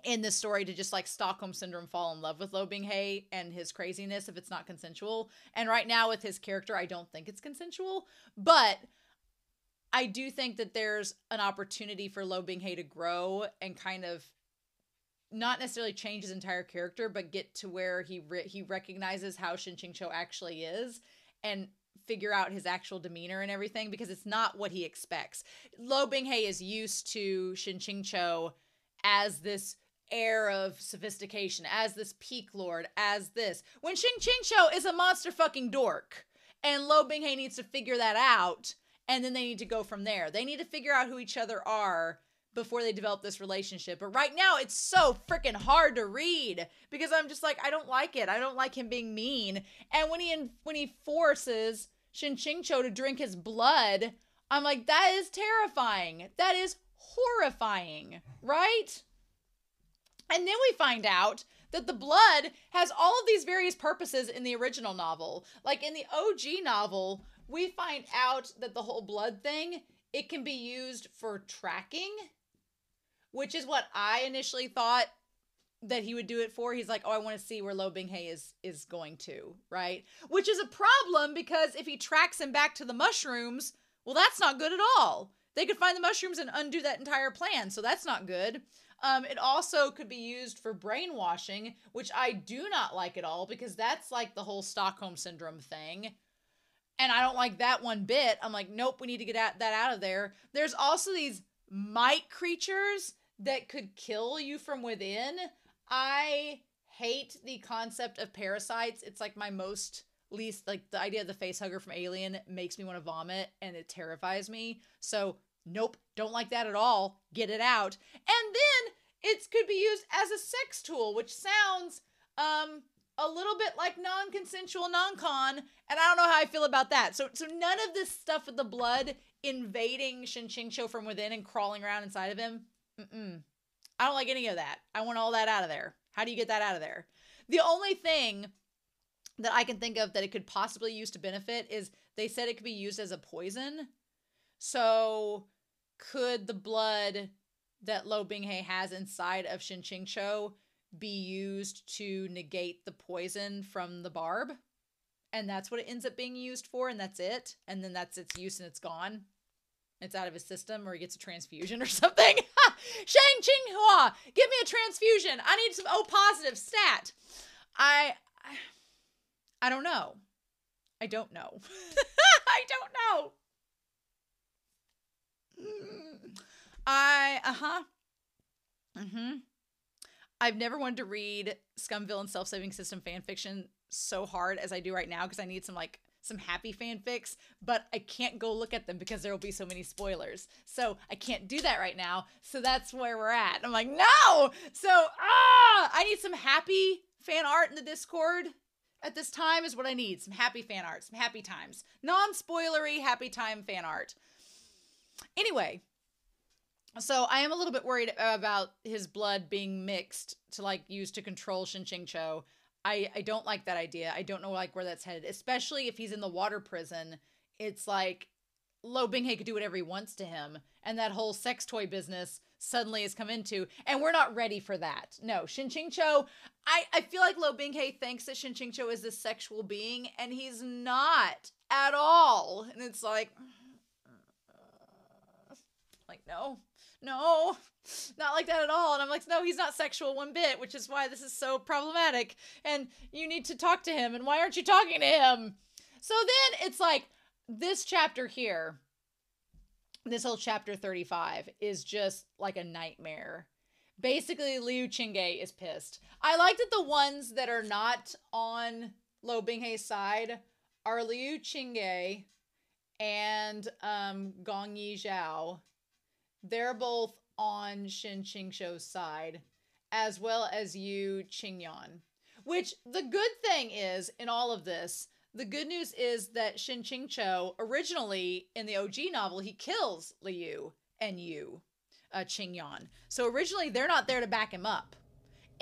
S1: in this story to just like Stockholm Syndrome fall in love with Lo Binghe and his craziness if it's not consensual. And right now with his character, I don't think it's consensual. But I do think that there's an opportunity for Lo Binghe to grow and kind of not necessarily change his entire character, but get to where he recognizes how Shen QingQiu actually is and figure out his actual demeanor and everything, because it's not what he expects. Lo Binghe is used to Shen QingQiu as this air of sophistication, as this peak lord, as this. When Shen QingQiu is a monster fucking dork, and Lo Binghe needs to figure that out, and then they need to go from there. They need to figure out who each other are before they develop this relationship. But right now, it's so freaking hard to read, because I'm just like, I don't like it. I don't like him being mean. And when he forces Shen QingQiu to drink his blood, I'm like, that is terrifying. That is horrifying, right? And then we find out that the blood has all of these various purposes in the original novel. Like in the OG novel, we find out that the whole blood thing, it can be used for tracking, which is what I initially thought that he would do it for. He's like, oh, I want to see where Lo Binghe is going to, right? Which is a problem, because if he tracks him back to the mushrooms, well, that's not good at all. They could find the mushrooms and undo that entire plan, so that's not good. It also could be used for brainwashing, which I do not like at all, because that's like the whole Stockholm Syndrome thing. And I don't like that one bit. I'm like, nope, we need to get that out of there. There's also these mite creatures that could kill you from within. I hate the concept of parasites. It's like my least, like the idea of the face hugger from Alien makes me want to vomit, and it terrifies me. So nope, don't like that at all. Get it out. And then it could be used as a sex tool, which sounds a little bit like non-consensual non-con, and I don't know how I feel about that. So none of this stuff with the blood invading Shen QingQiu from within and crawling around inside of him. I don't like any of that. I want all that out of there. How do you get that out of there? The only thing that I can think of that it could possibly use to benefit is they said it could be used as a poison. So could the blood that Lo Binghe has inside of Shen QingQiu be used to negate the poison from the barb. And that's what it ends up being used for, and that's it. And then that's its use and it's gone. It's out of his system, or he gets a transfusion or something. Shen QingQiu, give me a transfusion. I need some O positive stat. I don't know. I don't know. I don't know. I've never wanted to read Scum-Villain self-saving system fanfiction so hard as I do right now because I need some happy fanfics, but I can't go look at them because there will be so many spoilers. So I can't do that right now. So that's where we're at. I'm like, no! So, I need some happy fan art in the Discord at this time is what I need. Some happy fan art, some happy times. Non-spoilery, happy time fan art. Anyway, so I am a little bit worried about his blood being mixed to like used to control Shen QingQiu. I don't like that idea. I don't know like where that's headed, especially if he's in the water prison. It's like Lo Binghe could do whatever he wants to him, and that whole sex toy business suddenly has come into, and we're not ready for that. No, Shen QingQiu, I feel like Lo Binghe thinks that Shen QingQiu is this sexual being, and he's not at all. And it's like no, not like that at all. And I'm like, no, he's not sexual one bit, which is why this is so problematic. And you need to talk to him. And why aren't you talking to him? So then it's like this chapter here, this whole chapter 35 is just like a nightmare. Basically, Liu Qingge is pissed. I like that the ones that are not on Lo Binghe's side are Liu Qingge and Gong Yi Zhao. They're both on Shen QingQiu's side, as well as Yu Qingyan. Which, the good thing is, in all of this, the good news is that Shen QingQiu, originally, in the OG novel, he kills Liu and Yu Qingyan. So originally, they're not there to back him up.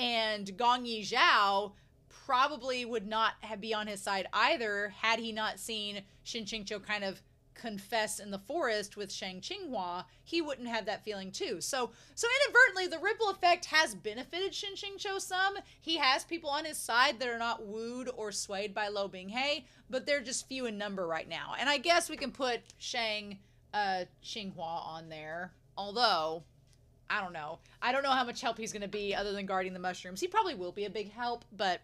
S1: And Gong Yi Zhao probably would not be on his side either, had he not seen Shen QingQiu kind of confess in the forest with Shang Qinghua. He wouldn't have that feeling too. So inadvertently, the ripple effect has benefited Shen QingQiu some. He has people on his side that are not wooed or swayed by Lo Binghe, but they're just few in number right now. And I guess we can put Shang Qinghua on there, although I don't know. I don't know how much help he's going to be other than guarding the mushrooms. He probably will be a big help, but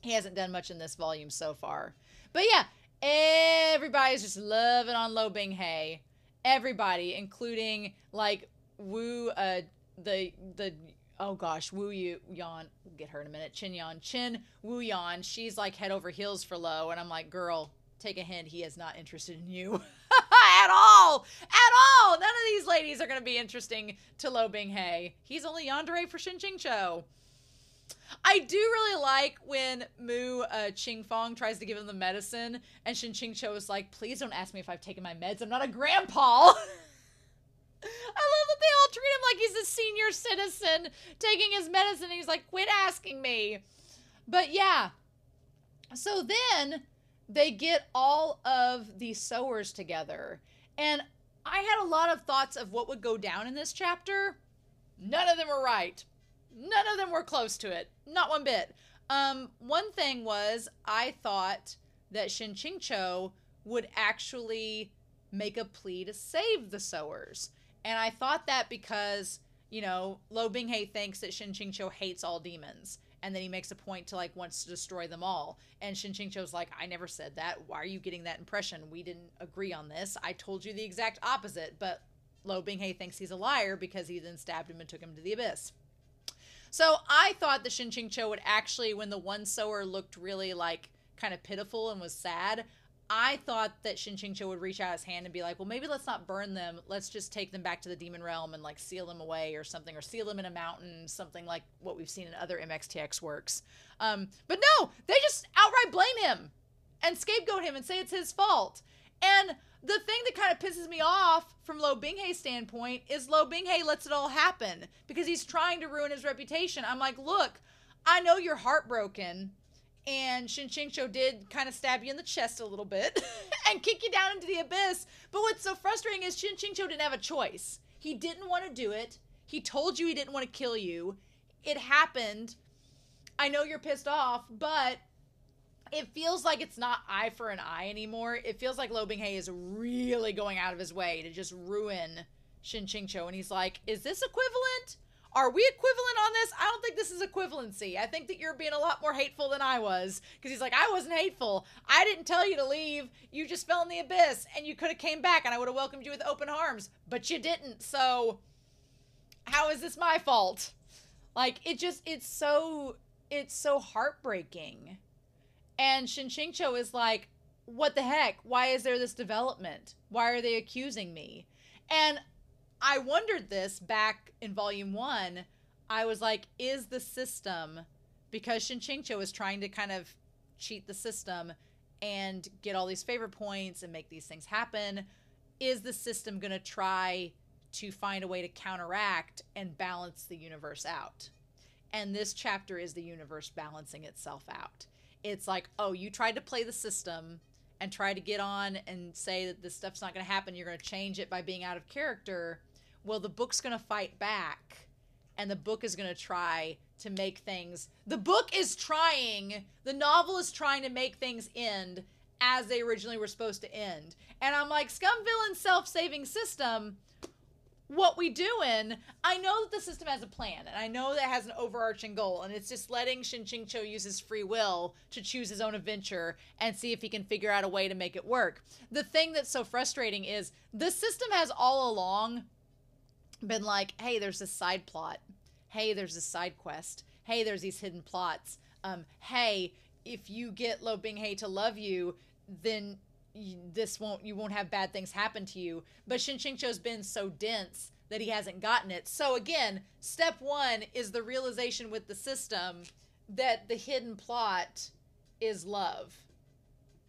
S1: he hasn't done much in this volume so far. But yeah, everybody's just loving on Lo Binghe. Everybody, including like Wu, Wu Yan. We'll get her in a minute. Chin Wu Yan. She's like head over heels for Lo, and I'm like, girl, take a hint. He is not interested in you at all. None of these ladies are going to be interesting to Lo Binghe. He's only yandere for Shen QingQiu. I do really like when Mu Qingfong tries to give him the medicine, and Shen QingQiu is like, please don't ask me if I've taken my meds. I'm not a grandpa. I love that they all treat him like he's a senior citizen taking his medicine. He's like, quit asking me. But yeah. So then they get all of the sewers together. And I had a lot of thoughts of what would go down in this chapter. None of them were right. None of them were close to it. Not one bit. One thing was, I thought that Shen QingQiu would actually make a plea to save the sewers. And I thought that because, you know, Lo Binghe thinks that Shen QingQiu hates all demons. And then he makes a point to, like, wants to destroy them all. And Shen QingQiu's like, I never said that. Why are you getting that impression? We didn't agree on this. I told you the exact opposite. But Lo Binghe thinks he's a liar because he then stabbed him and took him to the abyss. So I thought that Shen QingQiu would actually, when the one sewer looked really like kind of pitiful and was sad, I thought that Shen QingQiu would reach out his hand and be like, well, maybe let's not burn them. Let's just take them back to the demon realm and like seal them away or something, or seal them in a mountain, something like what we've seen in other MXTX works. But no, they just outright blame him and scapegoat him and say it's his fault. And the thing that kind of pisses me off from Lo Binghe's standpoint is Lo Binghe lets it all happen because he's trying to ruin his reputation. I'm like, look, I know you're heartbroken, and Shen QingQiu did kind of stab you in the chest a little bit and kick you down into the abyss. But what's so frustrating is Shen QingQiu didn't have a choice. He didn't want to do it. He told you he didn't want to kill you. it happened. I know you're pissed off, but it feels like it's not eye for an eye anymore. It feels like Lo Binghe is really going out of his way to just ruin Shen QingQiu. And he's like, is this equivalent? Are we equivalent on this? I don't think this is equivalency. I think that you're being a lot more hateful than I was. Because he's like, I wasn't hateful. I didn't tell you to leave. You just fell in the abyss. And you could have came back and I would have welcomed you with open arms. But you didn't. So how is this my fault? Like, it's so heartbreaking. And Shen QingQiu is like, what the heck? Why is there this development? Why are they accusing me? And I wondered this back in volume 1. I was like, is the system, because Shen QingQiu is trying to kind of cheat the system and get all these favor points and make these things happen, is the system going to try to find a way to counteract and balance the universe out? And this chapter is the universe balancing itself out. It's like, oh, you tried to play the system and try to get on and say that this stuff's not going to happen. You're going to change it by being out of character. Well, the book's going to fight back, and the book is going to try to make things... The novel is trying to make things end as they originally were supposed to end. And I'm like, Scum-Villain self-saving system, what we doing? I know that the system has a plan, and I know that it has an overarching goal, and it's just letting Shen QingQiu use his free will to choose his own adventure and see if he can figure out a way to make it work. The thing that's so frustrating is the system has all along been like, hey, there's this side plot. Hey, there's this side quest. Hey, there's these hidden plots. Hey, if you get Lo Binghe to love you, then you won't have bad things happen to you. But Shen QingQiu's been so dense that he hasn't gotten it. So again, step 1 is the realization with the system that the hidden plot is love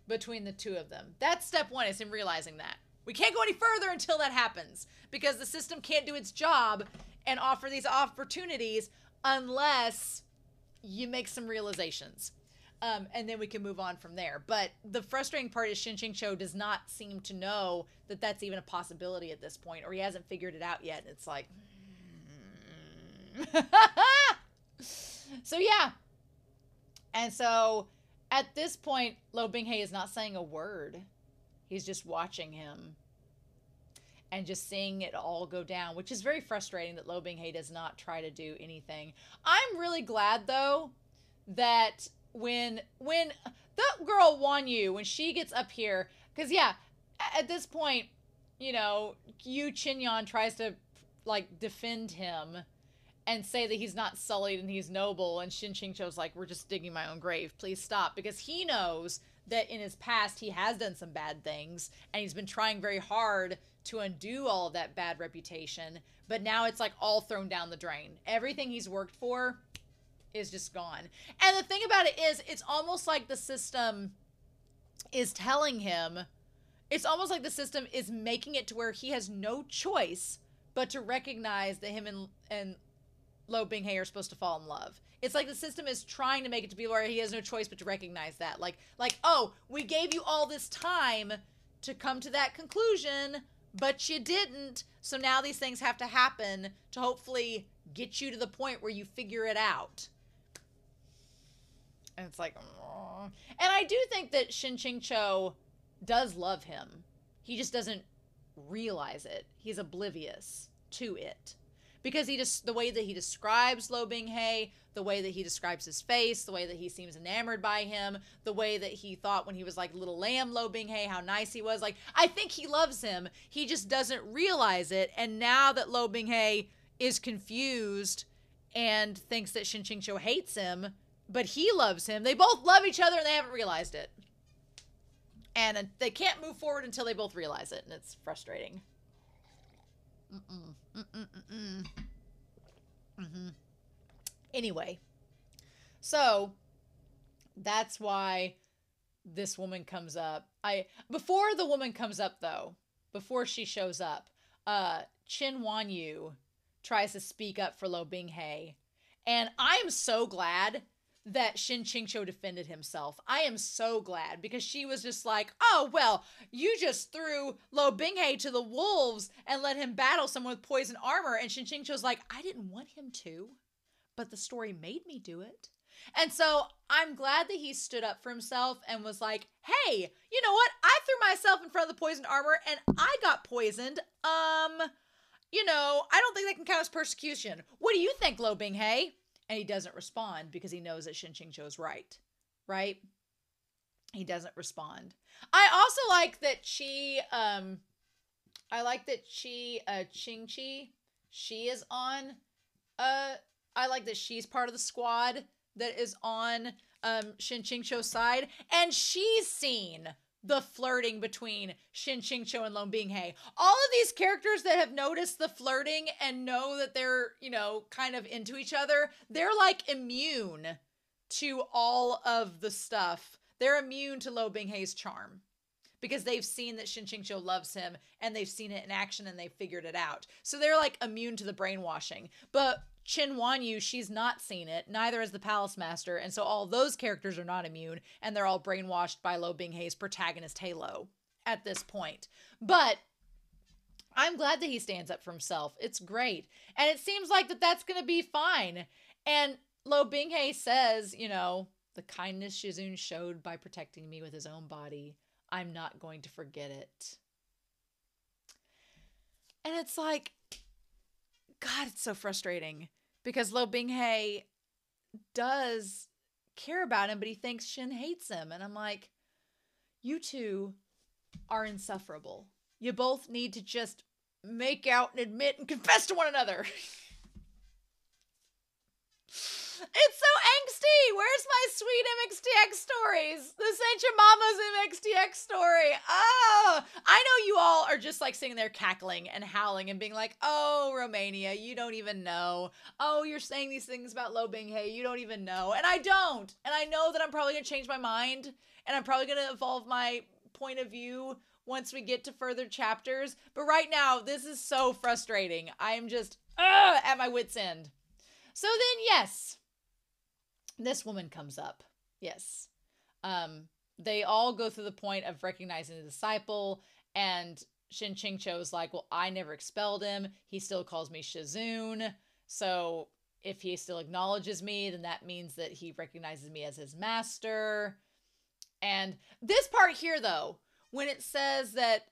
S1: between the two of them. That's step 1, is him realizing that. We can't go any further until that happens, because the system can't do its job and offer these opportunities unless you make some realizations. And then we can move on from there. But the frustrating part is Shen QingQiu does not seem to know that that's even a possibility at this point, or he hasn't figured it out yet. It's like... So yeah. And so at this point, Lo Binghe is not saying a word. He's just watching him and just seeing it all go down, which is very frustrating that Lo Binghe does not try to do anything. I'm really glad, though, that when the girl Wan Yu, when she gets up here, because, yeah, at this point, you know, Yu Qinyan tries to, like, defend him and say that he's not sullied and he's noble, and Shen QingQiu's like, we're just digging my own grave, please stop, because he knows that in his past he has done some bad things, and he's been trying very hard to undo all of that bad reputation, but now it's like all thrown down the drain. Everything he's worked for is just gone. And the thing about it is, it's almost like the system is telling him, it's almost like the system is making it to where he has no choice but to recognize that him and Lo Binghe are supposed to fall in love. It's like the system is trying to make it to be where he has no choice but to recognize that. Like, oh, we gave you all this time to come to that conclusion, but you didn't. So now these things have to happen to hopefully get you to the point where you figure it out. And it's like, aww. And I do think that Shen QingQiu does love him. He just doesn't realize it. He's oblivious to it. Because he just, the way that he describes Lo Binghe, the way that he describes his face, the way that he seems enamored by him, the way that he thought when he was like little lamb Lo Binghe, how nice he was. Like, I think he loves him. He just doesn't realize it. And now that Lo Binghe is confused and thinks that Shen QingQiu hates him, but he loves him, they both love each other and they haven't realized it. And they can't move forward until they both realize it. And it's frustrating. Anyway, so that's why this woman comes up. Before the woman comes up, though, before she shows up, Chen Wan Yu tries to speak up for Lo Binghe, and I am so glad that Shen QingQiu defended himself. I am so glad, because she was just like, oh, well, you just threw Lo Binghe to the wolves and let him battle someone with poison armor. And Shen QingQiu's like, I didn't want him to, but the story made me do it. And so I'm glad that he stood up for himself and was like, hey, you know what? I threw myself in front of the poisoned armor and I got poisoned. You know, I don't think that can count as persecution. What do you think, Lo Binghe? And he doesn't respond because he knows that Shen QingQiu's right. Right? He doesn't respond. I also like that Qingqi, she is on, I like that she's part of the squad that is on Shen QingQiu's side, and she's seen the flirting between Shen QingQiu and Lo Binghe. All of these characters that have noticed the flirting and know that they're, you know, kind of into each other, they're like immune to all of the stuff. They're immune to Lo Binghe's charm because they've seen that Shen QingQiu loves him and they've seen it in action and they've figured it out. So they're like immune to the brainwashing. But Chen Wanyu, she's not seen it, neither is the Palace Master, and so all those characters are not immune, and they're all brainwashed by Lo Binghe's protagonist Halo at this point. But I'm glad that he stands up for himself. It's great. And it seems like that's going to be fine. And Lo Binghe says, you know, the kindness Shizun showed by protecting me with his own body, I'm not going to forget it. And it's like, God, it's so frustrating because Lo Binghe does care about him, but he thinks Shen hates him. And I'm like, you two are insufferable. You both need to just make out and admit and confess to one another. It's so angsty. Where's my sweet MXTX stories? This ain't your mama's MXTX story. Oh, I know you all are just like sitting there cackling and howling and being like, oh, Romania, you don't even know. Oh, you're saying these things about Lo Binghe. You don't even know. And I don't. And I know that I'm probably going to change my mind and I'm probably going to evolve my point of view once we get to further chapters. But right now, this is so frustrating. I am just at my wit's end. So then, yes, this woman comes up. Yes. They all go through the point of recognizing the disciple, and Shen QingQiu is like, well, I never expelled him. He still calls me Shizun. So if he still acknowledges me, then that means that he recognizes me as his master. And this part here, though, when it says that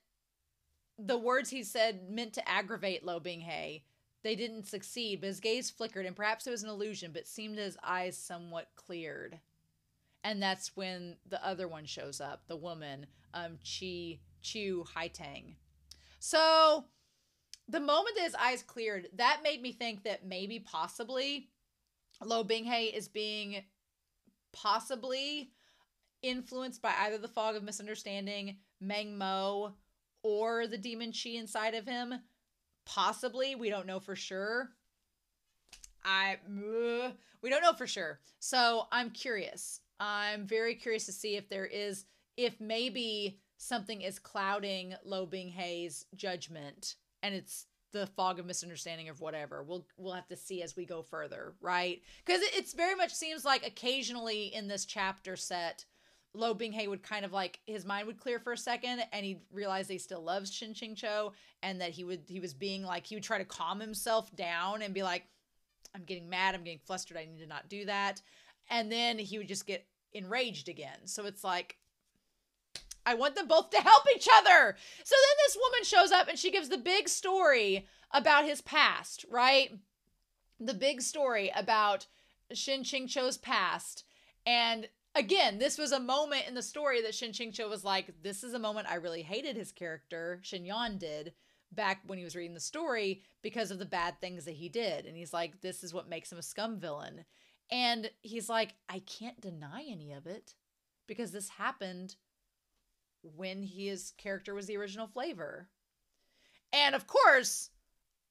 S1: the words he said meant to aggravate Lo Binghe, they didn't succeed, but his gaze flickered, and perhaps it was an illusion, but it seemed his eyes somewhat cleared. And that's when the other one shows up, the woman, Chu Haitang. So the moment that his eyes cleared, that made me think that maybe possibly Lo Binghe is being possibly influenced by either the fog of misunderstanding, Meng Mo, or the demon chi inside of him. Possibly. We don't know for sure. We don't know for sure. So I'm curious. I'm very curious to see if maybe something is clouding Lo Binghe's judgment and it's the fog of misunderstanding of whatever. We'll have to see as we go further, right? Because it's very much seems like occasionally in this chapter set, Lo Binghe would kind of like, his mind would clear for a second and he'd realize he still loves Shen QingQiu and that he was being like, he would try to calm himself down and be like, I'm getting mad, I'm getting flustered, I need to not do that. And then he would just get enraged again. So it's like, I want them both to help each other. So then this woman shows up and she gives the big story about his past, right? The big story about Shen QingQiu's past. And again, this was a moment in the story that Shen QingQiu was like, this is a moment I really hated his character, Shen Yan did, back when he was reading the story because of the bad things that he did. And he's like, this is what makes him a Scum-Villain. And he's like, I can't deny any of it because this happened when his character was the original flavor. And of course,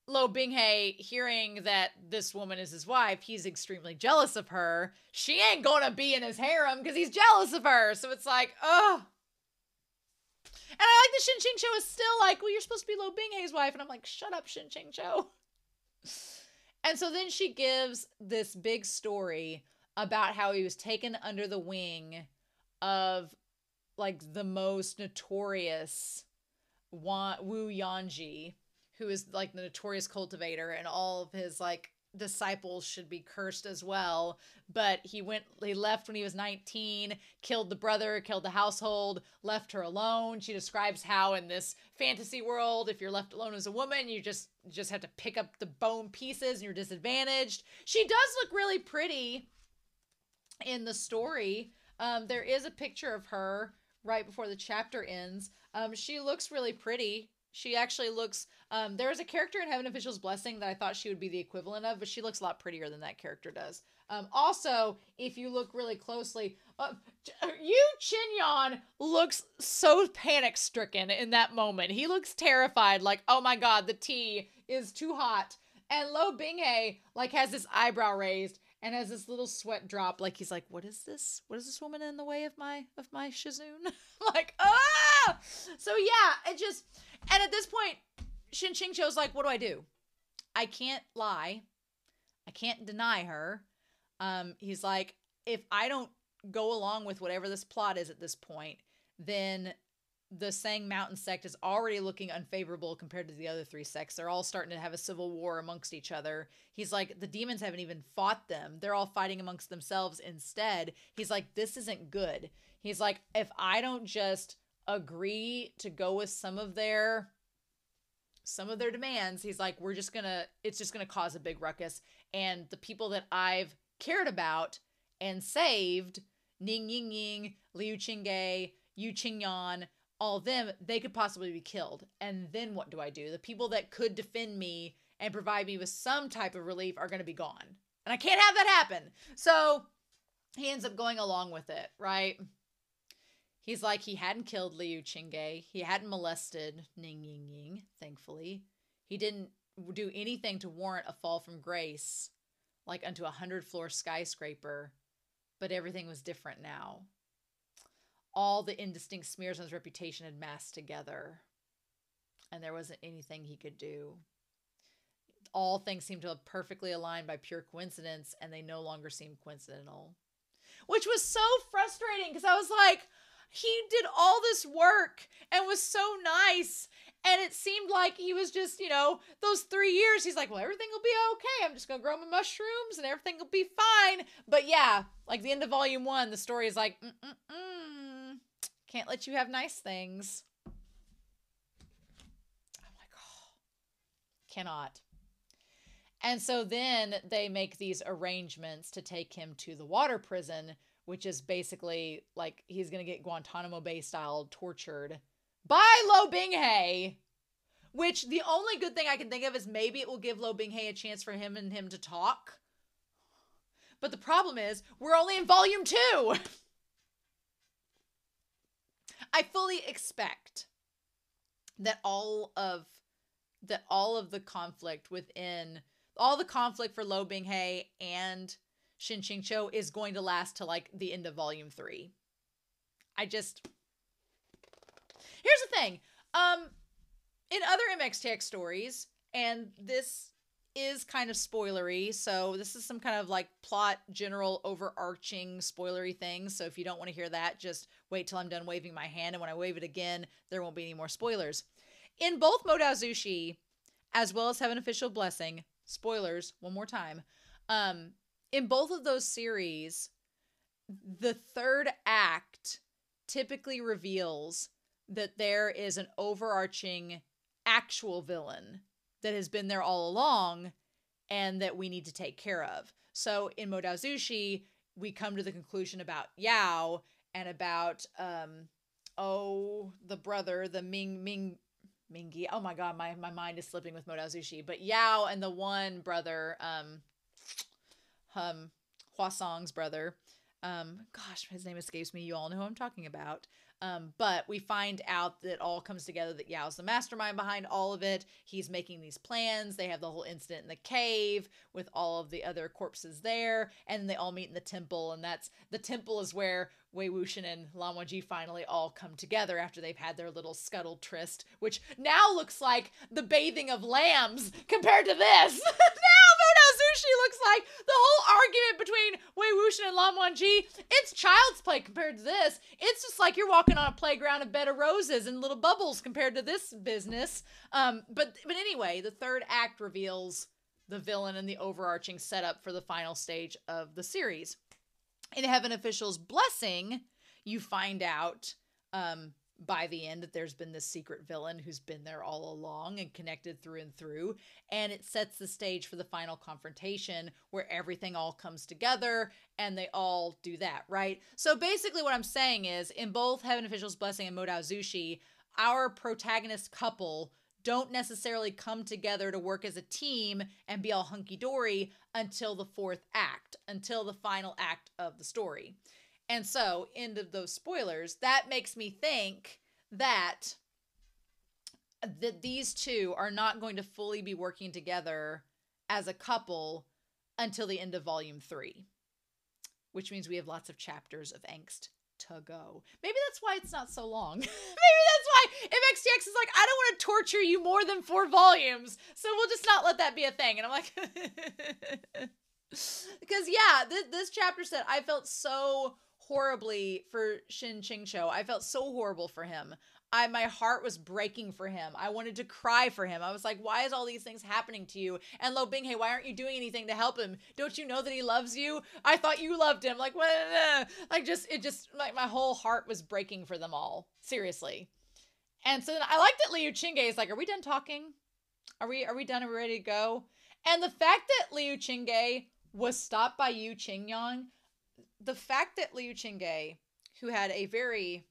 S1: Lo Binghe, hearing that this woman is his wife, he's extremely jealous of her. She ain't gonna be in his harem because he's jealous of her. So it's like, oh. And I like that Shen QingQiu is still like, well, you're supposed to be Lo Binghe's wife. And I'm like, shut up, Shen QingQiu. And so then she gives this big story about how he was taken under the wing of like the most notorious Wu Yanji, who is like the notorious cultivator, and all of his like disciples should be cursed as well. But he left when he was 19, killed the brother, killed the household, left her alone. She describes how in this fantasy world, if you're left alone as a woman, you just have to pick up the bone pieces and you're disadvantaged. She does look really pretty in the story. There is a picture of her right before the chapter ends. She looks really pretty. She actually looks, there's a character in Heaven Official's Blessing that I thought she would be the equivalent of, but she looks a lot prettier than that character does. Also, if you look really closely, Yu Qingyan looks so panic-stricken in that moment. He looks terrified, like, oh my god, the tea is too hot. And Lo Binghe, like, has this eyebrow raised and has this little sweat drop, like he's like, what is this? What is this woman in the way of my Shazoon? Like, ah! So yeah, and at this point, Shen QingQiu's like, what do? I can't lie. I can't deny her. He's like, if I don't go along with whatever this plot is at this point, then the Sang Mountain sect is already looking unfavorable compared to the other three sects. They're all starting to have a civil war amongst each other. He's like, the demons haven't even fought them. They're all fighting amongst themselves instead. He's like, this isn't good. He's like, if I don't just agree to go with some of their demands, he's like, it's just gonna cause a big ruckus. And the people that I've cared about and saved, Ning Ying Ying, Liu Qingge, Yu Qingyan, all of them, they could possibly be killed. And then what do? The people that could defend me and provide me with some type of relief are going to be gone. And I can't have that happen. So he ends up going along with it, right? He's like, he hadn't killed Liu Qingge. He hadn't molested Ning Ying Ying, thankfully. He didn't do anything to warrant a fall from grace, like unto a 100-floor skyscraper. But everything was different now. All the indistinct smears on his reputation had massed together, and there wasn't anything he could do. All things seemed to have perfectly aligned by pure coincidence, and they no longer seemed coincidental. Which was so frustrating, because I was like, he did all this work and was so nice, and it seemed like he was just, those 3 years, he's like, well, everything will be okay. I'm just going to grow my mushrooms, and everything will be fine. But yeah, like the end of volume 1, the story is like, can't let you have nice things. I'm like, oh, cannot. And so then they make these arrangements to take him to the water prison, which is basically like he's going to get Guantanamo Bay style tortured by Lo Binghe, which the only good thing I can think of is maybe it will give Lo Binghe a chance for him to talk. But the problem is we're only in volume 2. I fully expect that all of the conflict for Lo Binghe and Shen QingQiu is going to last to like the end of volume 3. Here's the thing. In other MXTX stories, and this is kind of spoilery, so this is some kind of like plot, general, overarching spoilery thing. So if you don't want to hear that, just wait till I'm done waving my hand, and when I wave it again, there won't be any more spoilers. In both Modao Zushi, as well as Heaven Official Blessing, spoilers, one more time, in both of those series, the third act typically reveals that there is an overarching actual villain that has been there all along and that we need to take care of. So in Modao Zushi, we come to the conclusion about Yao and about, the brother, the Mingi. Oh my God, my mind is slipping with Modao Zushi. But Yao and the one brother, Huasong's brother, gosh, his name escapes me. You all know who I'm talking about. But we find out that it all comes together, that Yao's the mastermind behind all of it. He's making these plans. They have the whole incident in the cave with all of the other corpses there. And they all meet in the temple. And the temple is where Wei Wuxian and Lan Wangji finally all come together after they've had their little scuttle tryst, which now looks like the bathing of lambs compared to this. Now Modao Zushi looks like the whole argument between Wei Wuxian and Lan Wangji. It's child's play compared to this. It's just like you're walking on a playground, a bed of roses and little bubbles compared to this business. But anyway, the third act reveals the villain and the overarching setup for the final stage of the series. In Heaven Official's Blessing, you find out by the end that there's been this secret villain who's been there all along and connected through and through. And it sets the stage for the final confrontation where everything all comes together and they all do that, right? So basically what I'm saying is, in both Heaven Official's Blessing and Modao Zushi, our protagonist couple don't necessarily come together to work as a team and be all hunky-dory until the fourth act, until the final act of the story. And so, end of those spoilers, that makes me think that these two are not going to fully be working together as a couple until the end of volume 3, which means we have lots of chapters of angst to go. Maybe that's why it's not so long. Maybe that's why MXTX is like, I don't want to torture you more than 4 volumes, so we'll just not let that be a thing. And I'm like, because yeah, this chapter said I felt so horribly for Shen QingQiu. I felt so horrible for him. My heart was breaking for him. I wanted to cry for him. I was like, why is all these things happening to you? And Lo Binghe, why aren't you doing anything to help him? Don't you know that he loves you? I thought you loved him. Like, what? Like, like, my whole heart was breaking for them all. Seriously. And so then I like that Liu Qingge is like, are we done talking? Are we done? Are we ready to go? And the fact that Liu Qingge was stopped by Yu Qingyang, the fact that Liu Qingge, who had a very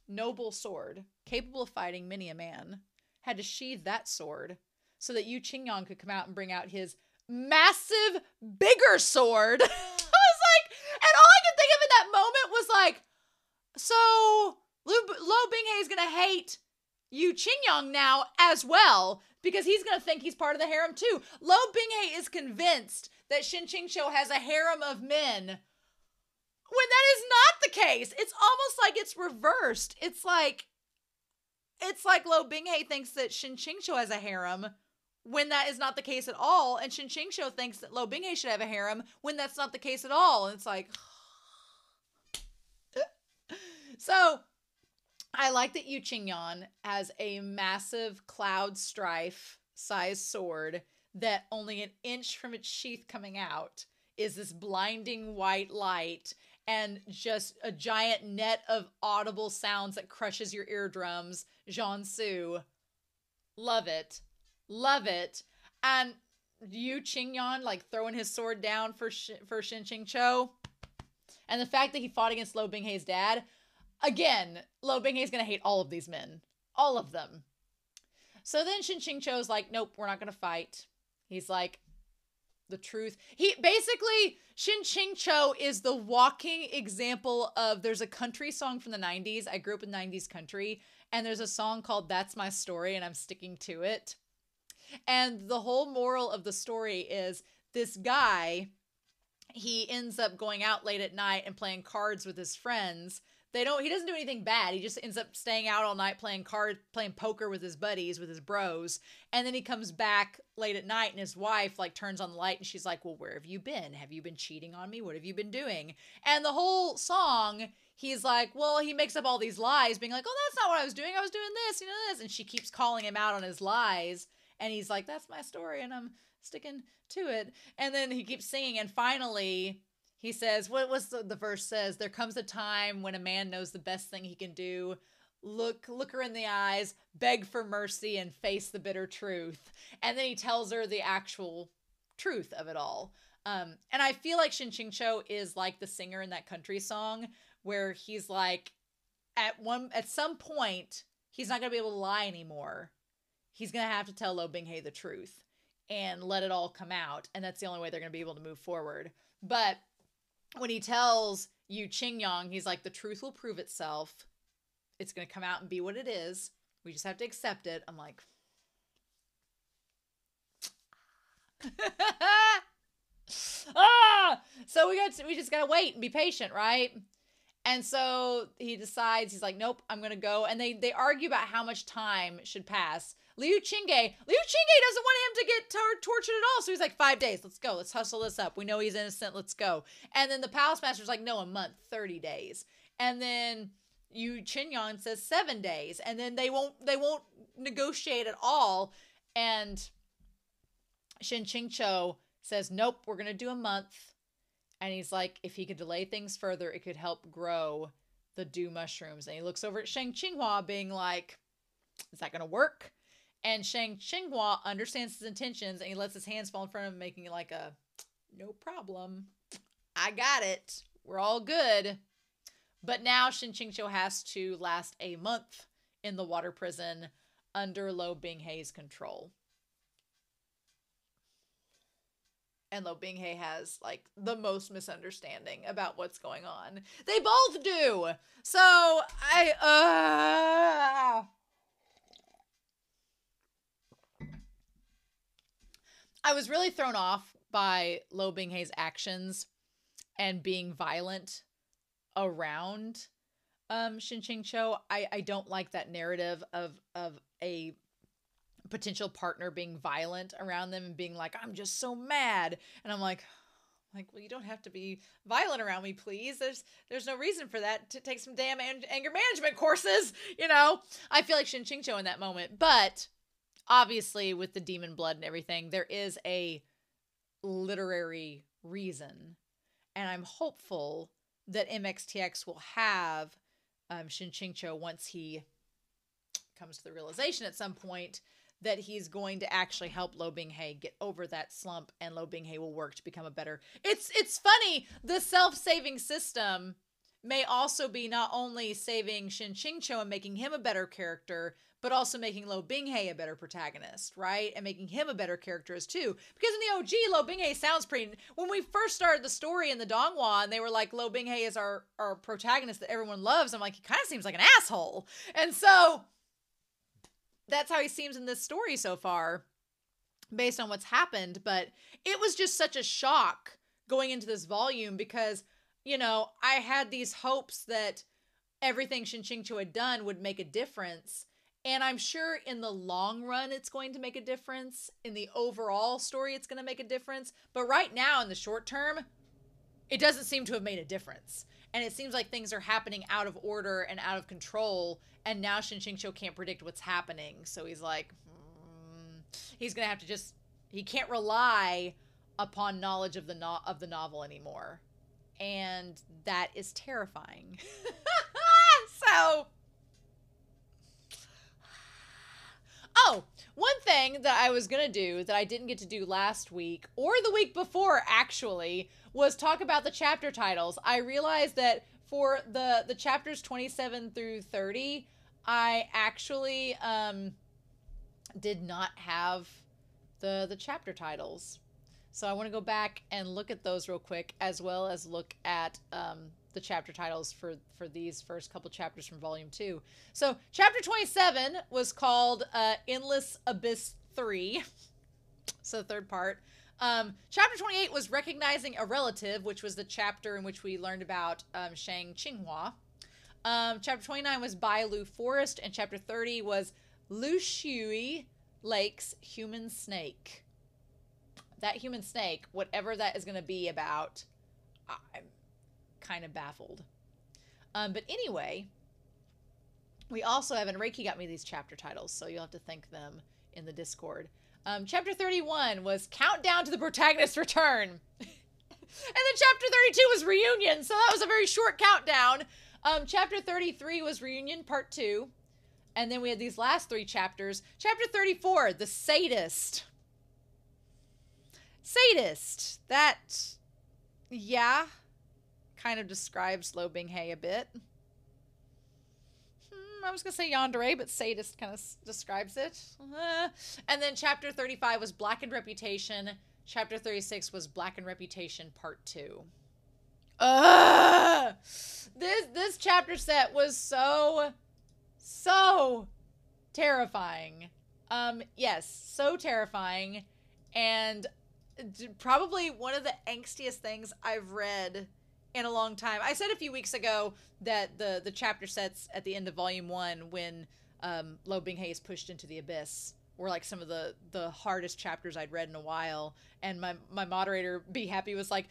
S1: noble sword, capable of fighting many a man, had to sheathe that sword so that Yu Qingyang could come out and bring out his massive, bigger sword. I was like, and all I could think of in that moment was like, so Lo Binghe is going to hate Yu Qingyang now as well, because he's going to think he's part of the harem too. Lo Binghe is convinced that Shen QingQiu has a harem of men, when that is not the case. It's almost like it's reversed. It's like Lo Binghe thinks that Shen QingQiu has a harem when that is not the case at all. And Shen QingQiu thinks that Lo Binghe should have a harem when that's not the case at all. And it's like, so I like that Yu Qingyang has a massive cloud strife size sword that only an inch from its sheath coming out is this blinding white light and just a giant net of audible sounds that crushes your eardrums. Jiangsu. Love it. Love it. And Yu Qingyang, like, throwing his sword down for Shen QingQiu. And the fact that he fought against Lo Binghe's dad. Again, Lo Binghe's going to hate all of these men. All of them. So then Shen QingQiu is like, nope, we're not going to fight. He's like, the truth. Shen QingQiu is the walking example of, there's a country song from the 90s. I grew up in 90s country, and there's a song called That's My Story, and I'm sticking to it. And the whole moral of the story is this guy, he ends up going out late at night and playing cards with his friends. He doesn't do anything bad. He just ends up staying out all night playing poker with his buddies, with his bros. And then he comes back late at night and his wife like turns on the light and she's like, well, where have you been? Have you been cheating on me? What have you been doing? And the whole song, he's like, well, he makes up all these lies being like, oh, that's not what I was doing. I was doing this, this. And she keeps calling him out on his lies. And he's like, that's my story and I'm sticking to it. And then he keeps singing. And finally, he says, what was the verse says? There comes a time when a man knows the best thing he can do. Look her in the eyes, beg for mercy, and face the bitter truth. And then he tells her the actual truth of it all. And I feel like Shen QingQiu is like the singer in that country song, where he's like, at some point, he's not going to be able to lie anymore. He's going to have to tell Lo Binghe the truth and let it all come out. And that's the only way they're going to be able to move forward. But when he tells Yu Qingyang, he's like, the truth will prove itself. It's going to come out and be what it is. We just have to accept it. I'm like, so we just got to wait and be patient, right? And so he decides, he's like, nope, I'm going to go. And they argue about how much time should pass. Liu Qingge doesn't want him to get tortured at all. So he's like, 5 days. Let's go. Let's hustle this up. We know he's innocent. Let's go. And then the Palace Master's like, no, a month, 30 days. And then Yu Qingyang says 7 days. And then they won't negotiate at all. And Shen QingQiu says, nope, we're going to do a month. And he's like, if he could delay things further, it could help grow the dew mushrooms. And he looks over at Shen QingQiu being like, is that going to work? And Shen QingQiu understands his intentions, and he lets his hands fall in front of him, making like a, no problem. I got it. We're all good. But now Shen QingQiu has to last a month in the water prison under Lo Binghei's control. And Lo Binghei has like the most misunderstanding about what's going on. They both do. So I was really thrown off by Lo Binghei's actions and being violent around Shen QingQiu. I don't like that narrative of a potential partner being violent around them and being like, I'm just so mad. And I'm like, well, you don't have to be violent around me, please. There's no reason for that. To take some damn anger management courses, you know? I feel like Shen QingQiu in that moment. But obviously with the demon blood and everything, there is a literary reason. And I'm hopeful that MXTX will have Shen QingQiu, once he comes to the realization at some point that he's going to actually help Lo Binghei get over that slump, and Lo Binghei will work to become a better. It's funny, the self-saving system may also be not only saving Shen QingQiu and making him a better character, but also making Lo Binghei a better protagonist, right? And making him a better character as too. Because in the OG, Lo Binghei sounds pretty... When we first started the story in the Donghua, and they were like, Lo Binghei is our protagonist that everyone loves, I'm like, he kind of seems like an asshole. And so that's how he seems in this story so far, based on what's happened. But it was just such a shock going into this volume because, you know, I had these hopes that everything Shen QingQiu had done would make a difference. And I'm sure in the long run, it's going to make a difference. In the overall story, it's going to make a difference. But right now, in the short term, it doesn't seem to have made a difference. And it seems like things are happening out of order and out of control. And now Shen QingQiu can't predict what's happening. So he's like, he's going to have to just, he can't rely upon knowledge of the novel anymore. And that is terrifying. So... Oh, one thing that I was going to do that I didn't get to do last week, or the week before actually, was talk about the chapter titles. I realized that for the chapters 27 through 30, I actually did not have the chapter titles. So I want to go back and look at those real quick, as well as look at the chapter titles for these first couple chapters from volume 2. So chapter 27 was called Endless Abyss 3. So the third part. Chapter 28 was Recognizing a Relative, which was the chapter in which we learned about Shen QingQiu. Chapter 29 was Bailu Forest, and chapter 30 was Lu Shui Lake's Human Snake. That human snake, whatever that is going to be about, I'm kind of baffled. But anyway, we also have, and Reiki got me these chapter titles, so you'll have to thank them in the Discord. Chapter 31 was Countdown to the Protagonist's Return. And then chapter 32 was Reunion, so that was a very short countdown. Chapter 33 was Reunion Part 2. And then we had these last 3 chapters. Chapter 34, The Sadist. Sadist. That, yeah, kind of describes Lo Binghei a bit. I was going to say yandere, but sadist kind of describes it. And then chapter 35 was Blackened Reputation. Chapter 36 was Blackened Reputation Part 2. This chapter set was so terrifying. Yes, so terrifying. And probably one of the angstiest things I've read in a long time. I said a few weeks ago that the chapter sets at the end of volume 1, when Lo Binghei is pushed into the abyss, were like some of the hardest chapters I'd read in a while. And my moderator, Be Happy, was like,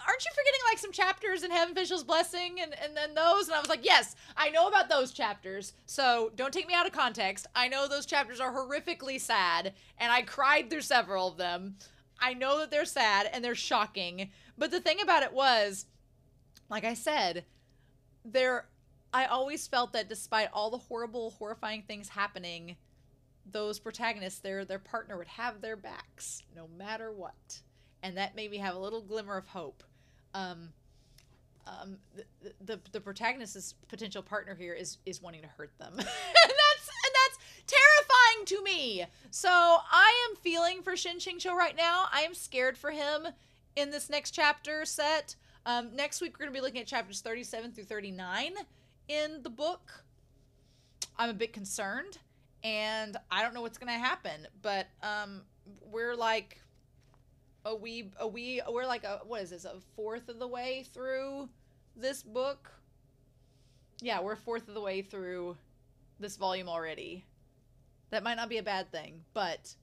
S1: aren't you forgetting like some chapters in Heaven Official's Blessing and then those? And I was like, yes, I know about those chapters. So don't take me out of context. I know those chapters are horrifically sad, and I cried through several of them. I know that they're sad and they're shocking. But the thing about it was, like I said, I always felt that despite all the horrible, horrifying things happening, those protagonists, their partner would have their backs no matter what. And that made me have a little glimmer of hope. The protagonist's potential partner here is wanting to hurt them. and that's terrifying to me. So I am feeling for Shen QingQiu right now. I am scared for him in this next chapter set. Next week we're going to be looking at chapters 37 through 39 in the book. I'm a bit concerned, and I don't know what's going to happen, but we're like we're like what is this, a fourth of the way through this book? Yeah, we're a fourth of the way through this volume already. That might not be a bad thing, but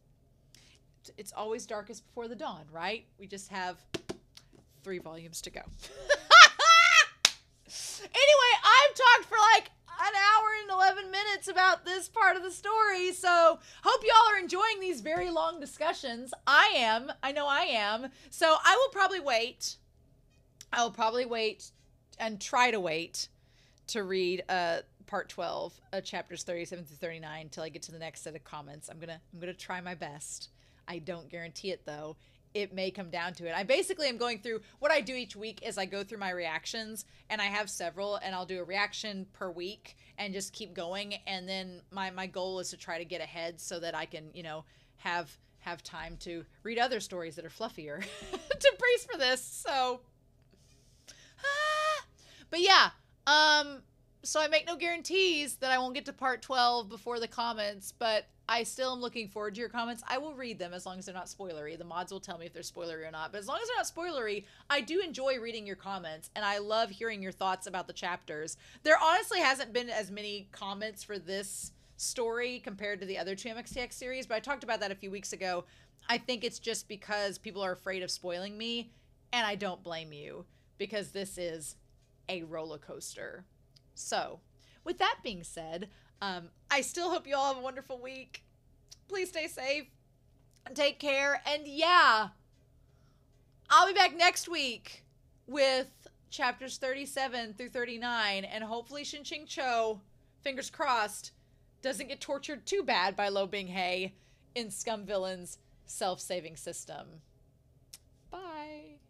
S1: it's always darkest before the dawn, right? We just have 3 volumes to go. Anyway, I've talked for like an hour and 11 minutes about this part of the story, so hope y'all are enjoying these very long discussions. I am. I know I am. So I will probably wait. And try to wait to read part 12, chapters 37 through 39 until I get to the next set of comments. I'm gonna try my best. I don't guarantee it though. It may come down to it. I basically am going through what I do each week is I go through my reactions, and I have several, and I'll do a reaction per week and just keep going. And then my goal is to try to get ahead so that I can, have time to read other stories that are fluffier to brace for this. So, but yeah, so I make no guarantees that I won't get to part 12 before the comments, but I still am looking forward to your comments. I will read them as long as they're not spoilery. The mods will tell me if they're spoilery or not. But as long as they're not spoilery, I do enjoy reading your comments, and I love hearing your thoughts about the chapters. There honestly hasn't been as many comments for this story compared to the other 2 MXTX series, but I talked about that a few weeks ago. I think it's just because people are afraid of spoiling me, and I don't blame you, because this is a roller coaster. So, with that being said, I still hope you all have a wonderful week. Please stay safe and take care. And yeah, I'll be back next week with chapters 37 through 39. And hopefully Shen QingQiu, fingers crossed, doesn't get tortured too bad by Lo Binghe in Scum-Villain's self-saving system. Bye.